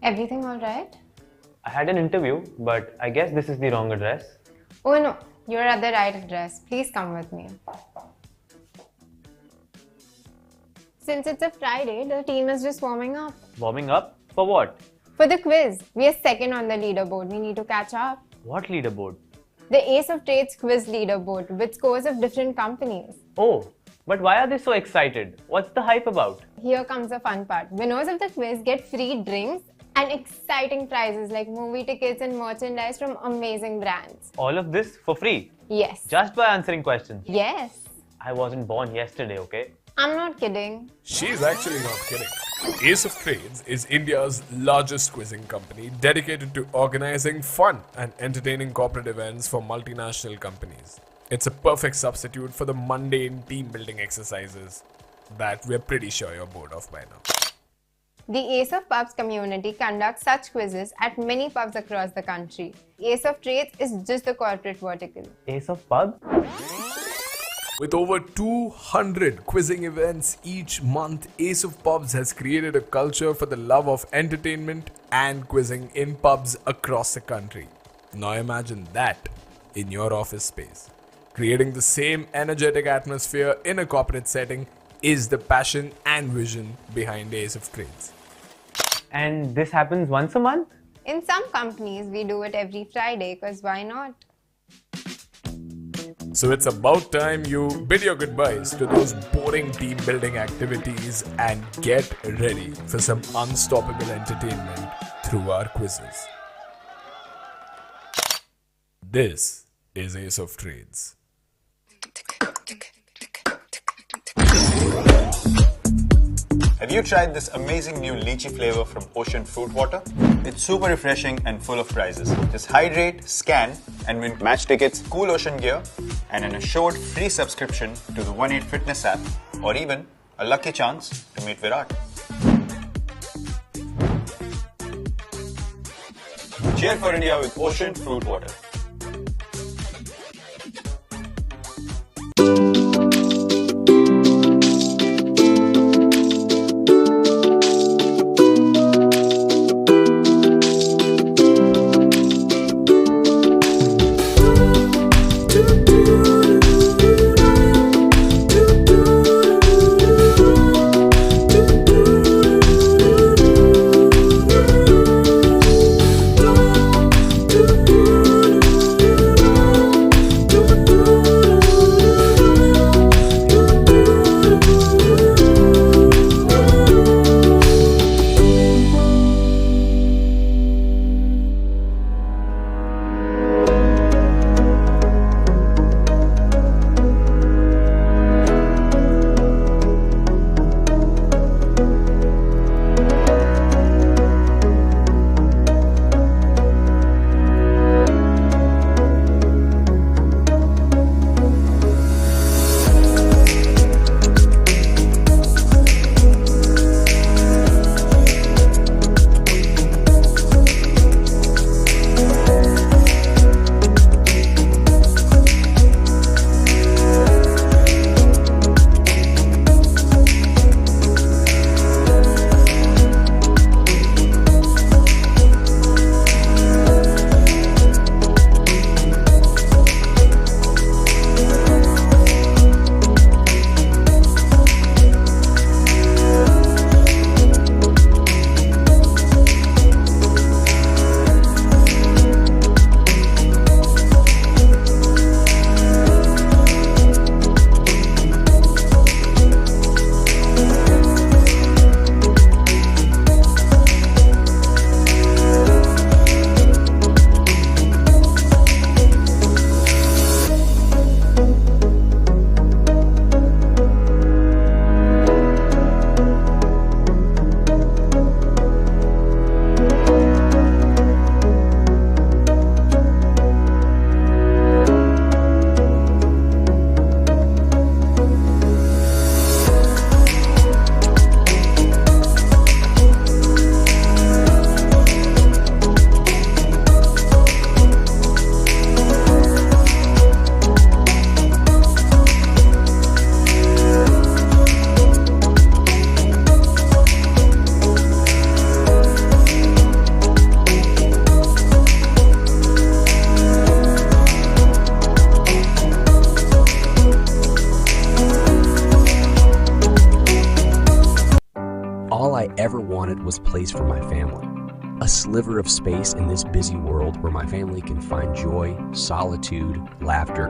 Everything all right? I had an interview, but I guess this is the wrong address. Oh no, you're at the right address. Please come with me. Since it's a Friday, the team is just warming up. Warming up? For what? For the quiz. We are second on the leaderboard. We need to catch up. What leaderboard? The Ace of Trades quiz leaderboard with scores of different companies. Oh, but why are they so excited? What's the hype about? Here comes the fun part. Winners of the quiz get free drinks and exciting prizes like movie tickets and merchandise from amazing brands. All of this for free? Yes. Just by answering questions? Yes. I wasn't born yesterday, okay? I'm not kidding. She's actually not kidding. Ace of Trades is India's largest quizzing company dedicated to organizing fun and entertaining corporate events for multinational companies. It's a perfect substitute for the mundane team building exercises. that we're pretty sure you're bored of by now. The Ace of Pubs community conducts such quizzes at many pubs across the country. Ace of Trades is just the corporate vertical. Ace of Pub? With over 200 quizzing events each month, Ace of Pubs has created a culture for the love of entertainment and quizzing in pubs across the country. Now imagine that in your office space. Creating the same energetic atmosphere in a corporate setting is the passion and vision behind Ace of Trades. And this happens once a month? In some companies, we do it every Friday because why not? So it's about time you bid your goodbyes to those boring team building activities and get ready for some unstoppable entertainment through our quizzes. This is Ace of Trades. Have you tried this amazing new lychee flavor from Ocean Fruit Water? It's super refreshing and full of prizes. Just hydrate, scan, and win match tickets, cool ocean gear, and an assured free subscription to the 18 Fitness app, or even a lucky chance to meet Virat. Cheer for India with Ocean Fruit Water. I ever wanted was place for my family. A sliver of space in this busy world where my family can find joy, solitude, laughter.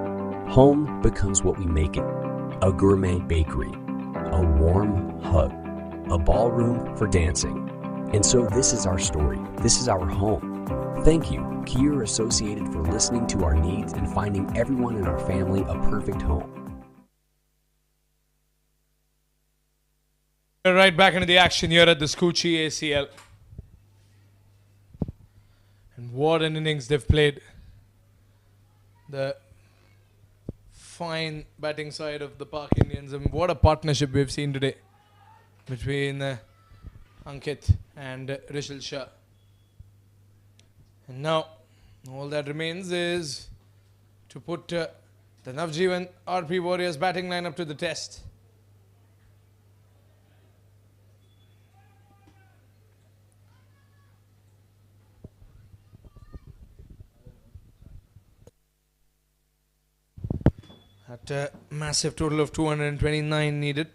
Home becomes what we make it. A gourmet bakery, a warm hug, a ballroom for dancing. And so this is our story. This is our home. Thank you, Kier Associated, for listening to our needs and finding everyone in our family a perfect home. We're right back into the action here at the Skuccii ACL. And what an innings they've played. The fine batting side of the Pak Indians. And what a partnership we've seen today between Ankit and Rishil Shah. And now all that remains is to put the Najveevan RP Warriors batting lineup to the test. At a massive total of 229 needed.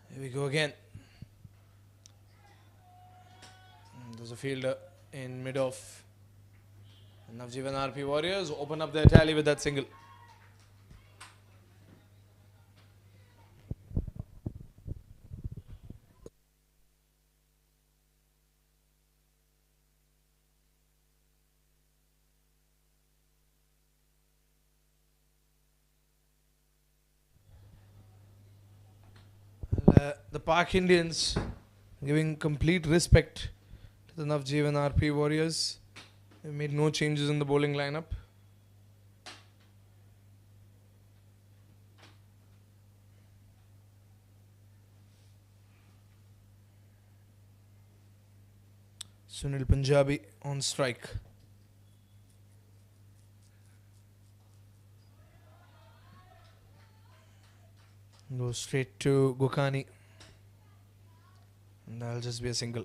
Here we go again. There's a fielder in mid-off. Najveevan RP Warriors open up their tally with that single. The Pak Indians giving complete respect to the Najveevan RP Warriors. They made no changes in the bowling lineup. Sunil Punjabi on strike. Go straight to Gokani. And that'll just be a single.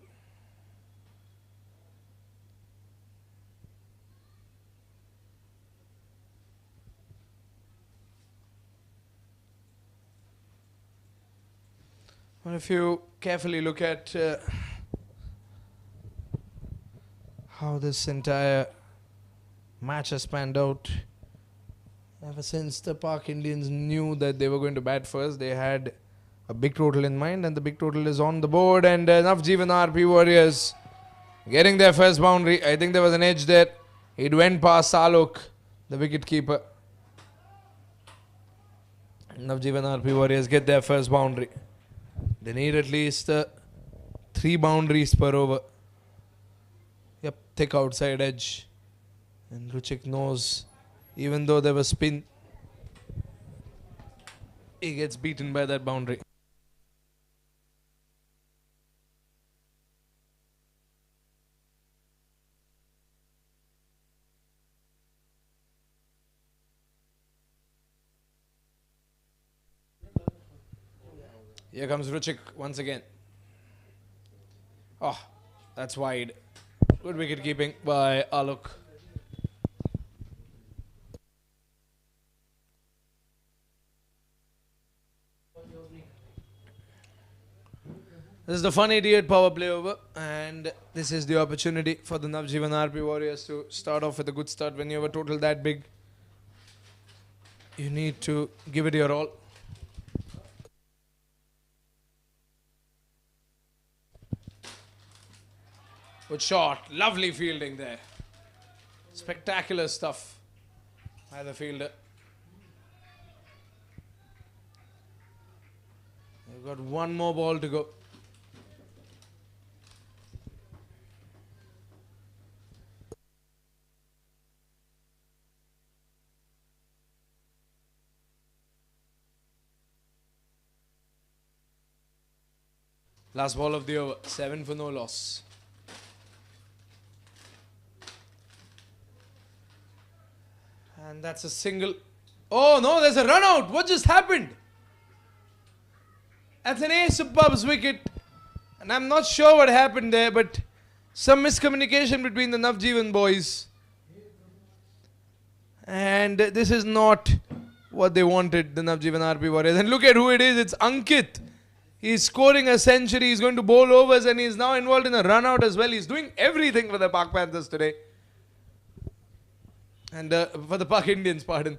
Well, if you carefully look at how this entire match has panned out, ever since the Pak Indians knew that they were going to bat first, they had a big total in mind, and the big total is on the board. And Najveevan RP Warriors getting their first boundary. I think there was an edge there. It went past Alok, the wicket keeper. Najveevan RP Warriors get their first boundary. They need at least 3 boundaries per over. Yep, thick outside edge. And Ruchik knows, even though there was spin, he gets beaten by that boundary. Here comes Ruchik once again. Oh, that's wide. Good wicket keeping by Alok. This is the Fun 88 power play over, and this is the opportunity for the Najveevan RP Warriors to start off with a good start. When you have a total that big, you need to give it your all. Good shot, lovely fielding there. Spectacular stuff by the fielder. We've got one more ball to go. Last ball of the over, 7 for no loss. And that's a single. Oh no, there's a run out. What just happened? That's an ace of Bub's wicket. And I'm not sure what happened there, but some miscommunication between the Najveevan boys. And this is not what they wanted, the Najveevan RP Warriors. And look at who it is. It's Ankit. He's scoring a century. He's going to bowl overs, and he's now involved in a run out as well. He's doing everything for the Pak Panthers today. And for the Pak Indians, pardon.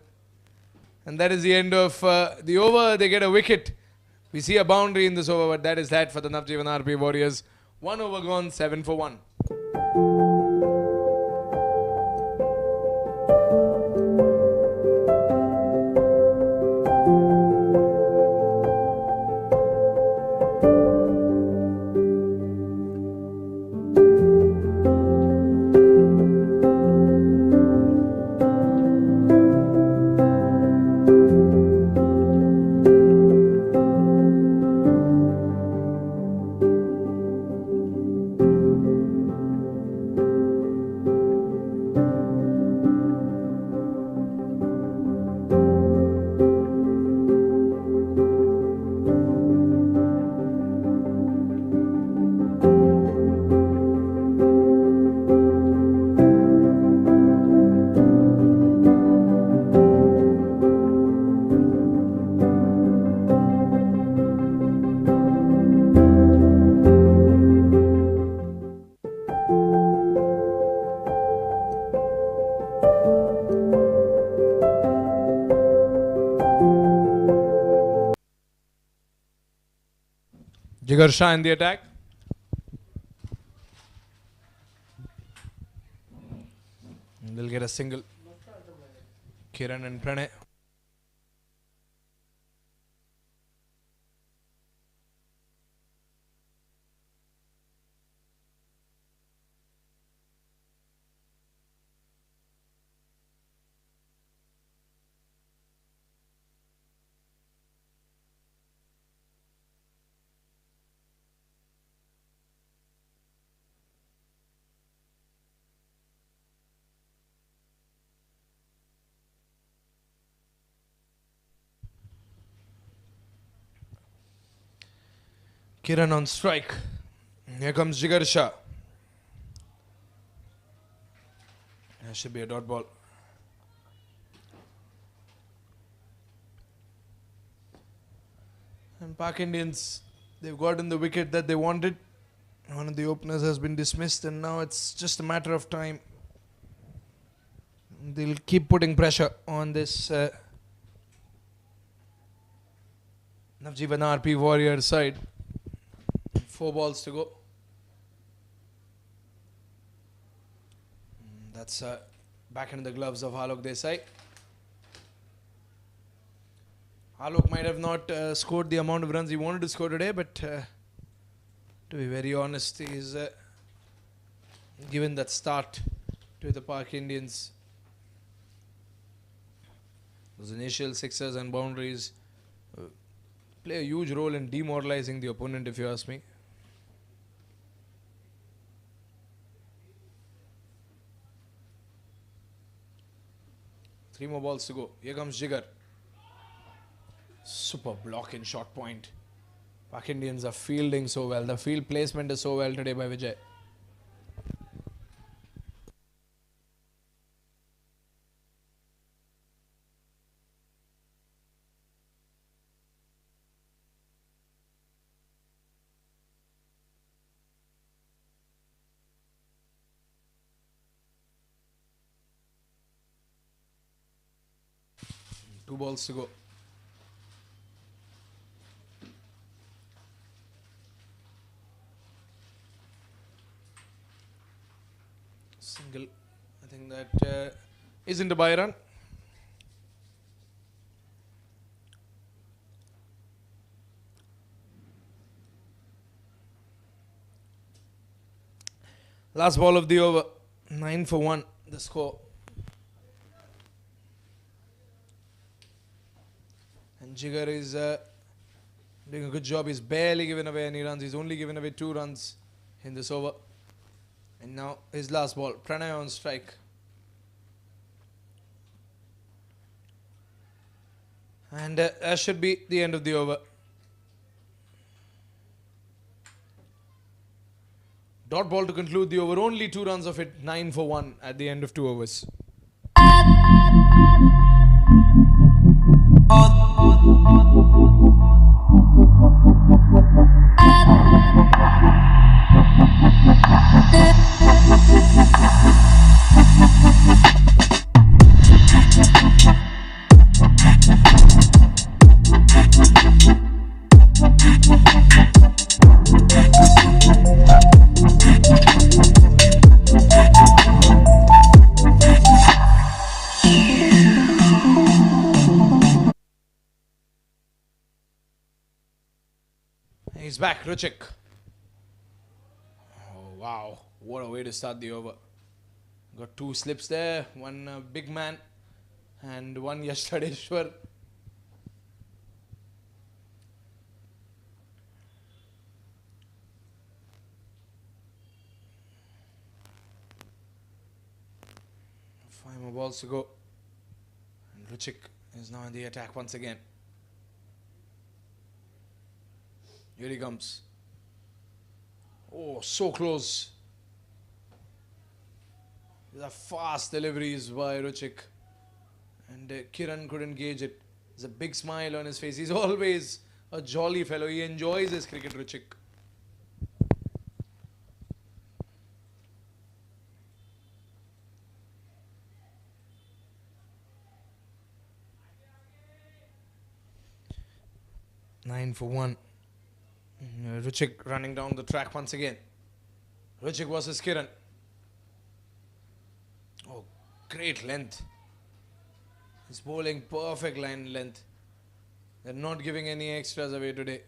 And that is the end of the over. They get a wicket. We see a boundary in this over, but that is that for the Najveevan RP Warriors. 1 over gone, 7 for 1. Jigar Shah in the attack. They'll get a single. Kiran and Pranay. Kiran on strike. Here comes Jigar Shah. That should be a dot ball. And Pak Indians, they've gotten the wicket that they wanted. One of the openers has been dismissed, and now it's just a matter of time. They'll keep putting pressure on this Najveevan RP Warrior side. 4 balls to go. That's back into the gloves of Alok Desai. Alok might have not scored the amount of runs he wanted to score today, but to be very honest, he's given that start to the Pak Indians. Those initial sixers and boundaries play a huge role in demoralizing the opponent, if you ask me. Three more balls to go. Here comes Jigar. Super block in short point. Pak Indians are fielding so well. The field placement is so well today by Vijay. Two balls to go. Single. I think that isn't a by run. Last ball of the over. 9 for 1. The score. And Jigar is doing a good job. He's barely given away any runs. He's only given away 2 runs in this over. And now his last ball. Pranay on strike. And that should be the end of the over. Dot ball to conclude the over. Only 2 runs of it. 9 for 1 at the end of 2 overs. He's back, Ruchik. Oh, wow. What a way to start the over. Got two slips there. One big man and one Yashtadeshwar. Five more balls to go. And Ruchik is now in the attack once again. Here he comes. Oh, so close. These are fast deliveries by Ruchik. And Kiran couldn't gauge it. There's a big smile on his face. He's always a jolly fellow. He enjoys his cricket, Ruchik. Nine for one. Ruchik running down the track once again. Ruchik versus Kiran. Oh, great length. He's bowling perfect line length. They're not giving any extras away today,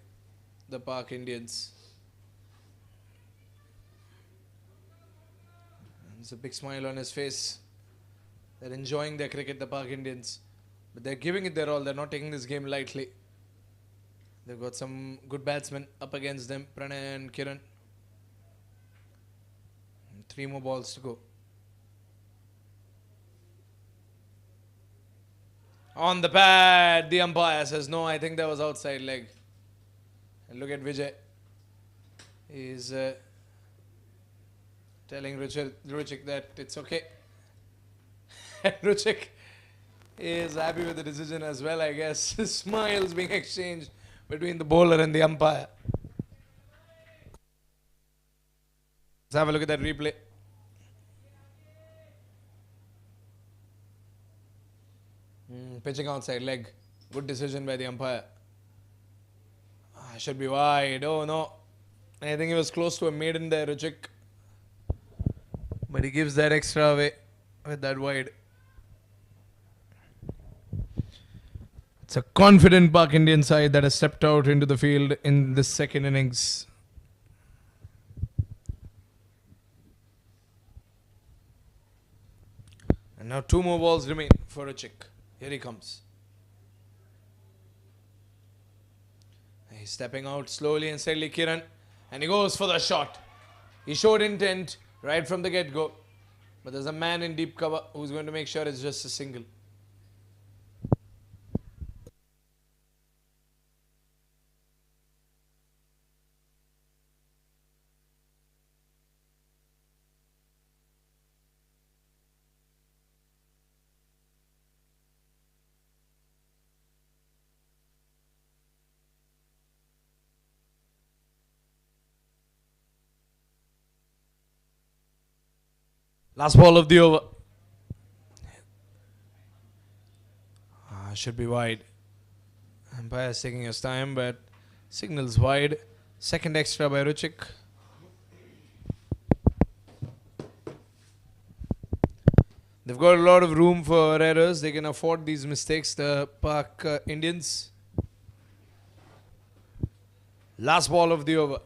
the Park Indians. And there's a big smile on his face. They're enjoying their cricket, the Park Indians. But they're giving it their all. They're not taking this game lightly. They've got some good batsmen up against them, Pranay and Kiran. And 3 more balls to go. On the pad, the umpire says no, I think that was outside leg. And look at Vijay. He's telling Ruchik that it's okay. And Ruchik is happy with the decision as well, I guess. Smiles being exchanged between the bowler and the umpire. Let's have a look at that replay. Pitching outside leg. Good decision by the umpire. Should be wide. Oh no. I think he was close to a maiden there, Ruchik. But he gives that extra away with that wide. It's a confident Park Indian side that has stepped out into the field in this second innings. And now 2 more balls remain for Ruchik. Here he comes. He's stepping out slowly and steadily, Kiran. And he goes for the shot. He showed intent right from the get-go. But there's a man in deep cover who's going to make sure it's just a single. Last ball of the over. Should be wide. Umpire is taking his time, but signals wide. Second extra by Ruchik. They've got a lot of room for errors. They can afford these mistakes, the Park Indians. Last ball of the over.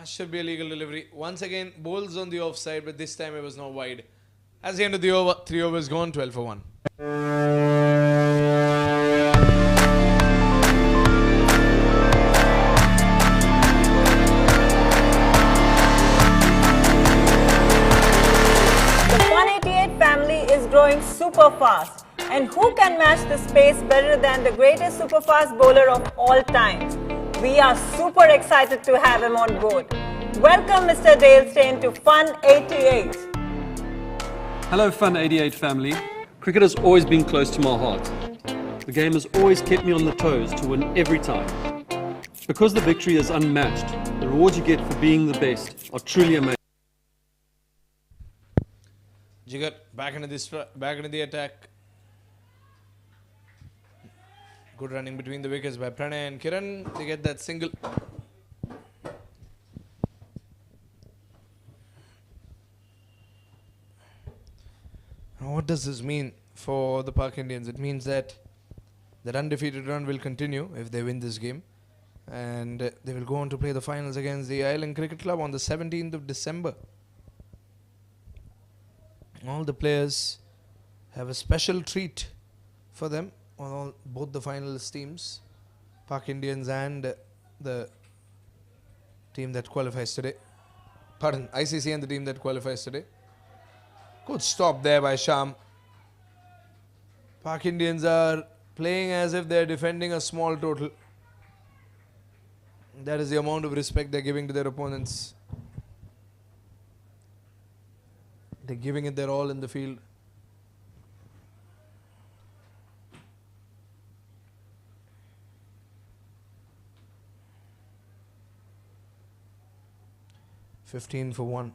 Should be a legal delivery. Once again, bowls on the offside, but this time it was not wide. As the end of the over, 3 overs gone, 12 for 1. The 188 family is growing super fast. And who can match this pace better than the greatest super fast bowler of all time? We are super excited to have him on board. Welcome Mr. Dale Steyn to Fun 88. Hello Fun 88 family. Cricket has always been close to my heart. The game has always kept me on the toes to win every time. Because the victory is unmatched, the rewards you get for being the best are truly amazing. Jigar back into the attack. Good running between the wickets by Pranay and Kiran. They get that single. Now what does this mean for the Park Indians? It means that That undefeated run will continue if they win this game. And they will go on to play the finals against the Island Cricket Club on the 17th of December. All the players have a special treat for them on both the finalist teams, Pak Indians and the team that qualifies today. Pardon, ICC and the team that qualifies today. Good stop there by Sham. Pak Indians are playing as if they're defending a small total. That is the amount of respect they're giving to their opponents. They're giving it their all in the field. "15 for 1"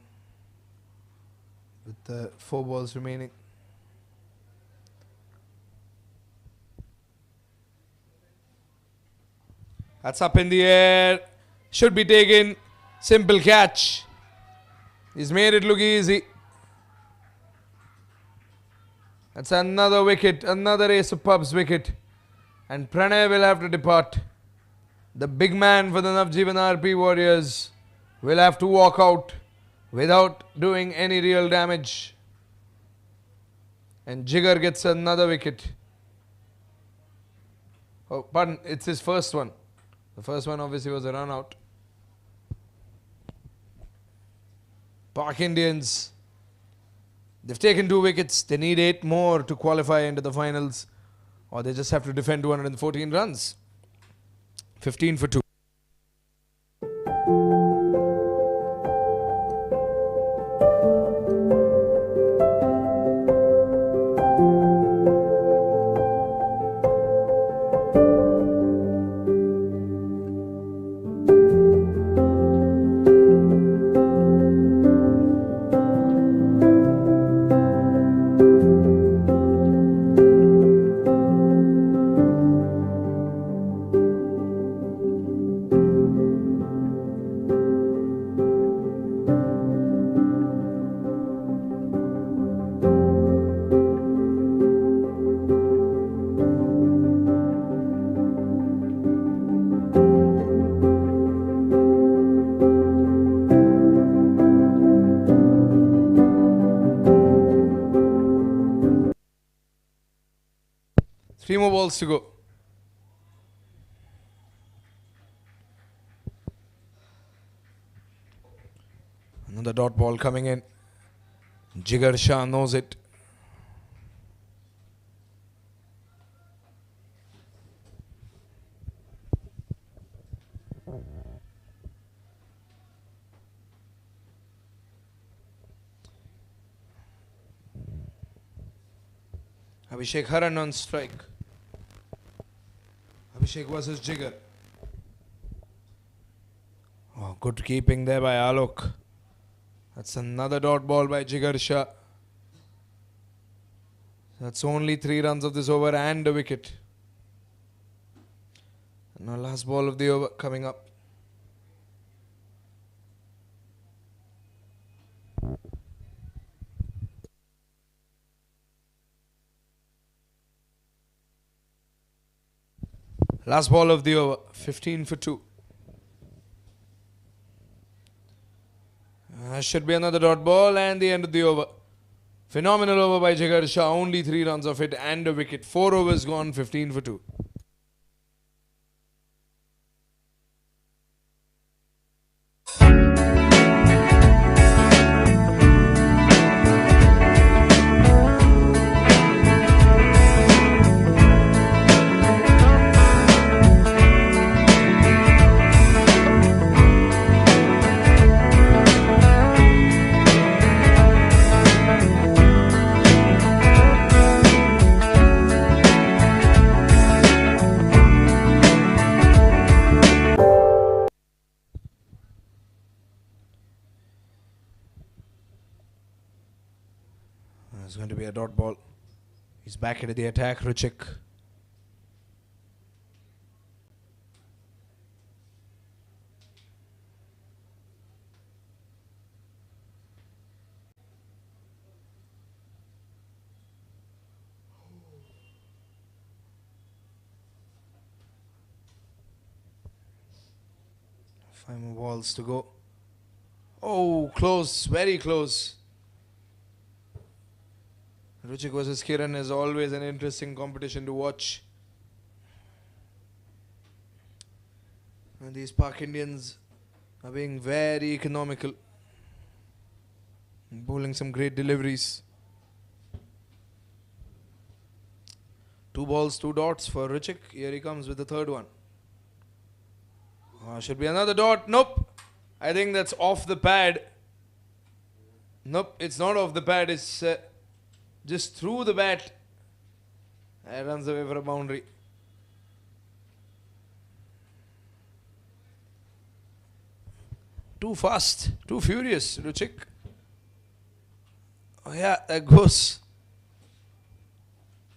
with the 4 balls remaining. That's up in the air. Should be taken. Simple catch. He's made it look easy. That's another wicket. Another ace of pubs wicket. And Pranay will have to depart. The big man for the Najveevan RP Warriors will have to walk out without doing any real damage. And Jigar gets another wicket. Oh, pardon. It's his first one. The first one obviously was a run out. Pak Indians, they've taken 2 wickets. They need 8 more to qualify into the finals, or they just have to defend 214 runs. 15 for 2. Three more balls to go. Another dot ball coming in. Jigar Shah knows it. Abhishek Haran on strike. Abhishek versus Jigar. Oh, good keeping there by Alok. That's another dot ball by Jigar Shah. That's only 3 runs of this over and a wicket. And our last ball of the over coming up. Last ball of the over, 15 for 2. Should be another dot ball and the end of the over. Phenomenal over by Jigar Shah, only 3 runs of it and a wicket. 4 overs gone, 15 for 2. It's going to be a dot ball. He's back into the attack, Ruchik. 5 more balls to go. Oh, close, very close. Ruchik versus Kiran is always an interesting competition to watch. And these Pak Indians are being very economical, bowling some great deliveries. 2 balls, 2 dots for Ruchik. Here he comes with the third one. Should be another dot. Nope. I think that's off the pad. Nope, it's not off the pad. It's just through the bat. It runs away for a boundary. Too fast, too furious, Ruchik. Oh yeah, that goes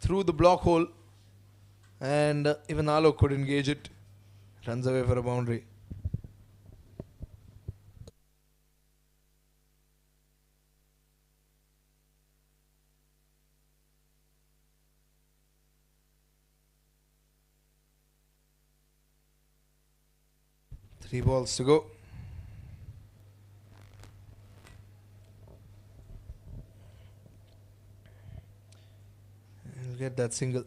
through the block hole. And even Alok could engage it. Runs away for a boundary. Three balls to go. He'll get that single.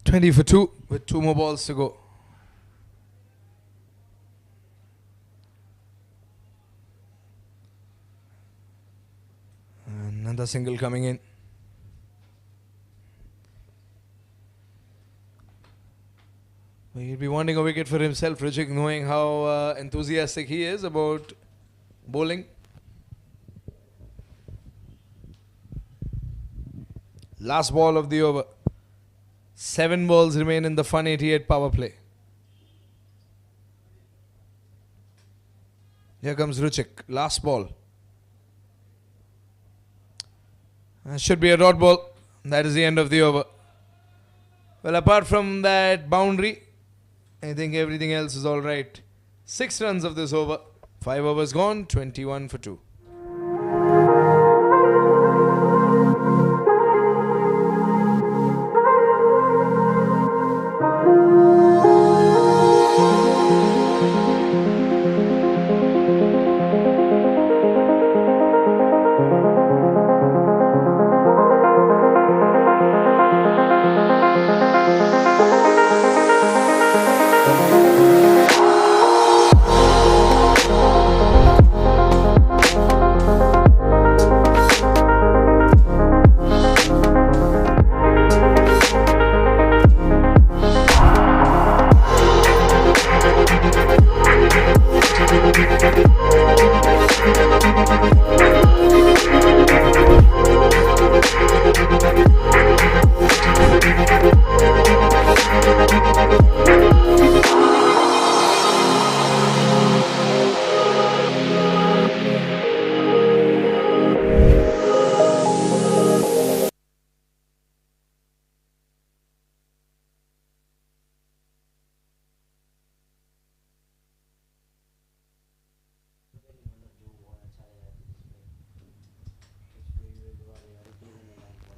$20 for 2 with 2 more balls to go. Another single coming in. He'll be wanting a wicket for himself, Ruchik, knowing how enthusiastic he is about bowling. Last ball of the over. 7 balls remain in the Fun 88 power play. Here comes Ruchik. Last ball. Should be a dot ball. That is the end of the over. Well, apart from that boundary, I think everything else is all right. 6 runs of this over. 5 overs gone. 21 for 2.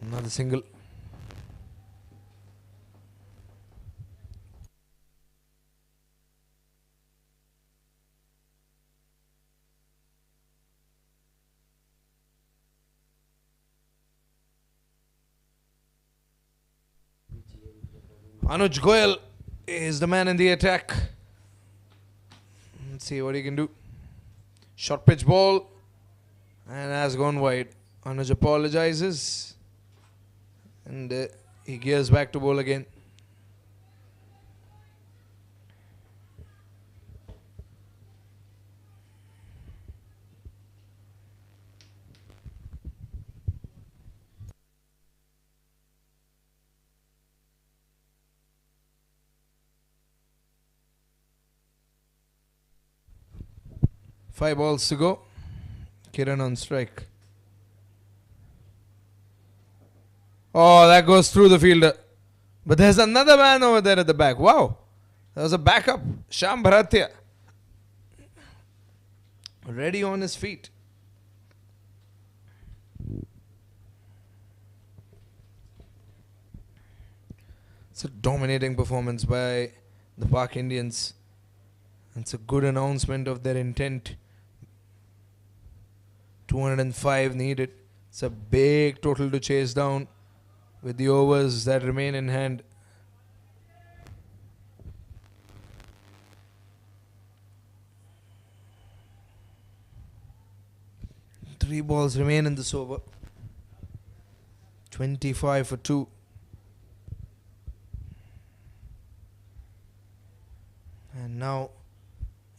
Another single. Anuj Goyal is the man in the attack. Let's see what he can do. Short pitch ball and has gone wide. Anuj apologizes and he gears back to bowl again. Five balls to go. Kiran on strike. Oh, that goes through the fielder. But there's another man over there at the back. Wow. There was a backup. Sham Bharatya. Ready on his feet. It's a dominating performance by the Pak Indians. It's a good announcement of their intent. 205 needed. It's a big total to chase down with the overs that remain in hand. Three balls remain in this over. 25 for 2. And now,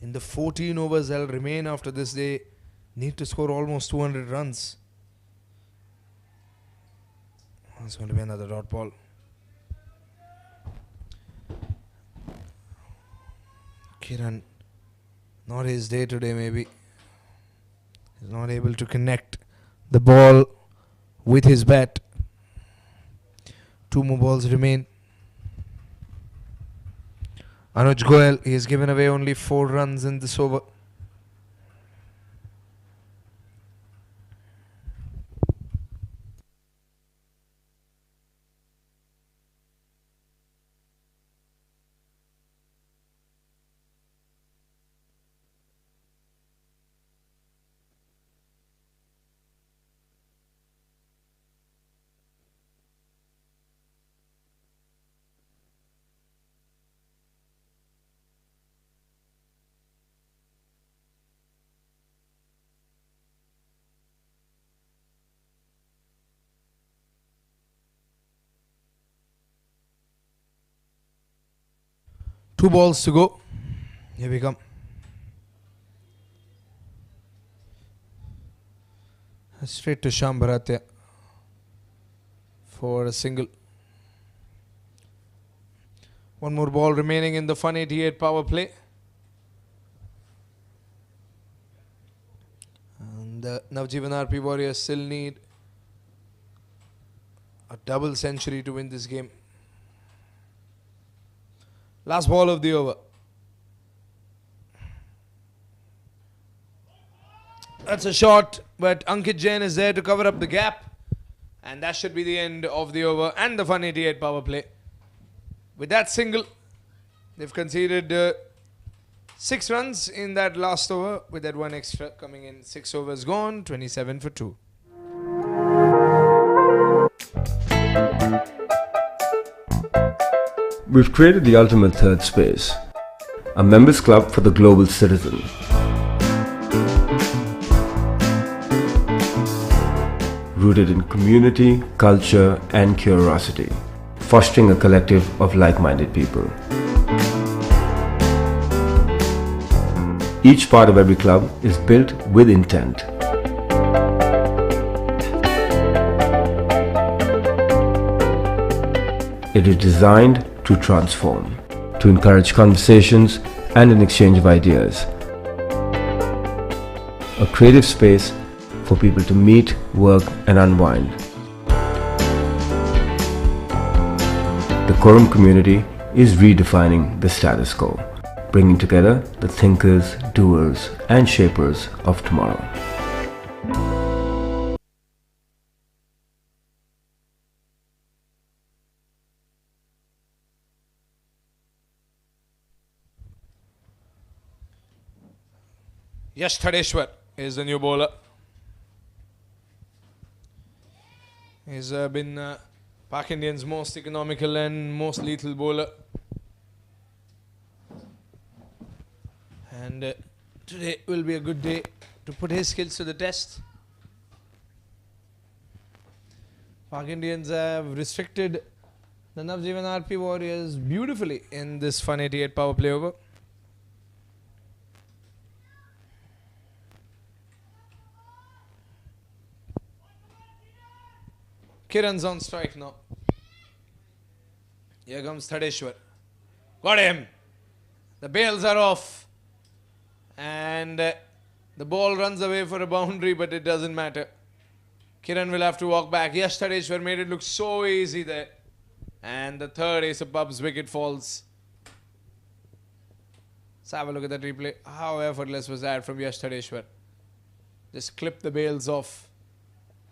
in the 14 overs that will remain after this, they need to score almost 200 runs. It's going to be another dot ball. Kiran, not his day today maybe. He's not able to connect the ball with his bat. 2 more balls remain. Anuj Goyal, he has given away only 4 runs in this over. Two balls to go. Here we come. Straight to Sham Bharatya for a single. One more ball remaining in the Fun 88 power play. And the Najveevan RP Warriors still need a double century to win this game. Last ball of the over. That's a shot, but Ankit Jain is there to cover up the gap. And that should be the end of the over and the Fun 88 power play. With that single, they've conceded 6 runs in that last over. With that one extra coming in, 6 overs gone, 27 for 2. We've created the ultimate third space, a members club for the global citizen. Rooted in community, culture and curiosity, fostering a collective of like-minded people. Each part of every club is built with intent. It is designed to transform, to encourage conversations and an exchange of ideas. A creative space for people to meet, work and unwind. The Quorum community is redefining the status quo, bringing together the thinkers, doers and shapers of tomorrow. Yash Thadeshwar is the new bowler. He's been Pak Indians' most economical and most lethal bowler. And today will be a good day to put his skills to the test. Pak Indians have restricted the Najveevan RP Warriors beautifully in this Fun 88 power play over. Kiran's on strike now. Here comes Thadeshwar. Got him. The bails are off. And the ball runs away for a boundary, but it doesn't matter. Kiran will have to walk back. Yash Thadeshwar made it look so easy there. And the third Ace of Pubs wicket falls. have a look at that replay. How effortless was that from Yash Tadeshwar? Just clip the bails off.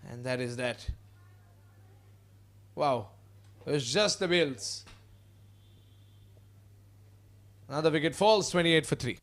And that is that. Wow. It was just the bails. Another wicket falls, 28 for 3.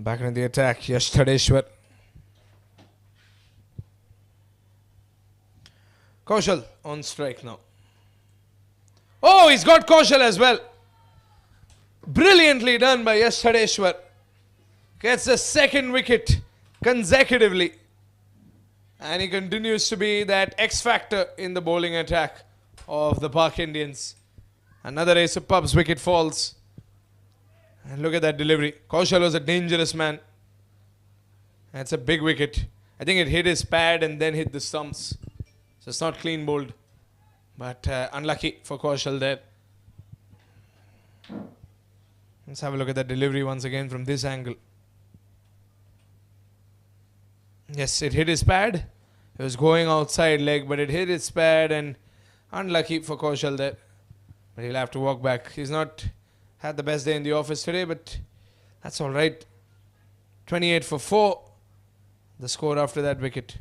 Back in the attack, Yash Tadeshwar. Kaushal on strike now. Oh, he's got Kaushal as well. Brilliantly done by Yash Tadeshwar. Gets the second wicket consecutively. And he continues to be that X factor in the bowling attack of the Pak Indians. Another ace of pubs wicket falls. And look at that delivery. Kaushal was a dangerous man. That's a big wicket. I think it hit his pad and then hit the stumps. So it's not clean bowled. But unlucky for Kaushal there. Let's have a look at that delivery once again from this angle. Yes, it hit his pad. It was going outside leg, but it hit his pad and unlucky for Kaushal there. But he'll have to walk back. He's not had the best day in the office today, but that's all right. 28 for 4. The score after that wicket.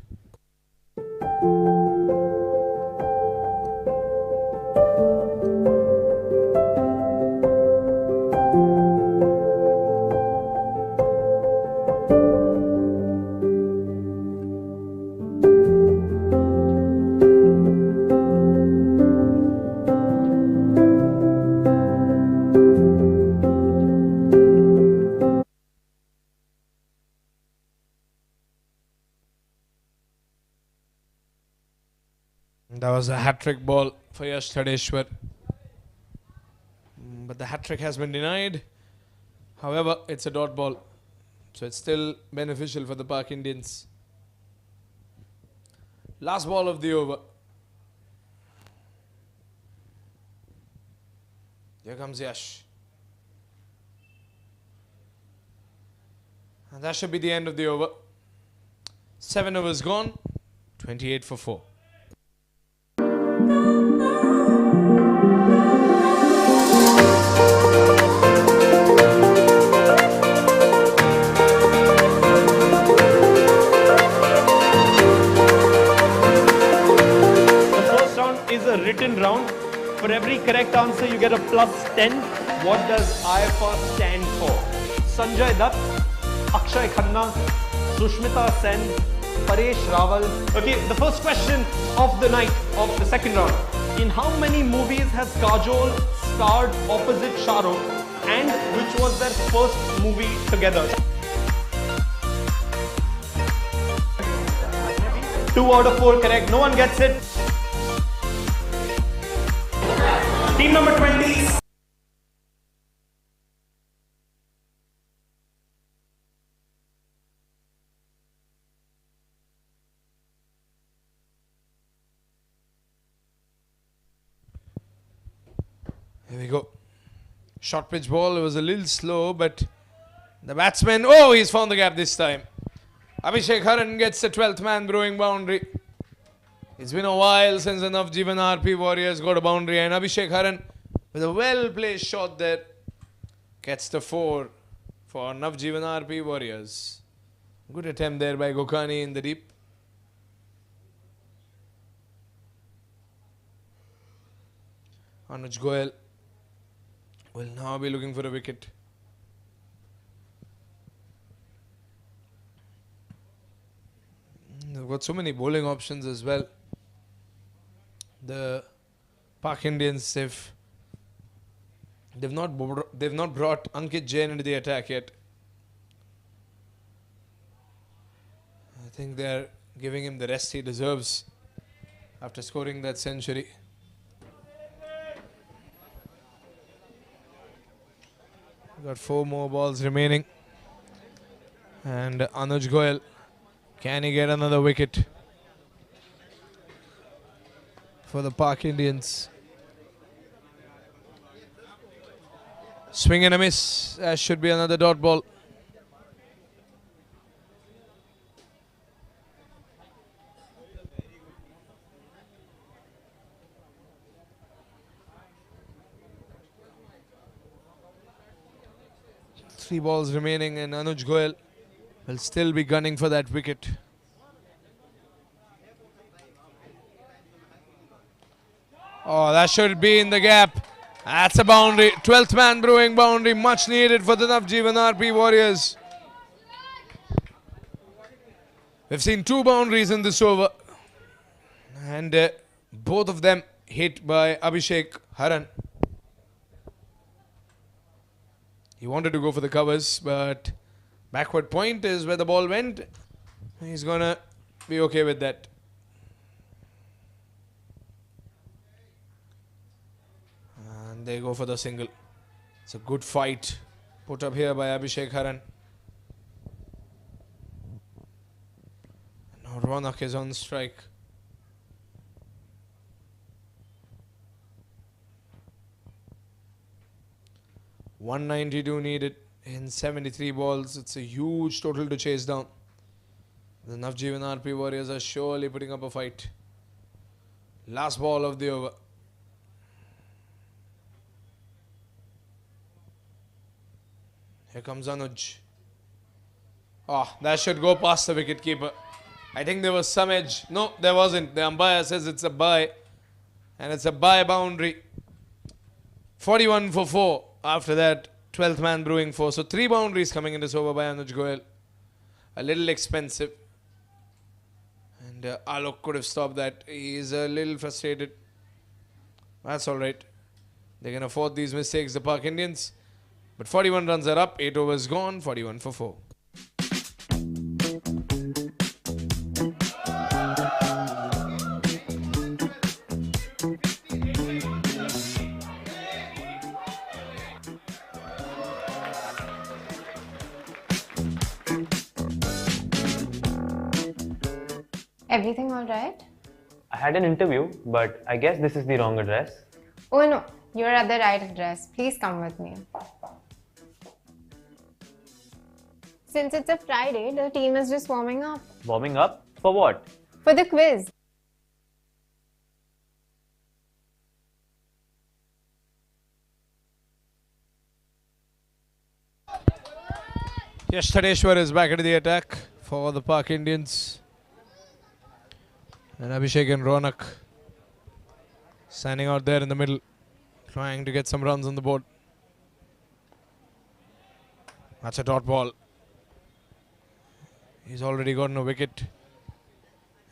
That was a hat-trick ball for Yash Tadeshwar. But the hat-trick has been denied. However, it's a dot ball. So it's still beneficial for the Pak Indians. Last ball of the over. Here comes Yash. And that should be the end of the over. 7 overs gone. 28 for 4. Is a written round. For every correct answer, you get a +10. What does IFR stand for? Sanjay Dutt, Akshay Khanna, Sushmita Sen, Paresh Rawal. Okay, the first question of the night of the second round. In how many movies has Kajol starred opposite Shah Rukh, and which was their first movie together? 2 out of 4 correct. No one gets it. Team number 20. Here we go. Short pitch ball. It was a little slow, but the batsman, oh, he's found the gap this time. Abhishek Haran gets the 12th man brewing boundary. It's been a while since the Najveevan RP Warriors got a boundary, and Abhishek Haran with a well-placed shot there gets the 4 for Najveevan RP Warriors. Good attempt there by Gokani in the deep. Anuj Goyal will now be looking for a wicket. They've got so many bowling options as well. The Pak Indians, they've not brought Ankit Jain into the attack yet. I think they're giving him the rest he deserves after scoring that century. Got 4 more balls remaining. And Anuj Goyal, can he get another wicket for the Pak Indians? Swing and a miss. That should be another dot ball. Three balls remaining and Anuj Goyal will still be gunning for that wicket. Oh, that should be in the gap. That's a boundary. 12th man brewing boundary. Much needed for the Najveevan RP Warriors. We've seen 2 boundaries in this over. And both of them hit by Abhishek Haran. He wanted to go for the covers, but backward point is where the ball went. He's going to be okay with that. And they go for the single. It's a good fight put up here by Abhishek Haran. Now Ronak is on strike. .192 needed in 73 balls. It's a huge total to chase down. The Najveevan RP Warriors are surely putting up a fight. Last ball of the over. Here comes Anuj. Oh, that should go past the wicketkeeper. I think there was some edge. No, there wasn't. The umpire says it's a bye. And it's a bye boundary. 41 for 4. After that, 12th man brewing 4. So 3 boundaries coming in this over by Anuj Goyal. A little expensive. And Alok could have stopped that. He's a little frustrated. That's alright. They can afford these mistakes, the Pak Indians. But 41 runs are up. 8 overs gone. 41 for 4. Everything all right? I had an interview, but I guess this is the wrong address. Oh no, you're at the right address. Please come with me. Since it's a Friday, the team is just warming up. Warming up? For what? For the quiz. Yashtadeshwar is back into the attack for the Pak Indians. And Abhishek and Ronak standing out there in the middle, trying to get some runs on the board. That's a dot ball. He's already gotten a wicket.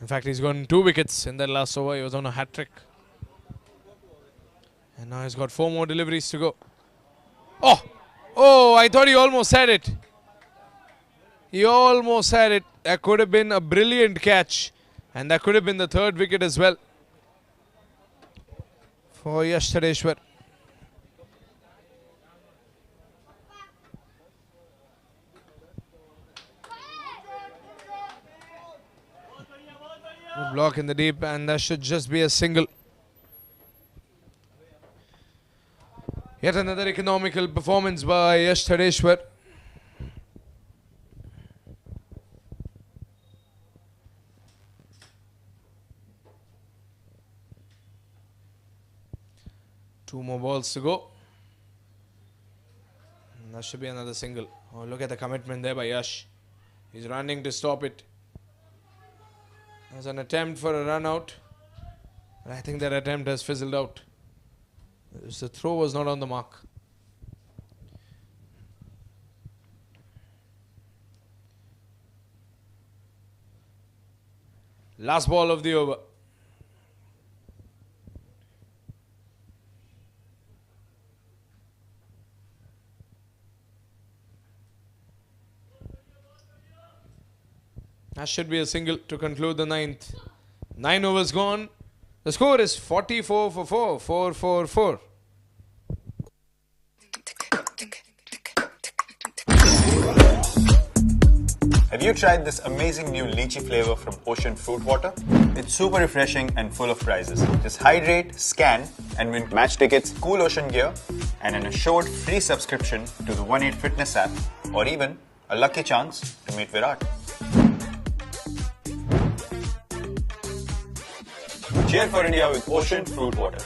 In fact, he's gotten 2 wickets in that last over. He was on a hat-trick. And now he's got 4 more deliveries to go. Oh! Oh, I thought he almost had it. He almost had it. That could have been a brilliant catch. And that could have been the 3rd wicket as well for Yashtadeshwar. Good block in the deep, and that should just be a single. Yet another economical performance by Yashtadeshwar. Two more balls to go. And that should be another single. Oh, look at the commitment there by Yash. He's running to stop it. There's an attempt for a run out. But I think that attempt has fizzled out. The throw was not on the mark. Last ball of the over. That should be a single to conclude the ninth. 9 overs gone. The score is 44 for 4. 4-4-4. Have you tried this amazing new lychee flavor from Ocean Fruit Water? It's super refreshing and full of prizes. Just hydrate, scan, and win match tickets, cool ocean gear, and an assured free subscription to the 1-8 Fitness app, or even a lucky chance to meet Virat. Cheer for India with Ocean Fruit Water.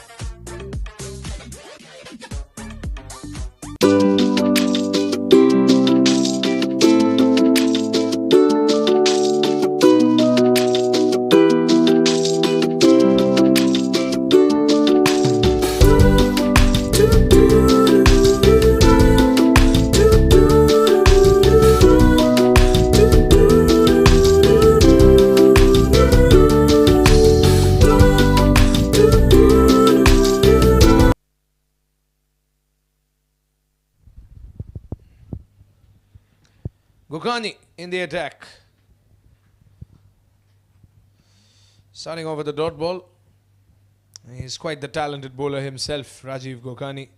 Skuccii in the attack. Starting off with the dot ball. He's quite the talented bowler himself, Rajiv Skuccii.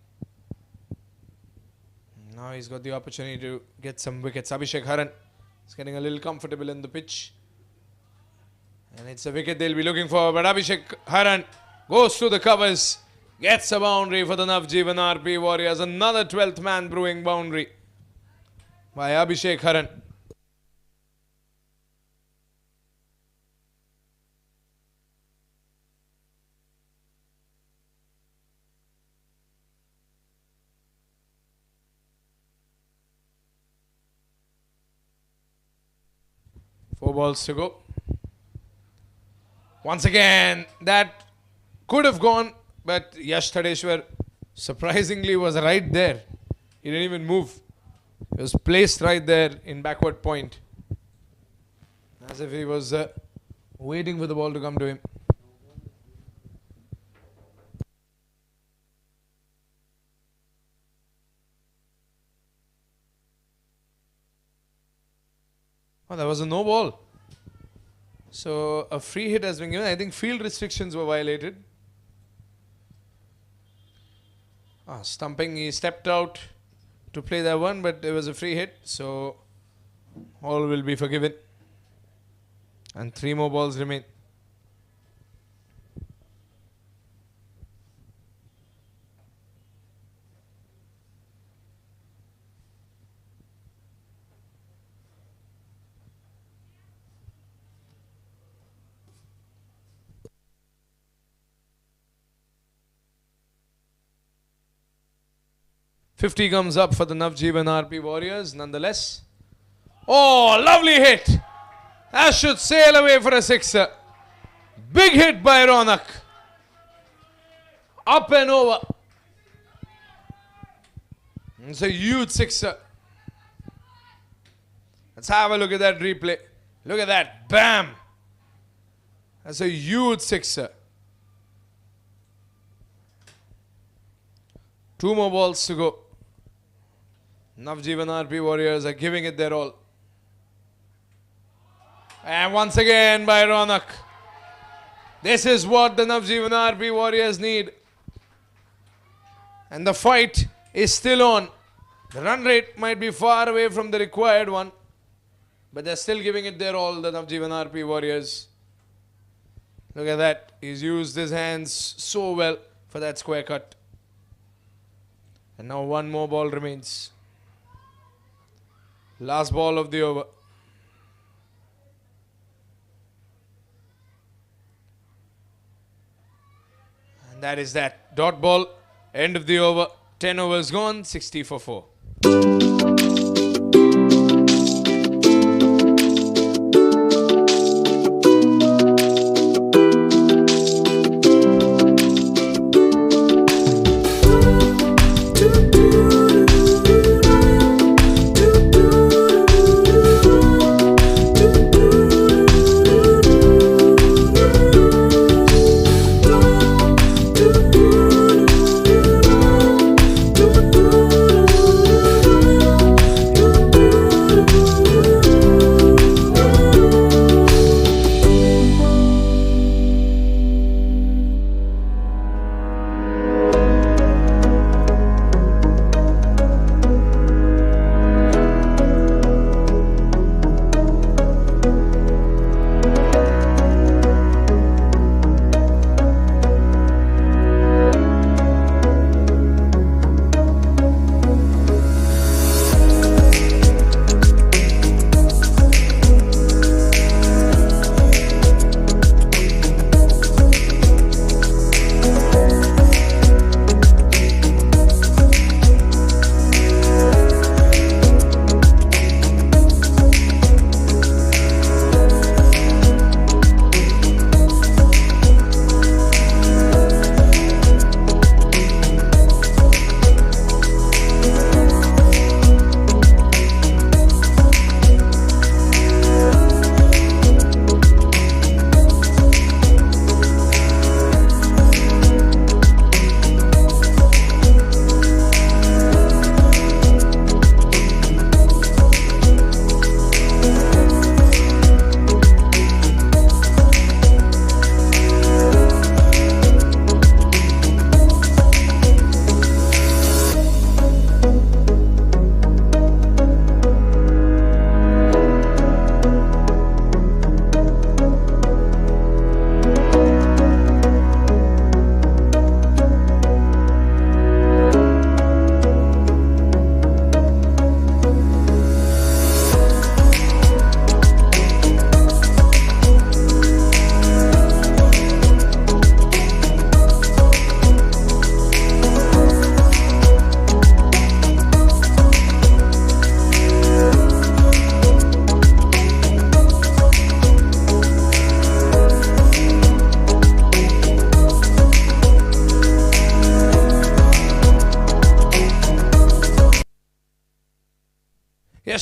Now he's got the opportunity to get some wickets. Abhishek Haran is getting a little comfortable in the pitch. And it's a wicket they'll be looking for. But Abhishek Haran goes to the covers. Gets a boundary for the Najveevan RP Warriors. Another 12th man brewing boundary by Abhishek Haran. Four balls to go. Once again, that could have gone, but Yash Thadeshwar surprisingly was right there. He didn't even move. He was placed right there in backward point, as if he was waiting for the ball to come to him. Oh, that was a no ball. So a free hit has been given. I think field restrictions were violated. Stumping, he stepped out to play that one, but there was a free hit, so all will be forgiven. And 3 more balls remain. $50 comes up for the Najveevan RP Warriors nonetheless. Oh, lovely hit. That should sail away for a sixer. Big hit by Ronak. Up and over. It's a huge sixer. Let's have a look at that replay. Look at that. Bam. That's a huge sixer. 2 more balls to go. Najveevan RP Warriors are giving it their all. And once again by Ronak. This is what the Najveevan RP Warriors need. And the fight is still on. The run rate might be far away from the required one, but they're still giving it their all, the Najveevan RP Warriors. Look at that. He's used his hands so well for that square cut. And now 1 more ball remains. Last ball of the over. And that is that. Dot ball. End of the over. 10 overs gone. 60 for 4.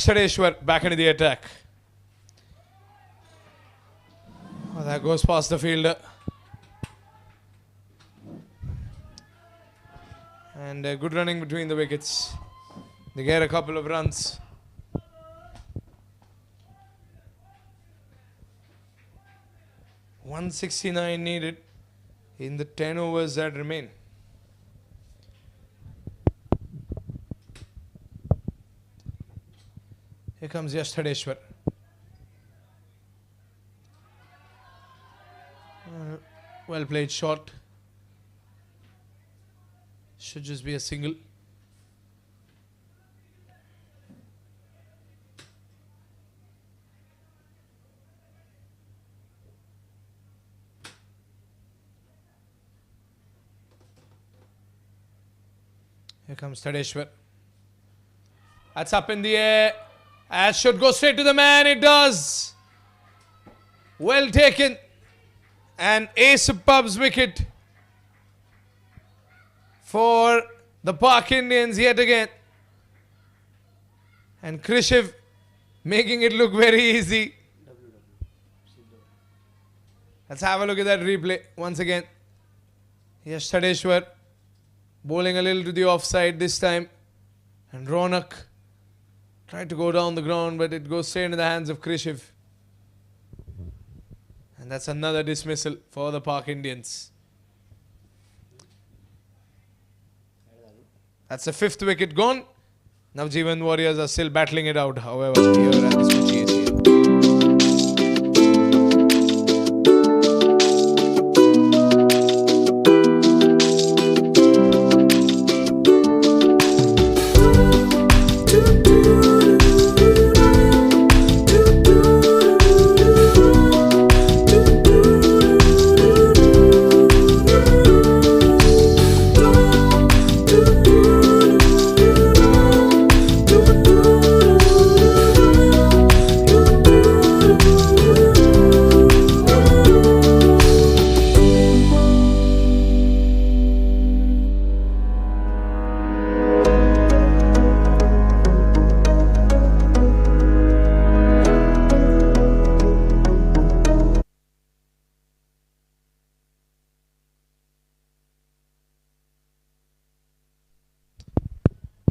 Yashtadeshwar back into the attack. Oh, that goes past the fielder. And good running between the wickets. They get a couple of runs. .169 needed in the 10 overs that remain. Here comes Yashtadeshwar. Well played shot. Should just be a single. Here comes Tadeshwar. That's up in the air. As should go straight to the man. It does. Well taken. An ace of pub's wicket for the Park Indians yet again. And Krishiv making it look very easy. Let's have a look at that replay once again. Here's Tadeshwar bowling a little to the offside this time. And Ronak tried to go down the ground, but it goes straight into the hands of Krishiv. And that's another dismissal for the Park Indians. That's the 5th wicket gone. Najveevan Warriors are still battling it out, however, here at the Skuccii ACL.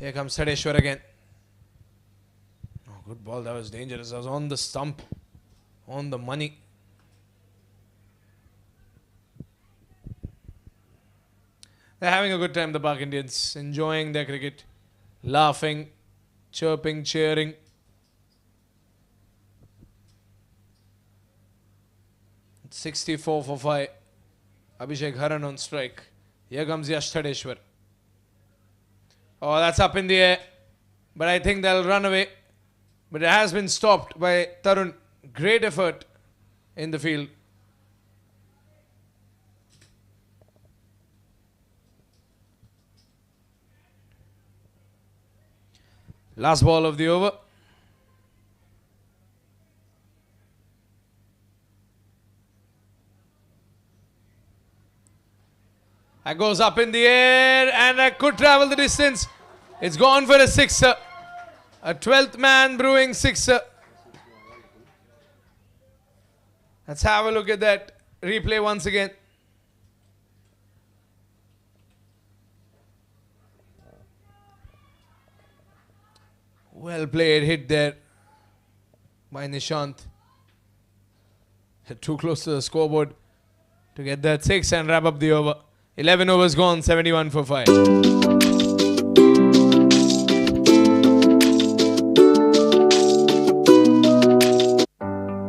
Here comes Tadeshwar again. Oh, good ball. That was dangerous. That was on the stump. On the money. They're having a good time, the Park Indians. Enjoying their cricket. Laughing. Chirping. Cheering. It's 64 for 5. Abhishek Haran on strike. Here comes Yashtadeshwar. Oh, that's up in the air. But I think they'll run away. But it has been stopped by Tarun. Great effort in the field. Last ball of the over. That goes up in the air and that could travel the distance. It's gone for a sixer. A 12th man brewing sixer. Let's have a look at that replay once again. Well played hit there by Nishant. Too close to the scoreboard to get that 6 and wrap up the over. 11 overs gone, 71 for 5.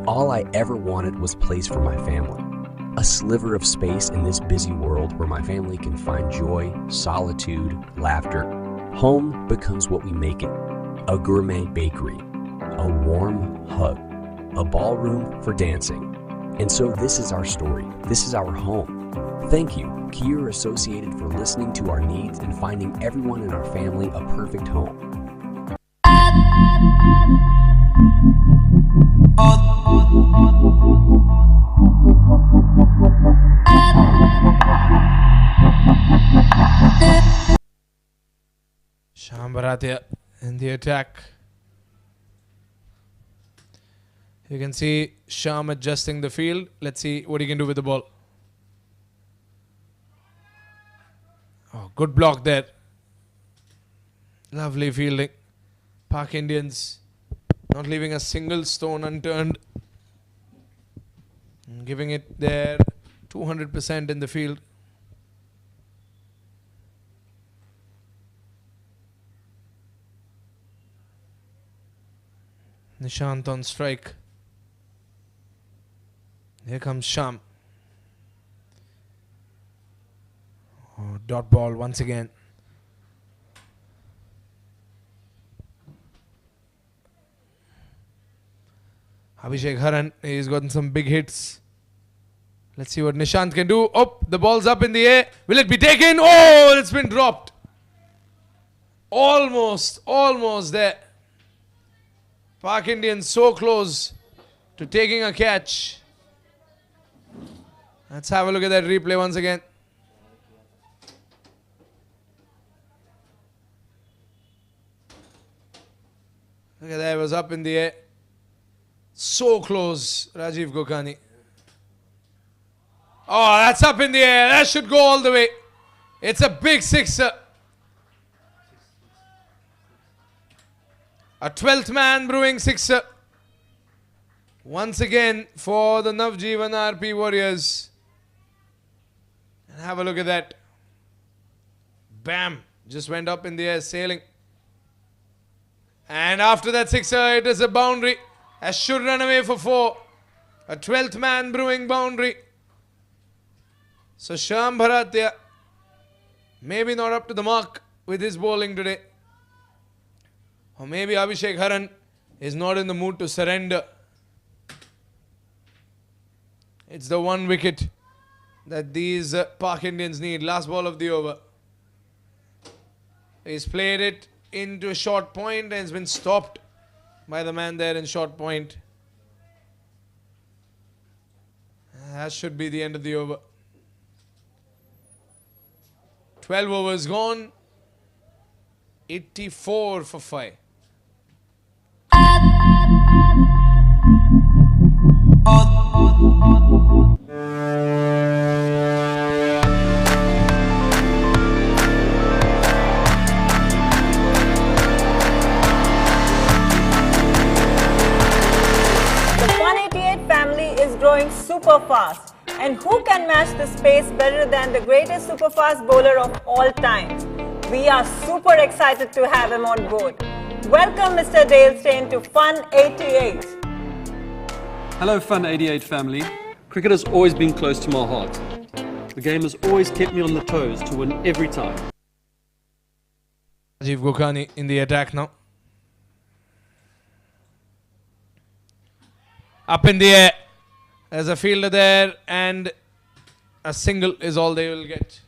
All I ever wanted was place for my family. A sliver of space in this busy world where my family can find joy, solitude, laughter. Home becomes what we make it. A gourmet bakery, a warm hug, a ballroom for dancing. And so this is our story. This is our home. Thank you, Kier Associated, for listening to our needs and finding everyone in our family a perfect home. Sham Baratia in the attack. You can see Sham adjusting the field. Let's see what he can do with the ball. Oh, good block there. Lovely fielding. Pak Indians not leaving a single stone unturned. Giving it their 200% in the field. Nishant on strike. Here comes Sham. Oh, dot ball once again. Abhishek Haran, he's gotten some big hits. Let's see what Nishant can do. Oh, the ball's up in the air. Will it be taken? Oh, it's been dropped. Almost there. Pak Indians so close to taking a catch. Let's have a look at that replay once again. Look at that, it was up in the air. So close, Rajiv Gokhani. Oh, that's up in the air. That should go all the way. It's a big sixer. A 12th man brewing sixer. Once again for the Najveevan RP Warriors. And have a look at that. Bam. Just went up in the air, sailing. And after that sixer, it is a boundary. As should run away for 4. A 12th man brewing boundary. So Sham Bharatya, maybe not up to the mark with his bowling today. Or maybe Abhishek Haran is not in the mood to surrender. It's the 1 wicket that these Pak Indians need. Last ball of the over. He's played it into a short point and it's been stopped by the man there in short point. That should be the end of the over. 12 overs gone. 84 for 5. Super fast. And who can match this pace better than the greatest super fast bowler of all time? We are super excited to have him on board. Welcome Mr. Dale Steyn to Fun 88. Hello Fun 88 family. Cricket has always been close to my heart. The game has always kept me on the toes to win every time. Rajiv Gokhani in the attack now. Up in the air. There's a fielder there and a single is all they will get.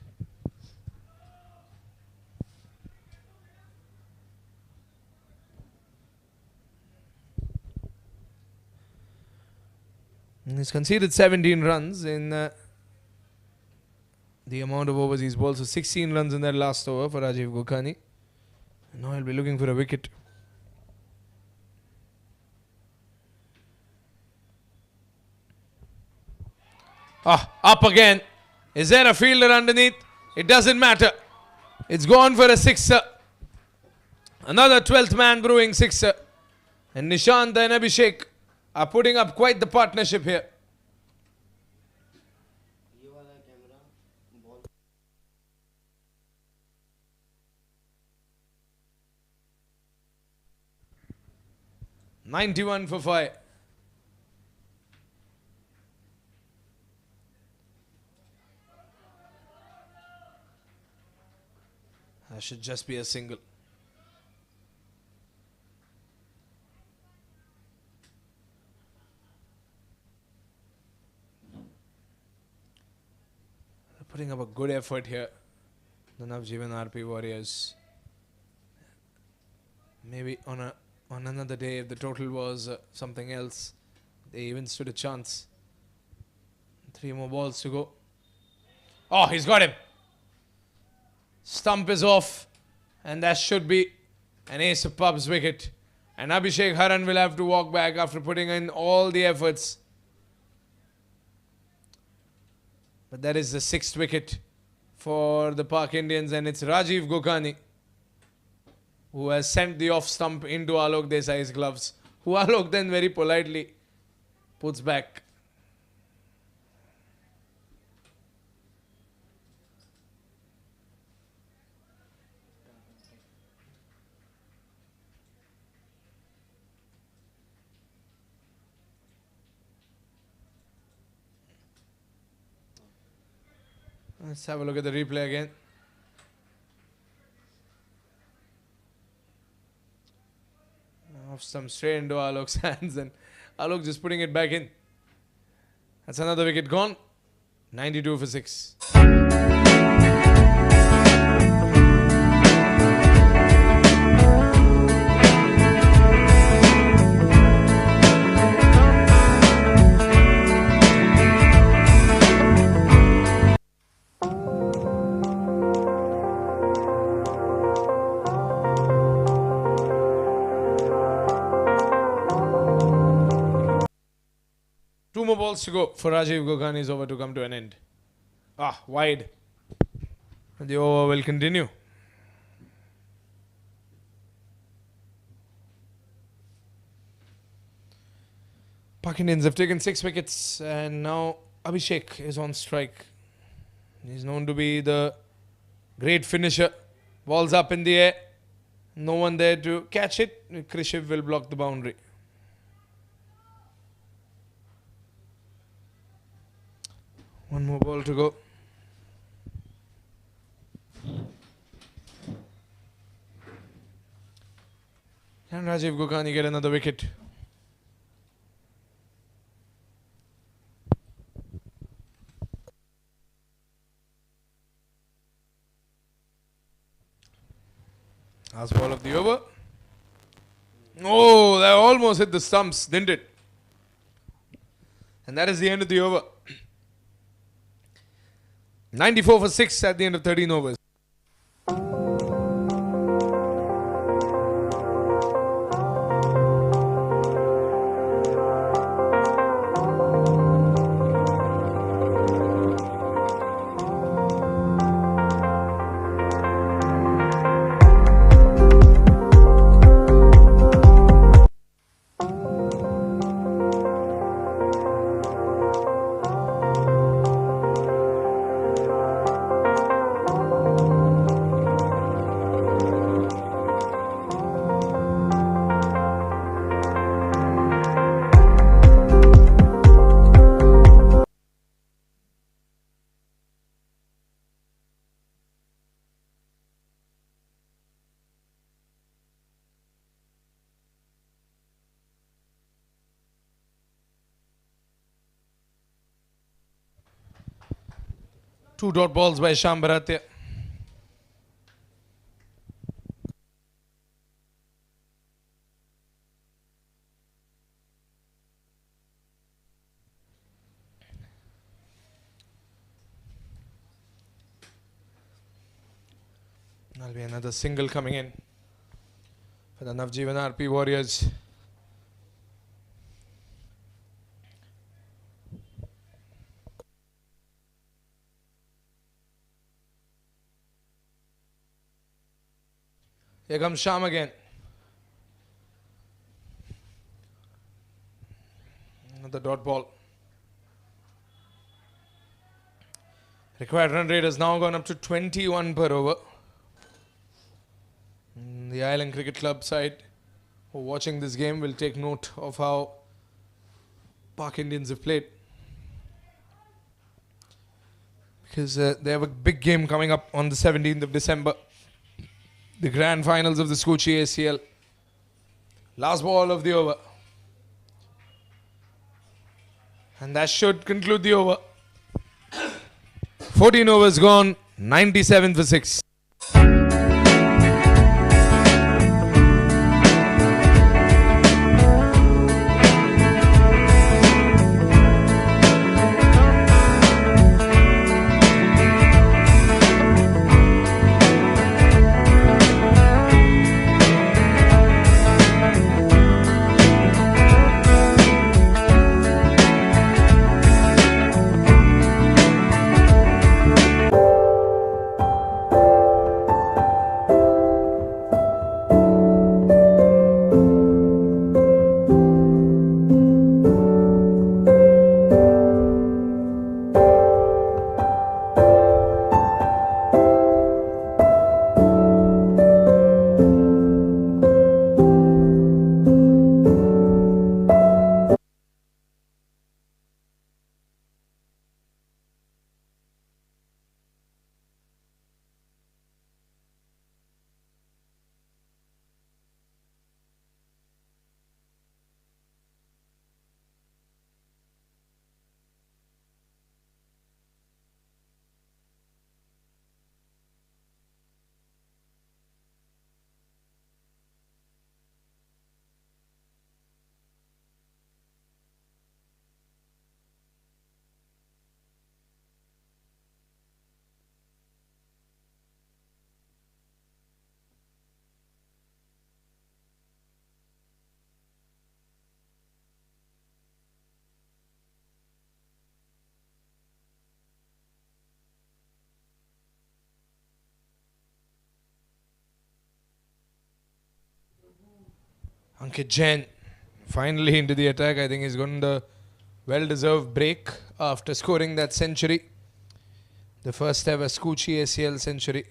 And he's conceded 17 runs in the amount of overs he's bowled. So 16 runs in that last over for Rajiv Gokhani. And now he'll be looking for a wicket. Up again. Is there a fielder underneath? It doesn't matter. It's gone for a sixer. Another 12th man brewing sixer. And Nishant and Abhishek are putting up quite the partnership here. "91 for 5. That should just be a single. They're putting up a good effort here, the Najveevan RP Warriors. Maybe on another day, if the total was something else, they even stood a chance. 3 more balls to go. Oh, he's got him. Stump is off, and that should be an ace of pub's wicket And Abhishek Haran will have to walk back after putting in all the efforts. But that is the 6th wicket for the Pak Indians, and it's Rajiv Gokhani who has sent the off stump into Alok Desai's gloves, who Alok then very politely puts back. Let's have a look at the replay again. Off some straight into Alok's hands, and Alok just putting it back in. That's another wicket gone. 92 for 6. Two more balls to go for Rajiv Gokhani's over to come to an end. Wide. The over will continue. Pak Indians have taken 6 wickets, and now Abhishek is on strike. He's known to be the great finisher. Ball's up in the air. No one there to catch it. Krishiv will block the boundary. One more ball to go. Can Rajiv Gokhani get another wicket? Last ball of the over. Oh, that almost hit the stumps, didn't it? And that is the end of the over. 94 for 6 at the end of 13 overs. Two dot balls by Sham Bharatya. That'll be another single coming in for the Najveevan RP Warriors. Here comes Sham again. Another dot ball. Required run rate has now gone up to 21 per over. The Island Cricket Club side who are watching this game will take note of how Pak Indians have played. Because they have a big game coming up on the 17th of December. The grand finals of the Skuccii ACL. Last ball of the over. And that should conclude the over. 14 overs gone, 97 for 6. Ankit Jain finally into the attack. I think he's gotten the well-deserved break after scoring that century. The first ever Skuccii ACL century.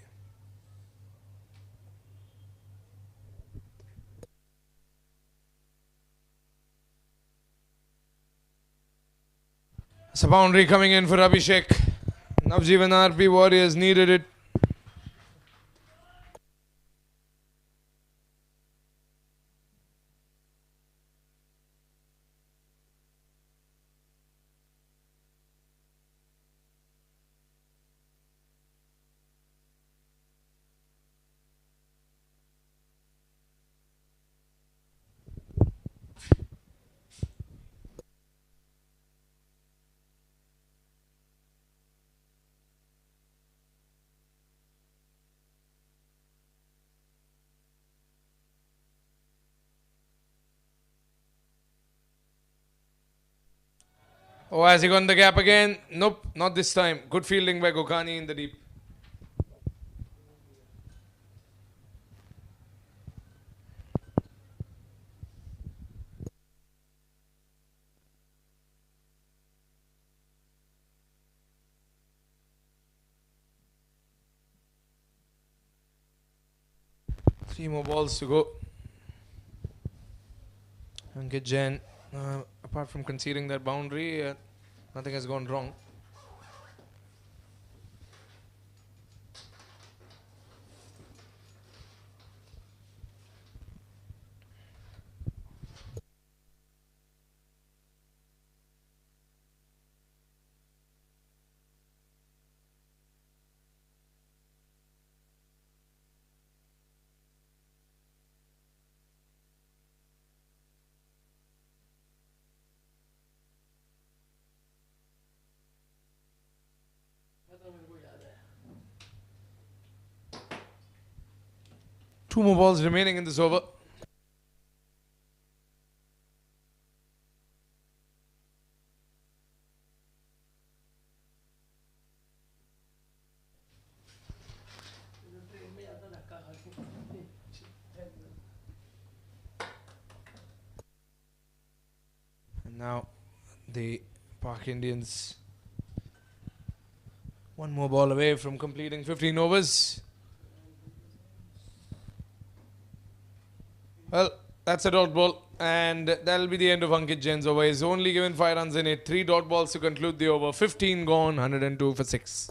It's a boundary coming in for Abhishek. Najveevan RP Warriors needed it. Oh, has he gone the gap again? Nope, not this time. Good fielding by Gokani in the deep. Three more balls to go. Ankit Jain, apart from conceding that boundary, nothing has gone wrong. Two more balls remaining in this over. And now the Pak Indians one more ball away from completing 15 overs. Well, that's a dot ball, and that'll be the end of Ankit Jain's over. He's only given 5 runs in it. 3 dot balls to conclude the over. 15 gone, 102 for 6.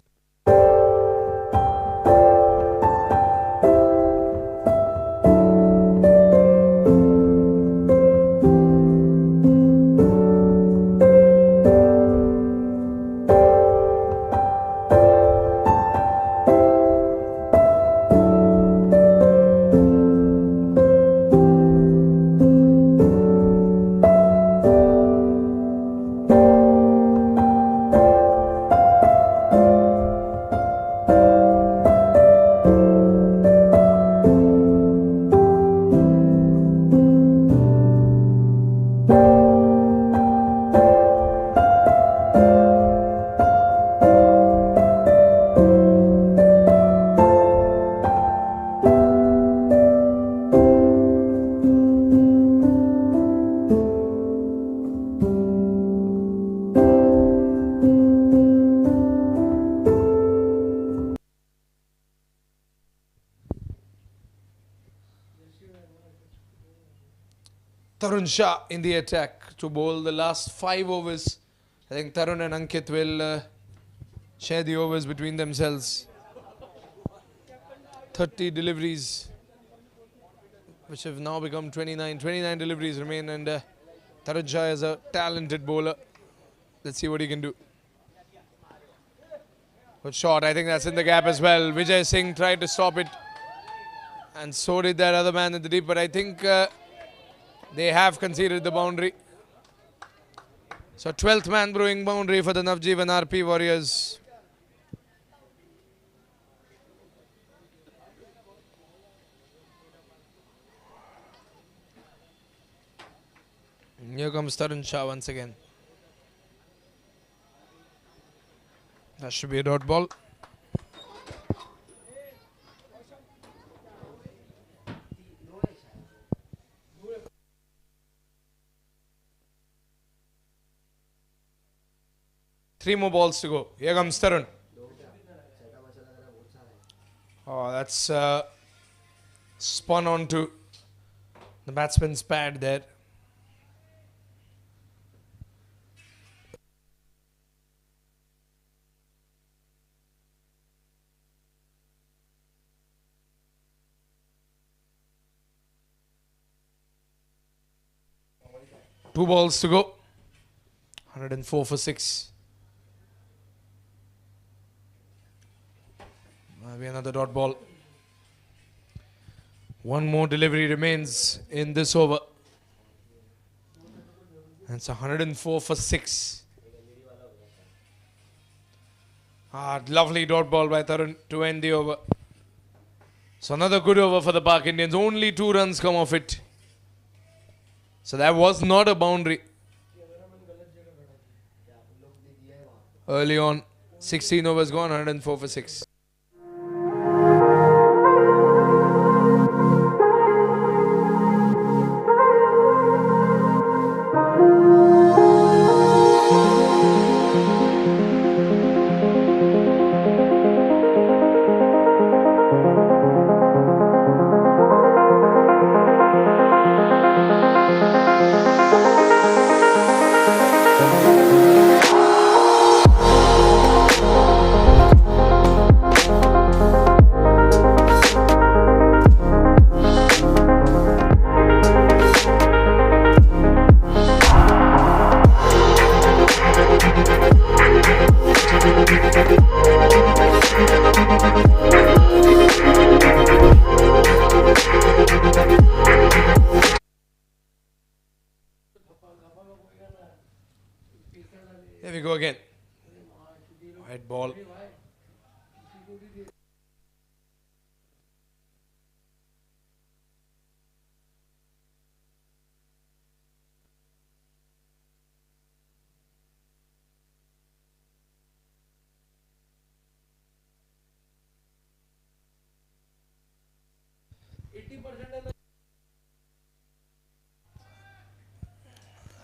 Tarun Shah in the attack to bowl the last 5 overs. I think Tarun and Ankit will share the overs between themselves. 30 deliveries, which have now become 29. 29 deliveries remain, and Tarun Shah is a talented bowler. Let's see what he can do. Good shot. I think that's in the gap as well. Vijay Singh tried to stop it, and so did that other man in the deep, but I think they have conceded the boundary. So 12th man brewing boundary for the Najveevan RP Warriors. And here comes Tarun Shah once again. That should be a dot ball. 3 more balls to go. Here comes Tarun. Oh, that's spun onto the batsman's pad there. Two balls to go. 104 for 6. Maybe another dot ball. One more delivery remains in this over. That's 104 for 6. Lovely dot ball by Tarun to end the over. So another good over for the Pak Indians. Only 2 runs come off it. So that was not a boundary. Early on, 16 overs gone, 104 for 6. Here we go again. White ball.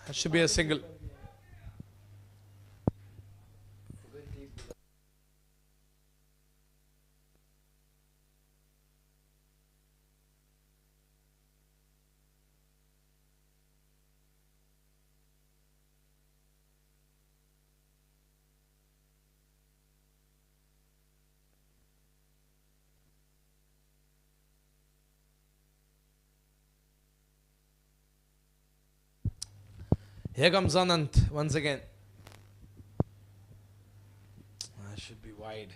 That should be a single. Here comes Anant once again. That should be wide.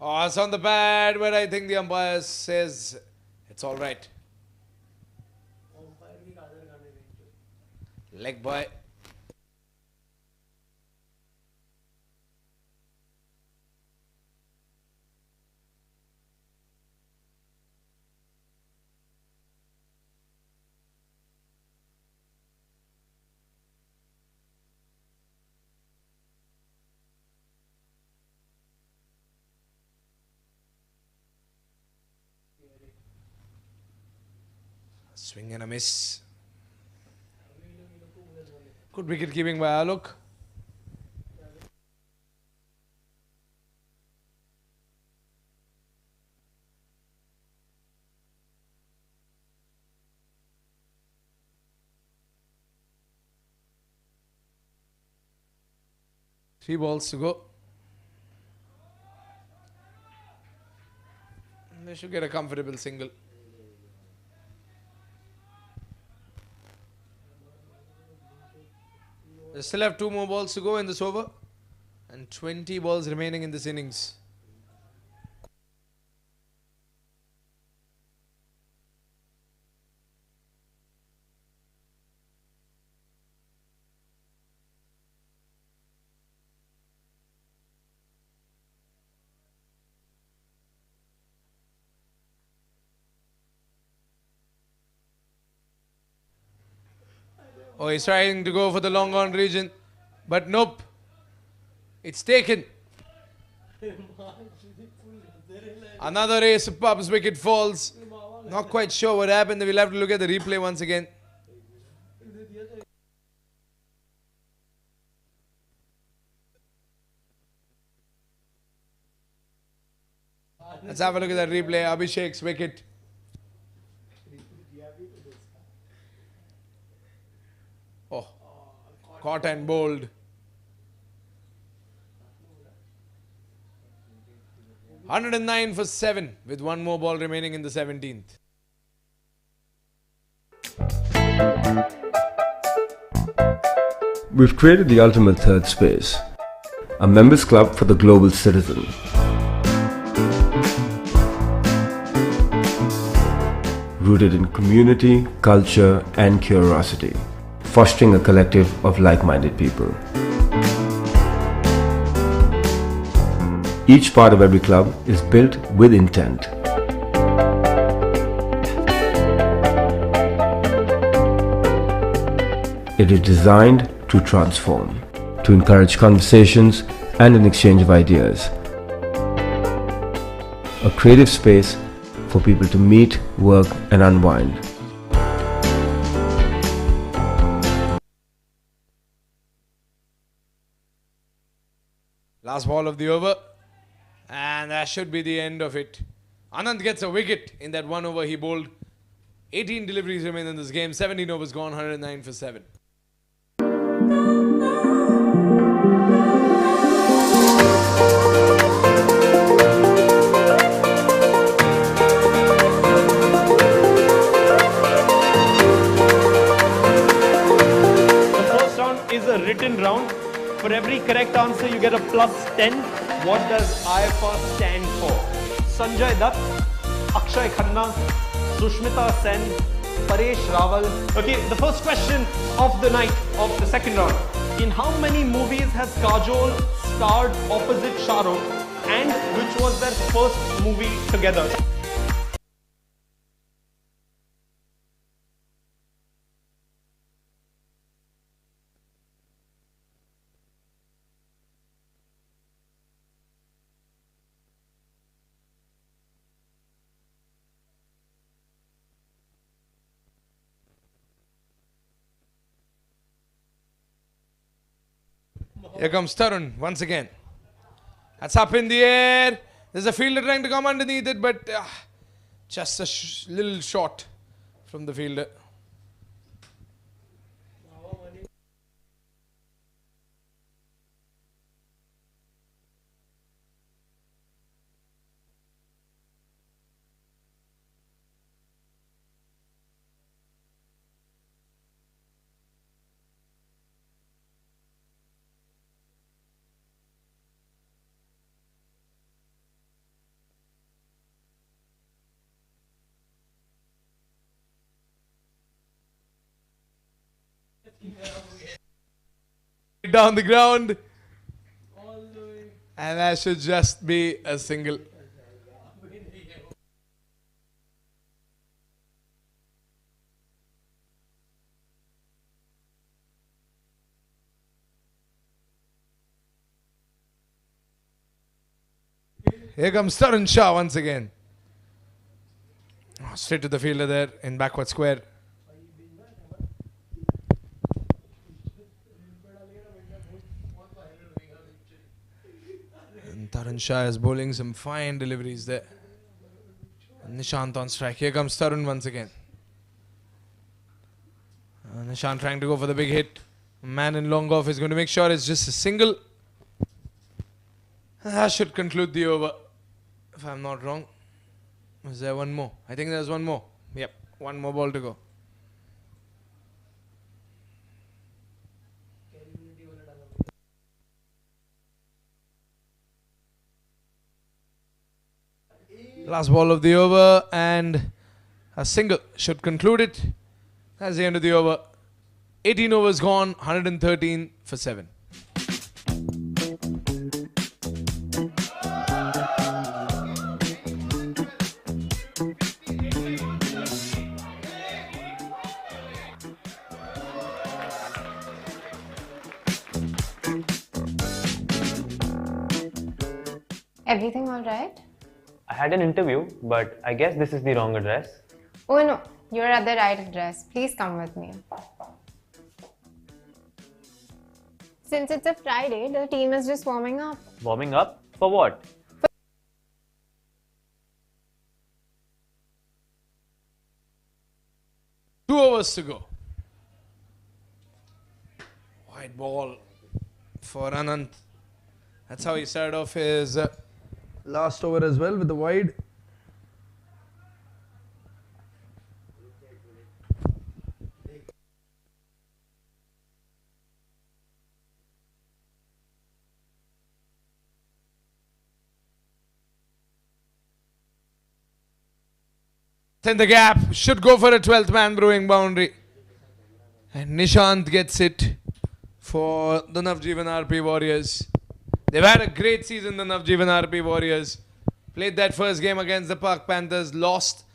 Oh, it's on the pad, but I think the umpire says it's all right. Leg by. Swing and a miss. Good wicket keeping by Alok. Three balls to go. They should get a comfortable single. They still have 2 more balls to go in this over and 20 balls remaining in this innings. Oh, he's trying to go for the long on region. But nope. It's taken. Another ace of pubs wicket falls. Not quite sure what happened. We'll have to look at the replay once again. Let's have a look at that replay. Abhishek's wicket. Oh, caught and bowled. 109 for 7 with one more ball remaining in the 17th. We've created the ultimate third space, a members club for the global citizen. Rooted in community, culture and curiosity, fostering a collective of like-minded people. Each part of every club is built with intent. It is designed to transform, to encourage conversations and an exchange of ideas. A creative space for people to meet, work and unwind. Last ball of the over. And that should be the end of it. Anand gets a wicket in that one over he bowled. 18 deliveries remain in this game. 17 overs gone, 109 for 7. The first round is a written round. For every correct answer, you get a plus 10. What does IFR stand for? Sanjay Dutt, Akshay Khanna, Sushmita Sen, Paresh Rawal. Okay, the first question of the night of the second round. In how many movies has Kajol starred opposite Shah Rukh, and which was their first movie together? Here comes Tarun once again. That's up in the air. There's a fielder trying to come underneath it, but just a little short from the fielder. Down the ground. And that should just be a single. Here comes Tarun Shah once again. Oh, straight to the fielder there in backward square. And Tarun Shah is bowling some fine deliveries there. And Nishant on strike. Here comes Tarun once again. Nishant trying to go for the big hit. Man in long off is going to make sure it's just a single. That should conclude the over, if I'm not wrong. Was there one more? I think there's one more. Yep, one more ball to go. Last ball of the over and a single should conclude it. That's the end of the over. 18 overs gone, 113 for 7. Everything alright? I had an interview, but I guess this is the wrong address. Oh no, you're at the right address. Please come with me. Since it's a Friday, the team is just warming up. Warming up? For what? Two overs to go. Wide ball for Anant. That's how he started off his last over as well, with the wide. In the gap, should go for a 12th man brewing boundary. And Nishant gets it for the Najveevan RP Warriors. They've had a great season, the Najveevan RP Warriors. Played that first game against the Pak Panthers, lost,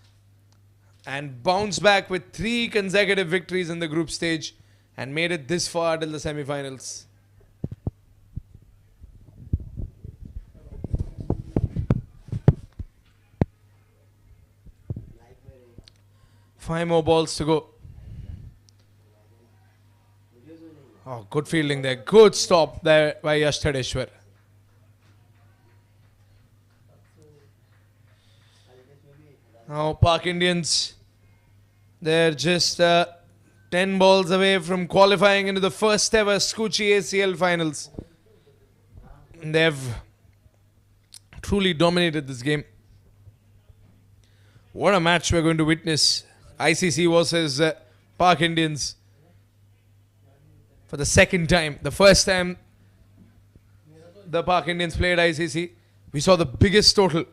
and bounced back with 3 consecutive victories in the group stage and made it this far till the semi-finals. Five more balls to go. Oh, good fielding there. Good stop there by Yash Tadeshwar. Now Pak Indians, they're just 10 balls away from qualifying into the first ever Skuccii ACL finals. And they've truly dominated this game. What a match we're going to witness. ICC versus Pak Indians for the second time. The first time the Pak Indians played ICC, we saw the biggest total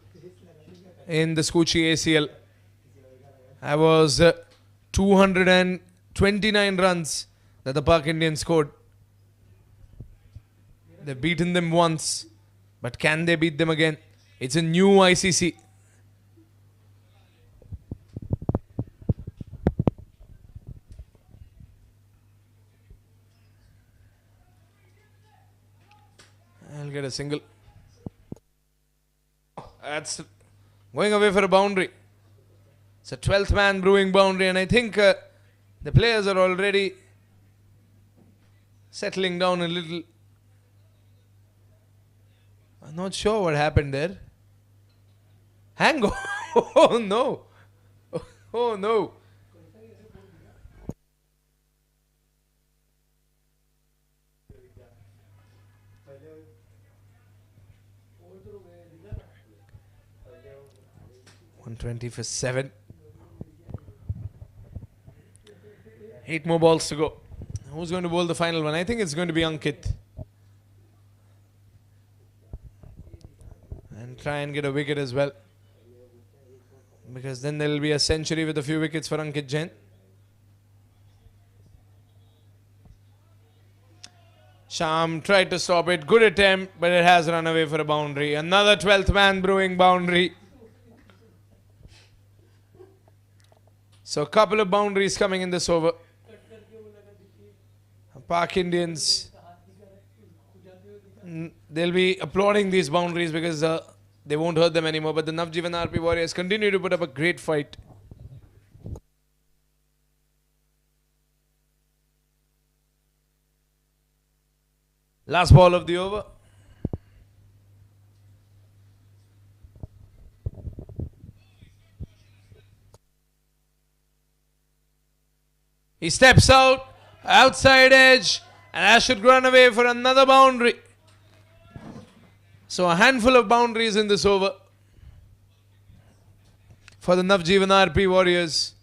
in the Skuccii ACL. That was 229 runs that the Pak Indians scored. They've beaten them once, but can they beat them again? It's a new ICC. I'll get a single. That's going away for a boundary. It's a 12th man brewing boundary, and I think the players are already settling down a little. I'm not sure what happened there. Hang on. Oh no. Oh no. .120 for 7. 8 more balls to go. Who's going to bowl the final one? I think it's going to be Ankit. And try and get a wicket as well. Because then there will be a century with a few wickets for Ankit Jain. Sham tried to stop it. Good attempt, but it has run away for a boundary. Another 12th man brewing boundary. So a couple of boundaries coming in this over. Pak Indians, they'll be applauding these boundaries because they won't hurt them anymore. But the Najveevan RP Warriors continue to put up a great fight. Last ball of the over. He steps out, outside edge, and that should run away for another boundary. So a handful of boundaries in this over for the Najveevan RP Warriors.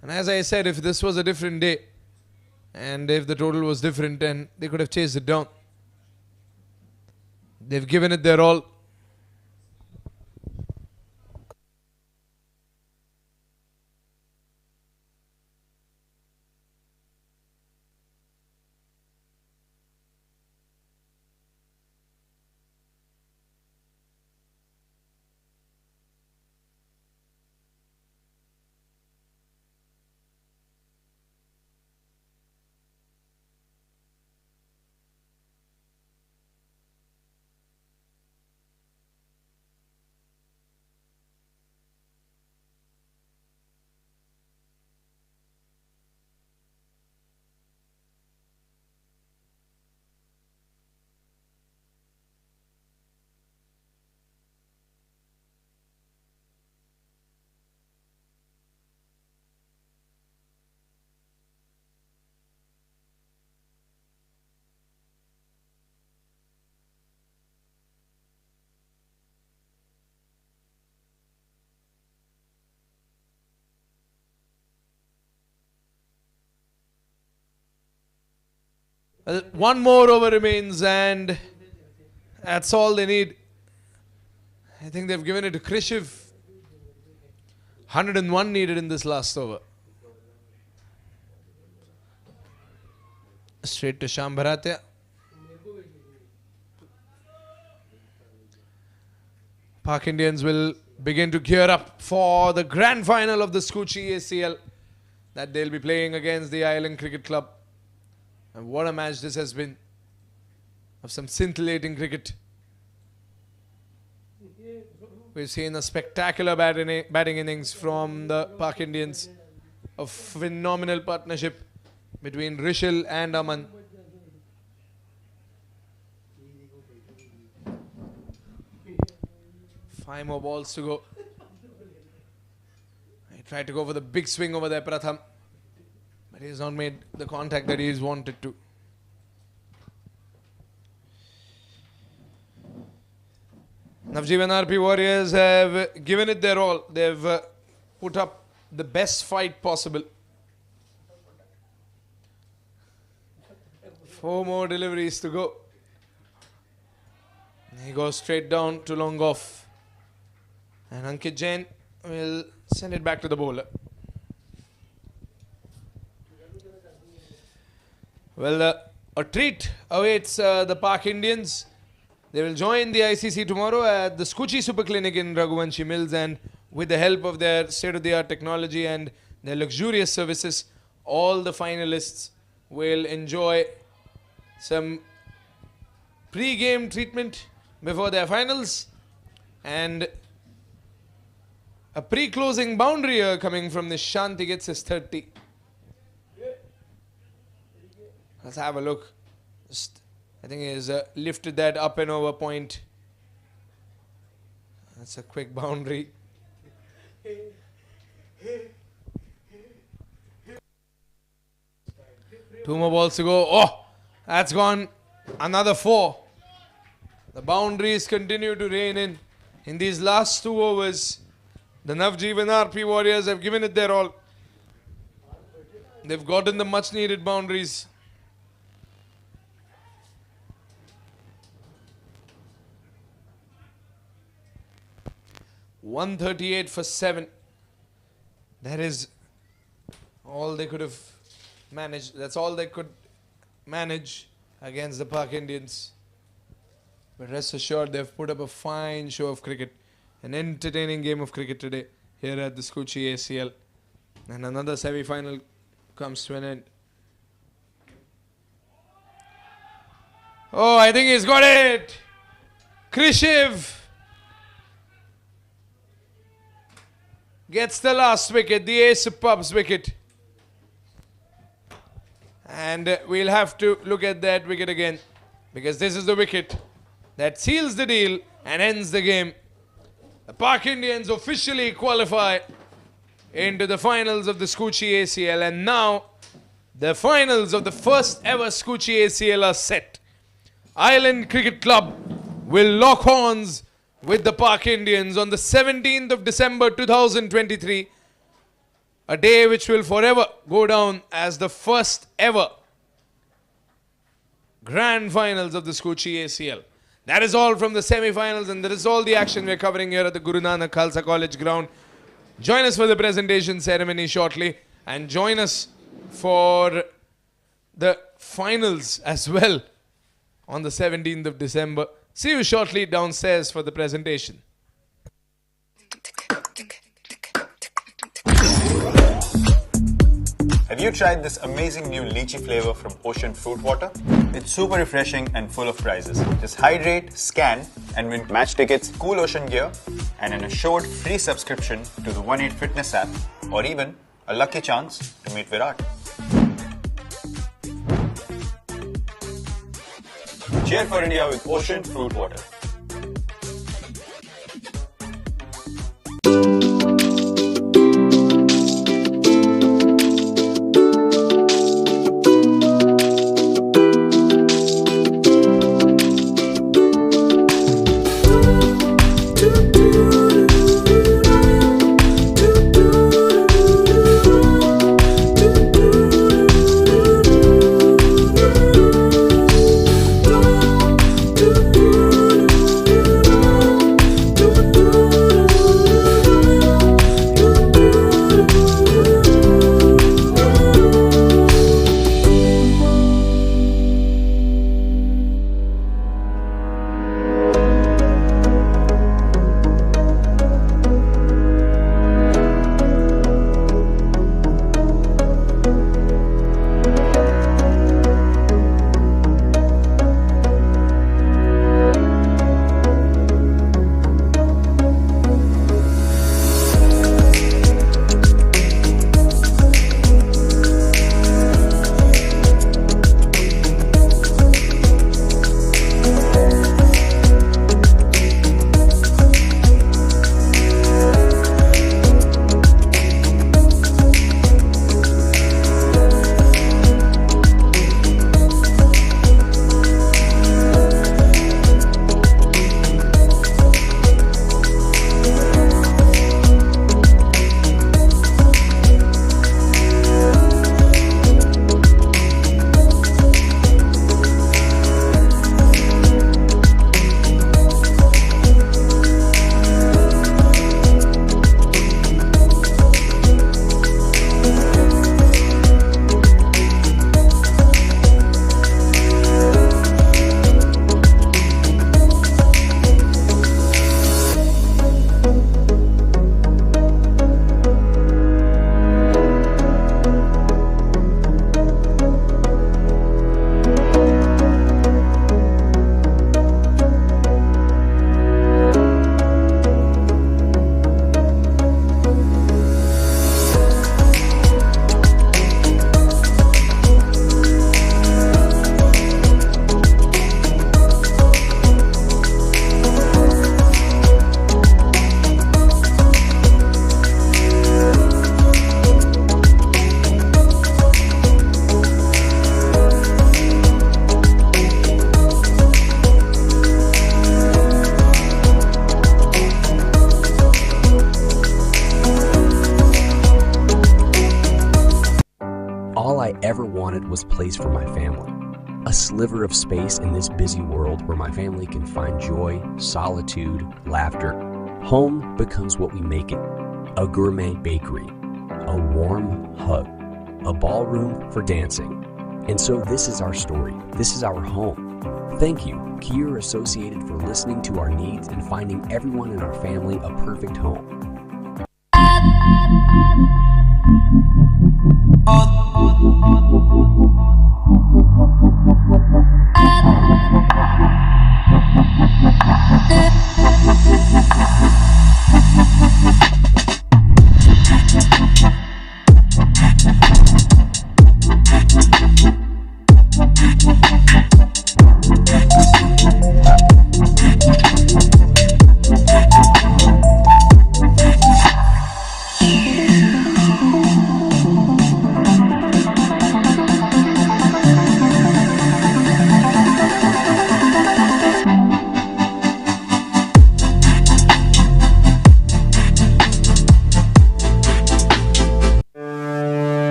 And as I said, if this was a different day, and if the total was different, then they could have chased it down. They've given it their all. Well, one more over remains and that's all they need. I think they've given it to Krishiv. 101 needed in this last over. Straight to Sham Bharatya. Pak Indians will begin to gear up for the grand final of the Skuccii ACL that they'll be playing against the Island Cricket Club. And what a match this has been, of some scintillating cricket. We've seen a spectacular batting innings from the Pak Indians. A phenomenal partnership between Rishil and Aman. Five more balls to go. He tried to go for the big swing over there, Pratham. But he has not made the contact that he has wanted to. Najveevan RP Warriors have given it their all. They've put up the best fight possible. 4 more deliveries to go. He goes straight down to long off. And Ankit Jain will send it back to the bowler. Well, a treat awaits the Pak Indians. They will join the ICC tomorrow at the Skuccii Super Clinic in Raghuvanshi Mills, and with the help of their state-of-the-art technology and their luxurious services, all the finalists will enjoy some pre-game treatment before their finals, and a pre-closing boundary coming from this Shanti gets his 30. Let's have a look. I think he has lifted that up and over point. That's a quick boundary. 2 more balls to go. Oh, that's gone. Another 4. The boundaries continue to rain in these last 2 overs. The Najveevan RP Warriors have given it their all. They've gotten the much needed boundaries. $138 for 7. That is all they could have managed. That's all they could manage against the Pak Indians. But rest assured, they've put up a fine show of cricket. An entertaining game of cricket today here at the Skuccii ACL. And another semi-final comes to an end. Oh, I think he's got it! Krishiv gets the last wicket, the ace of pub's wicket. And we'll have to look at that wicket again, because this is the wicket that seals the deal and ends the game. The Pak Indians officially qualify into the finals of the Skuccii ACL, and now the finals of the first ever Skuccii ACL are set. Island Cricket Club will lock horns with the Pak Indians on the 17th of December 2023, a day which will forever go down as the first ever grand finals of the Skuccii ACL. That is all from the semi-finals, and that is all the action we are covering here at the Guru Nanak Khalsa College ground. Join us for the presentation ceremony shortly, and join us for the finals as well on the 17th of December. See you shortly downstairs for the presentation. Have you tried this amazing new lychee flavor from Ocean Fruit Water? It's super refreshing and full of prizes. Just hydrate, scan, and win match tickets, cool ocean gear, and an assured free subscription to the 1-8 Fitness app, or even a lucky chance to meet Virat. Cheer for India with Ocean Fruit Water. ever wanted was place for my family. A sliver of space in this busy world where my family can find joy, solitude, laughter. Home becomes what we make it. A gourmet bakery, a warm hug, a ballroom for dancing. And so this is our story. This is our home. Thank you, Kier Associated, for listening to our needs and finding everyone in our family a perfect home.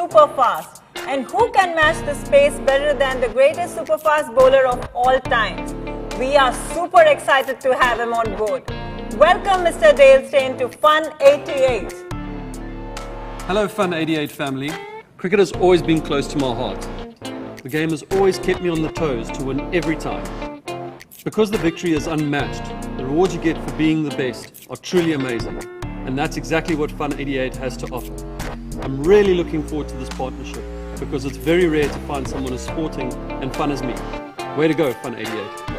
Super fast. And who can match this pace better than the greatest super fast bowler of all time? We are super excited to have him on board. Welcome Mr. Dale Steyn to Fun 88. Hello Fun 88 family. Cricket has always been close to my heart. The game has always kept me on the toes to win every time. Because the victory is unmatched, the rewards you get for being the best are truly amazing. And that's exactly what Fun 88 has to offer. I'm really looking forward to this partnership because it's very rare to find someone as sporting and fun as me. Way to go, Fun 88.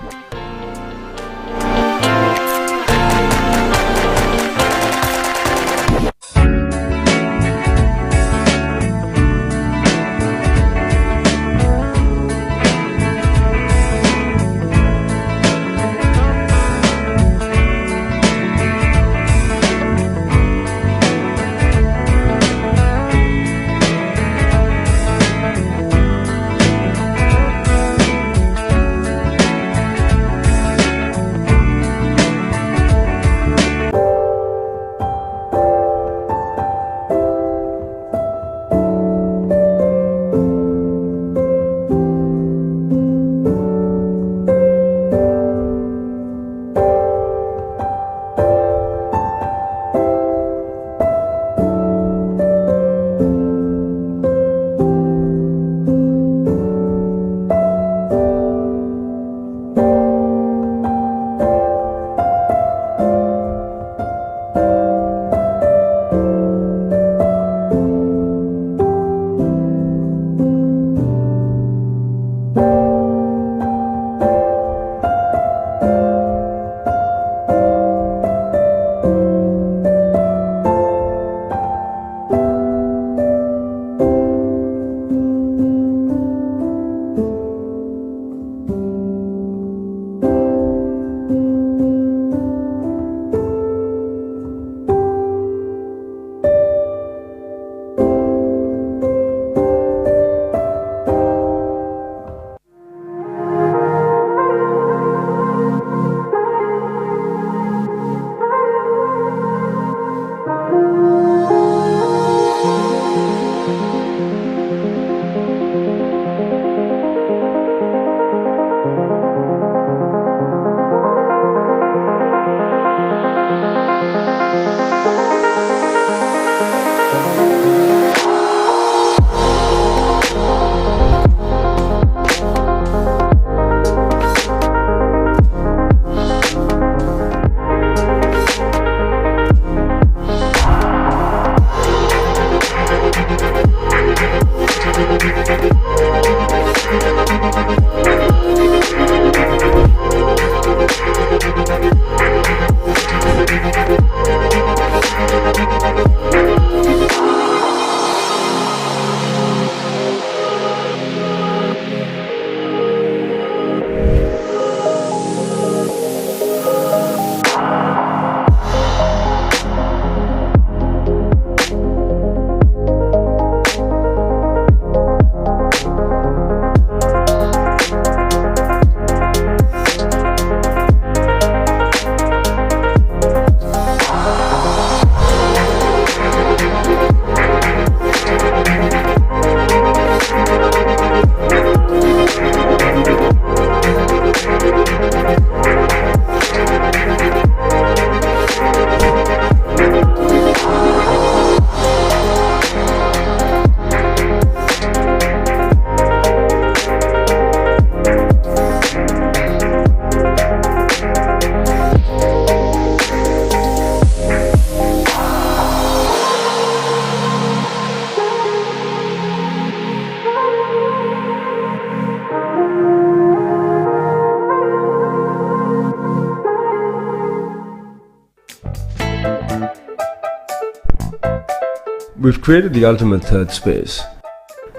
We've created the ultimate third space,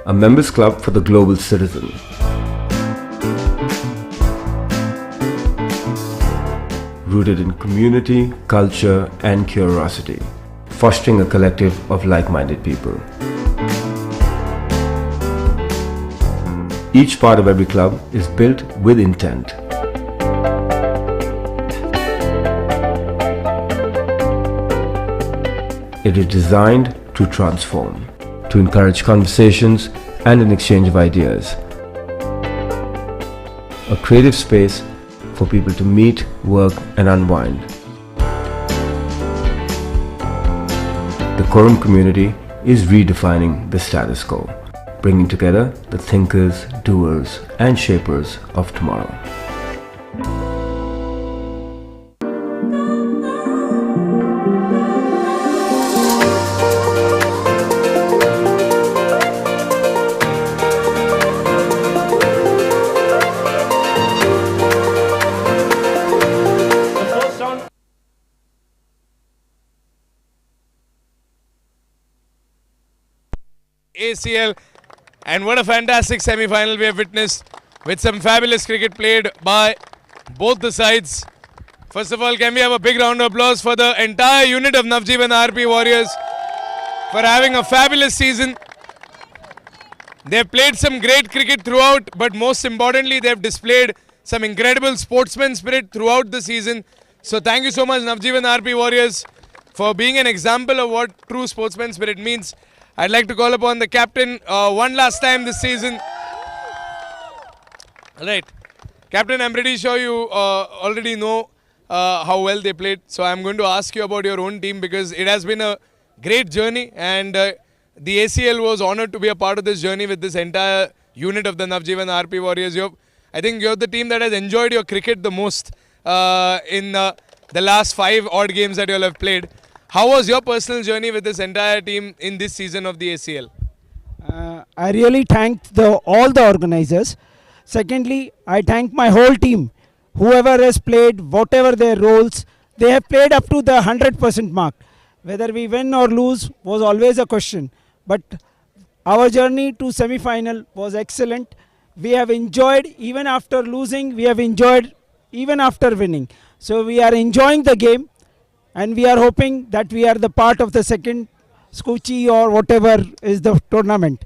a members club for the global citizen. Rooted in community, culture and curiosity, fostering a collective of like-minded people. Each part of every club is built with intent. It is designed to transform, to encourage conversations and an exchange of ideas. A creative space for people to meet, work and unwind. The Quorum community is redefining the status quo, bringing together the thinkers, doers and shapers of tomorrow. ACL, and what a fantastic semi-final we have witnessed with some fabulous cricket played by both the sides. First of all, can we have a big round of applause for the entire unit of Najveevan RP Warriors for having a fabulous season. They've played some great cricket throughout, but most importantly, they've displayed some incredible sportsman spirit throughout the season. So thank you so much, Najveevan RP Warriors, for being an example of what true sportsman spirit means. I'd like to call upon the captain one last time this season. Alright, Captain, I'm pretty sure you already know how well they played. So I'm going to ask you about your own team because it has been a great journey and the ACL was honored to be a part of this journey with this entire unit of the Najveevan RP Warriors. I think you're the team that has enjoyed your cricket the most in the last 5 odd games that you all have played. How was your personal journey with this entire team in this season of the ACL? I really thank all the organizers. Secondly, I thank my whole team. Whoever has played, whatever their roles, they have played up to the 100% mark. Whether we win or lose was always a question. But our journey to semi-final was excellent. We have enjoyed even after losing, we have enjoyed even after winning. So we are enjoying the game. And we are hoping that we are the part of the second Skuccii or whatever is the tournament.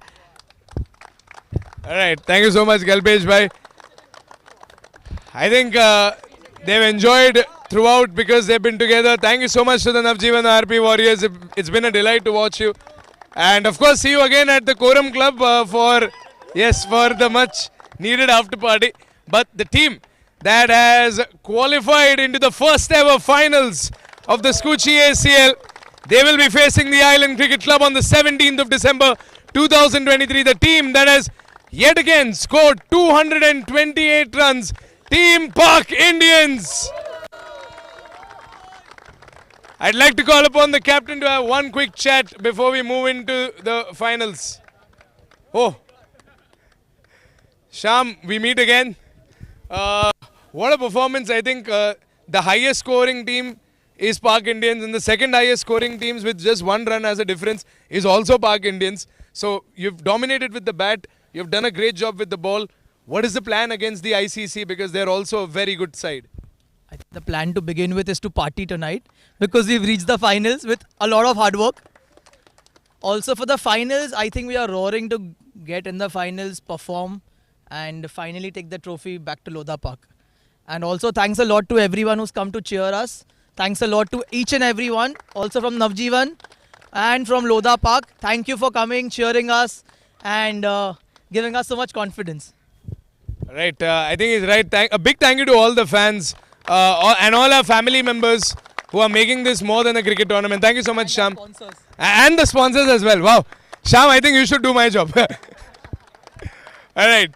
Alright, thank you so much, Galpesh bhai. I think they've enjoyed throughout because they've been together. Thank you so much to the Najveevan RP Warriors. It's been a delight to watch you. And of course, see you again at the Quorum Club for the much needed after party. But the team that has qualified into the first ever finals of the Skuccii ACL. They will be facing the Island Cricket Club on the 17th of December 2023. The team that has yet again scored 228 runs. Team Park Indians. I'd like to call upon the captain to have one quick chat before we move into the finals. Oh, Sham, we meet again. What a performance. I think the highest scoring team is Park Indians and the second highest scoring teams with just 1 run as a difference is also Park Indians. So you've dominated with the bat, you've done a great job with the ball. What is the plan against the ICC because they're also a very good side? I think the plan to begin with is to party tonight because we've reached the finals with a lot of hard work. Also for the finals, I think we are roaring to get in the finals, perform and finally take the trophy back to Lodha Park. And also thanks a lot to everyone who's come to cheer us. Thanks a lot to each and everyone, also from Najveevan and from Lodha Park. Thank you for coming, cheering us and giving us so much confidence. Right, I think he's right. A big thank you to all the fans and all our family members who are making this more than a cricket tournament. Thank you so much, Sham. And the sponsors as well. Wow. Sham, I think you should do my job. All right.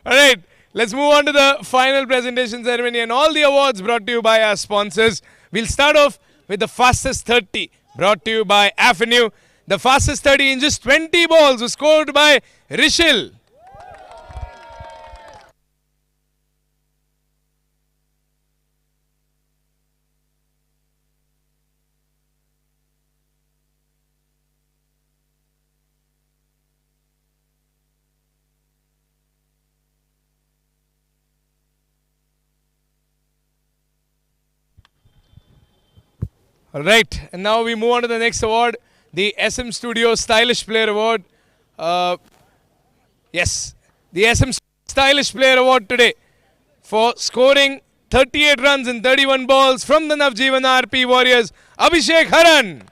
All right. Let's move on to the final presentation ceremony and all the awards brought to you by our sponsors. We'll start off with the fastest 30 brought to you by Avenue. The fastest 30 in just 20 balls was scored by Rishil. Right, and now we move on to the next award, the SM Studio Stylish Player Award. Yes, the SM Stylish Player Award today for scoring 38 runs in 31 balls from the Najveevan RP Warriors, Abhishek Haran.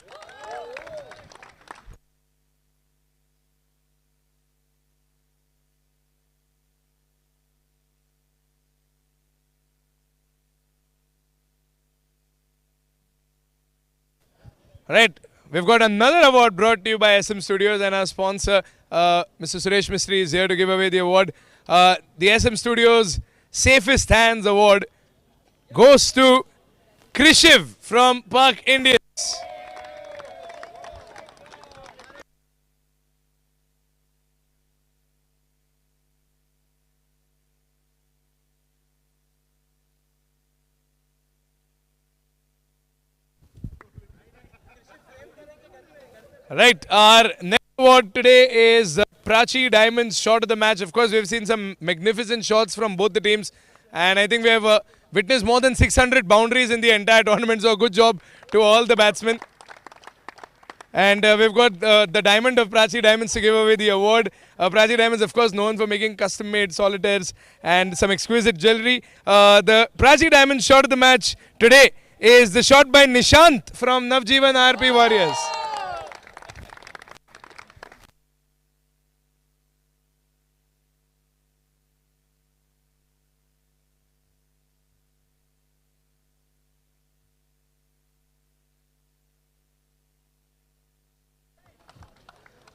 Right, we've got another award brought to you by SM Studios, and our sponsor, Mr. Suresh Mistry, is here to give away the award. The SM Studios Safest Hands Award goes to Krishiv from Park Indians. Right, our next award today is Prachi Diamond's shot of the match. Of course, we've seen some magnificent shots from both the teams, and I think we have witnessed more than 600 boundaries in the entire tournament, so good job to all the batsmen. And we've got the Diamond of Prachi Diamonds to give away the award. Prachi Diamonds, of course, known for making custom-made solitaires and some exquisite jewelry. The Prachi Diamond shot of the match today is the shot by Nishant from Najveevan RP Warriors.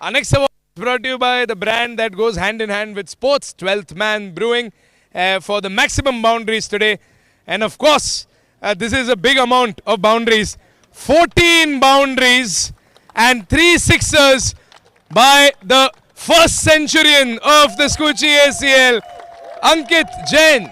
Our next award is brought to you by the brand that goes hand in hand with sports, 12th Man Brewing, for the maximum boundaries today. And of course, this is a big amount of boundaries. 14 boundaries and 3 sixers by the first centurion of the Skuccii ACL, Ankit Jain.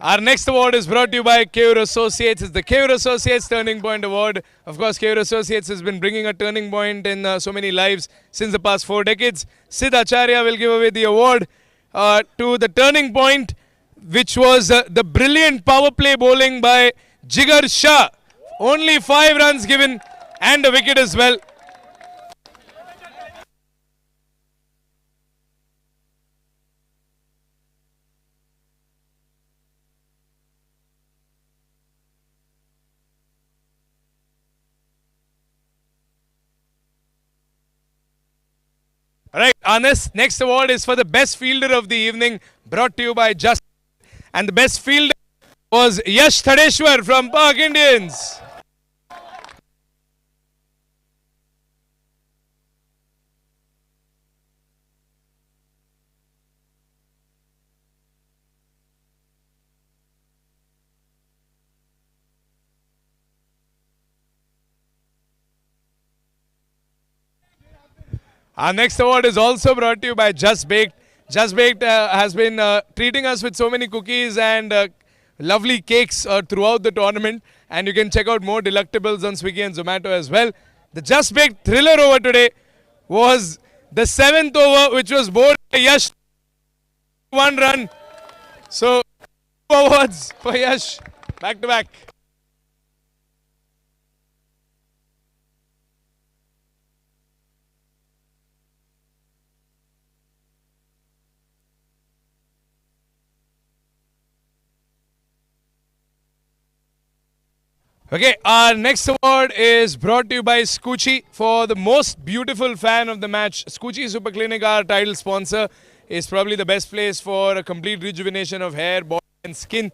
Our next award is brought to you by Keur Associates. It's the Keur Associates Turning Point Award. Of course, Keur Associates has been bringing a turning point in so many lives since the past 4 decades. Sid Acharya will give away the award to the turning point, which was the brilliant power play bowling by Jigar Shah. Only 5 runs given and a wicket as well. Alright, our next award is for the best fielder of the evening, brought to you by Just. And the best fielder was Yash Thadeshwar from Park Indians. Our next award is also brought to you by Just Baked. Just Baked has been treating us with so many cookies and lovely cakes throughout the tournament. And you can check out more delectables on Swiggy and Zomato as well. The Just Baked thriller over today was the 7th over, which was bowled by Yash. 1 run. So, 2 awards for Yash. Back to back. Okay, our next award is brought to you by Skuccii for the most beautiful fan of the match. Skuccii Super Clinic, our title sponsor, is probably the best place for a complete rejuvenation of hair, body and skin.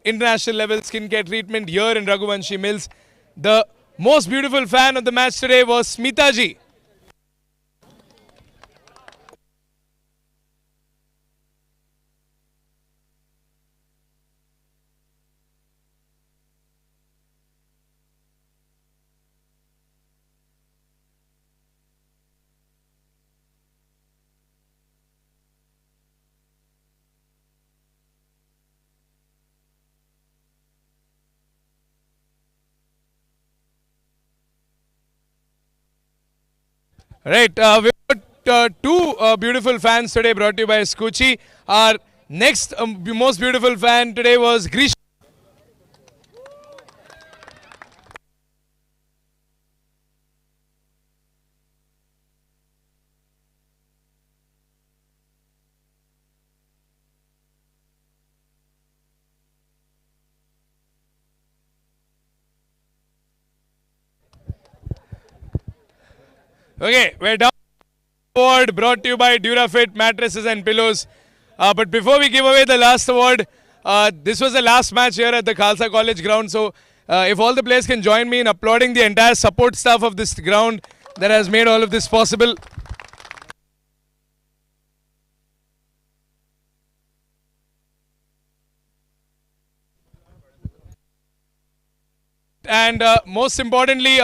International level skincare treatment here in Raghuvanshi Mills. The most beautiful fan of the match today was Smita ji. Right, we've got two beautiful fans today brought to you by Skuccii. Our next most beautiful fan today was Grish. Okay, we're down. Award brought to you by Durafit mattresses and pillows. But before we give away the last award, this was the last match here at the Khalsa College ground. So if all the players can join me in applauding the entire support staff of this ground that has made all of this possible. And most importantly,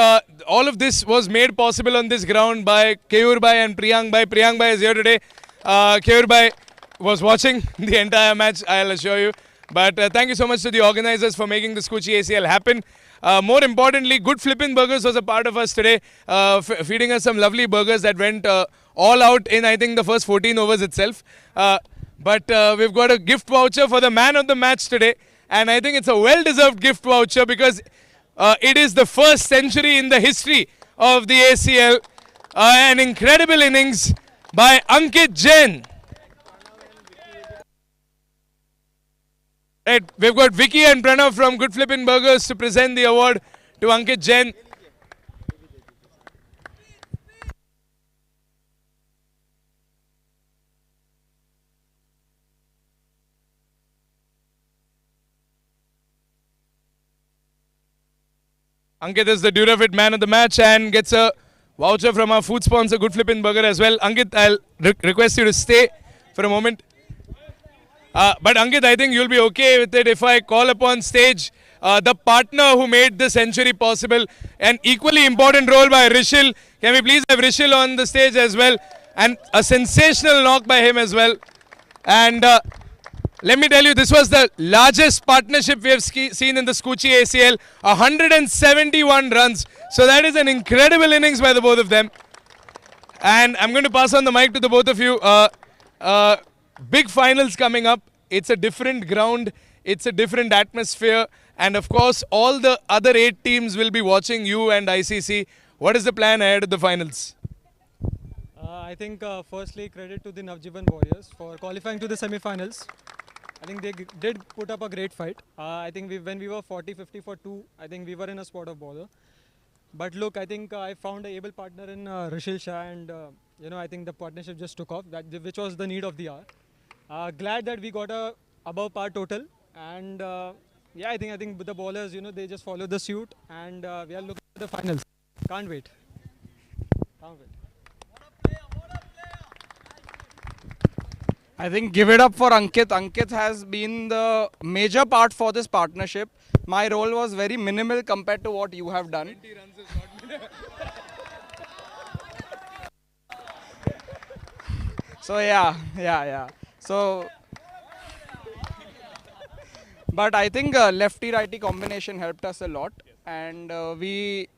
all of this was made possible on this ground by Keyur Bhai and Priyang Bhai. Priyang Bhai is here today. Keyur Bhai was watching the entire match, I'll assure you. But thank you so much to the organizers for making the Skuccii ACL happen. More importantly, Good Flippin' Burgers was a part of us today, feeding us some lovely burgers that went all out in, I think, the first 14 overs itself. But we've got a gift voucher for the man of the match today. And I think it's a well-deserved gift voucher because it is the first century in the history of the ACL. An incredible innings by Ankit Jain. Right, we've got Vicky and Pranav from Good Flippin' Burgers to present the award to Ankit Jain. Ankit is the Durafit man of the match and gets a voucher from our food sponsor Good Flippin' Burger as well. Ankit, I'll request you to stay for a moment. But Ankit, I think you'll be okay with it if I call upon stage the partner who made the century possible. An equally important role by Rishil. Can we please have Rishil on the stage as well? And a sensational knock by him as well. And let me tell you, this was the largest partnership we have seen in the Skuccii ACL. 171 runs. So that is an incredible innings by the both of them. And I'm going to pass on the mic to the both of you. Big finals coming up. It's a different ground. It's a different atmosphere. And of course, all the other 8 teams will be watching you and ICC. What is the plan ahead of the finals? I think firstly, credit to the Najveevan Warriors for qualifying to the semi-finals. I think they did put up a great fight. I think when we were 40-50 for 2, I think we were in a spot of bother. But look, I think I found an able partner in Rishil Shah, and I think the partnership just took off, which was the need of the hour. Glad that we got a above par total, and yeah, I think the bowlers, they just followed the suit, and we are looking at the finals. Can't wait. Can't wait. I think give it up for Ankit. Ankit has been the major part for this partnership. My role was very minimal compared to what you have done. So yeah. So, but I think lefty-righty combination helped us a lot. And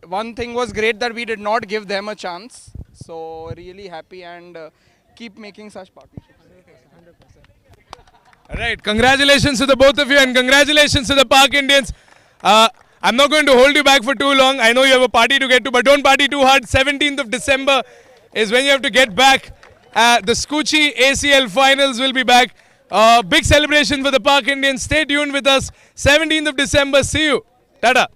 one thing was great that we did not give them a chance. So really happy and keep making such partnerships. All right, congratulations to the both of you and congratulations to the Park Indians. I'm not going to hold you back for too long. I know you have a party to get to, but don't party too hard. 17th of December is when you have to get back. The Skuccii ACL finals will be back. Big celebration for the Park Indians. Stay tuned with us. 17th of December. See you. Tada.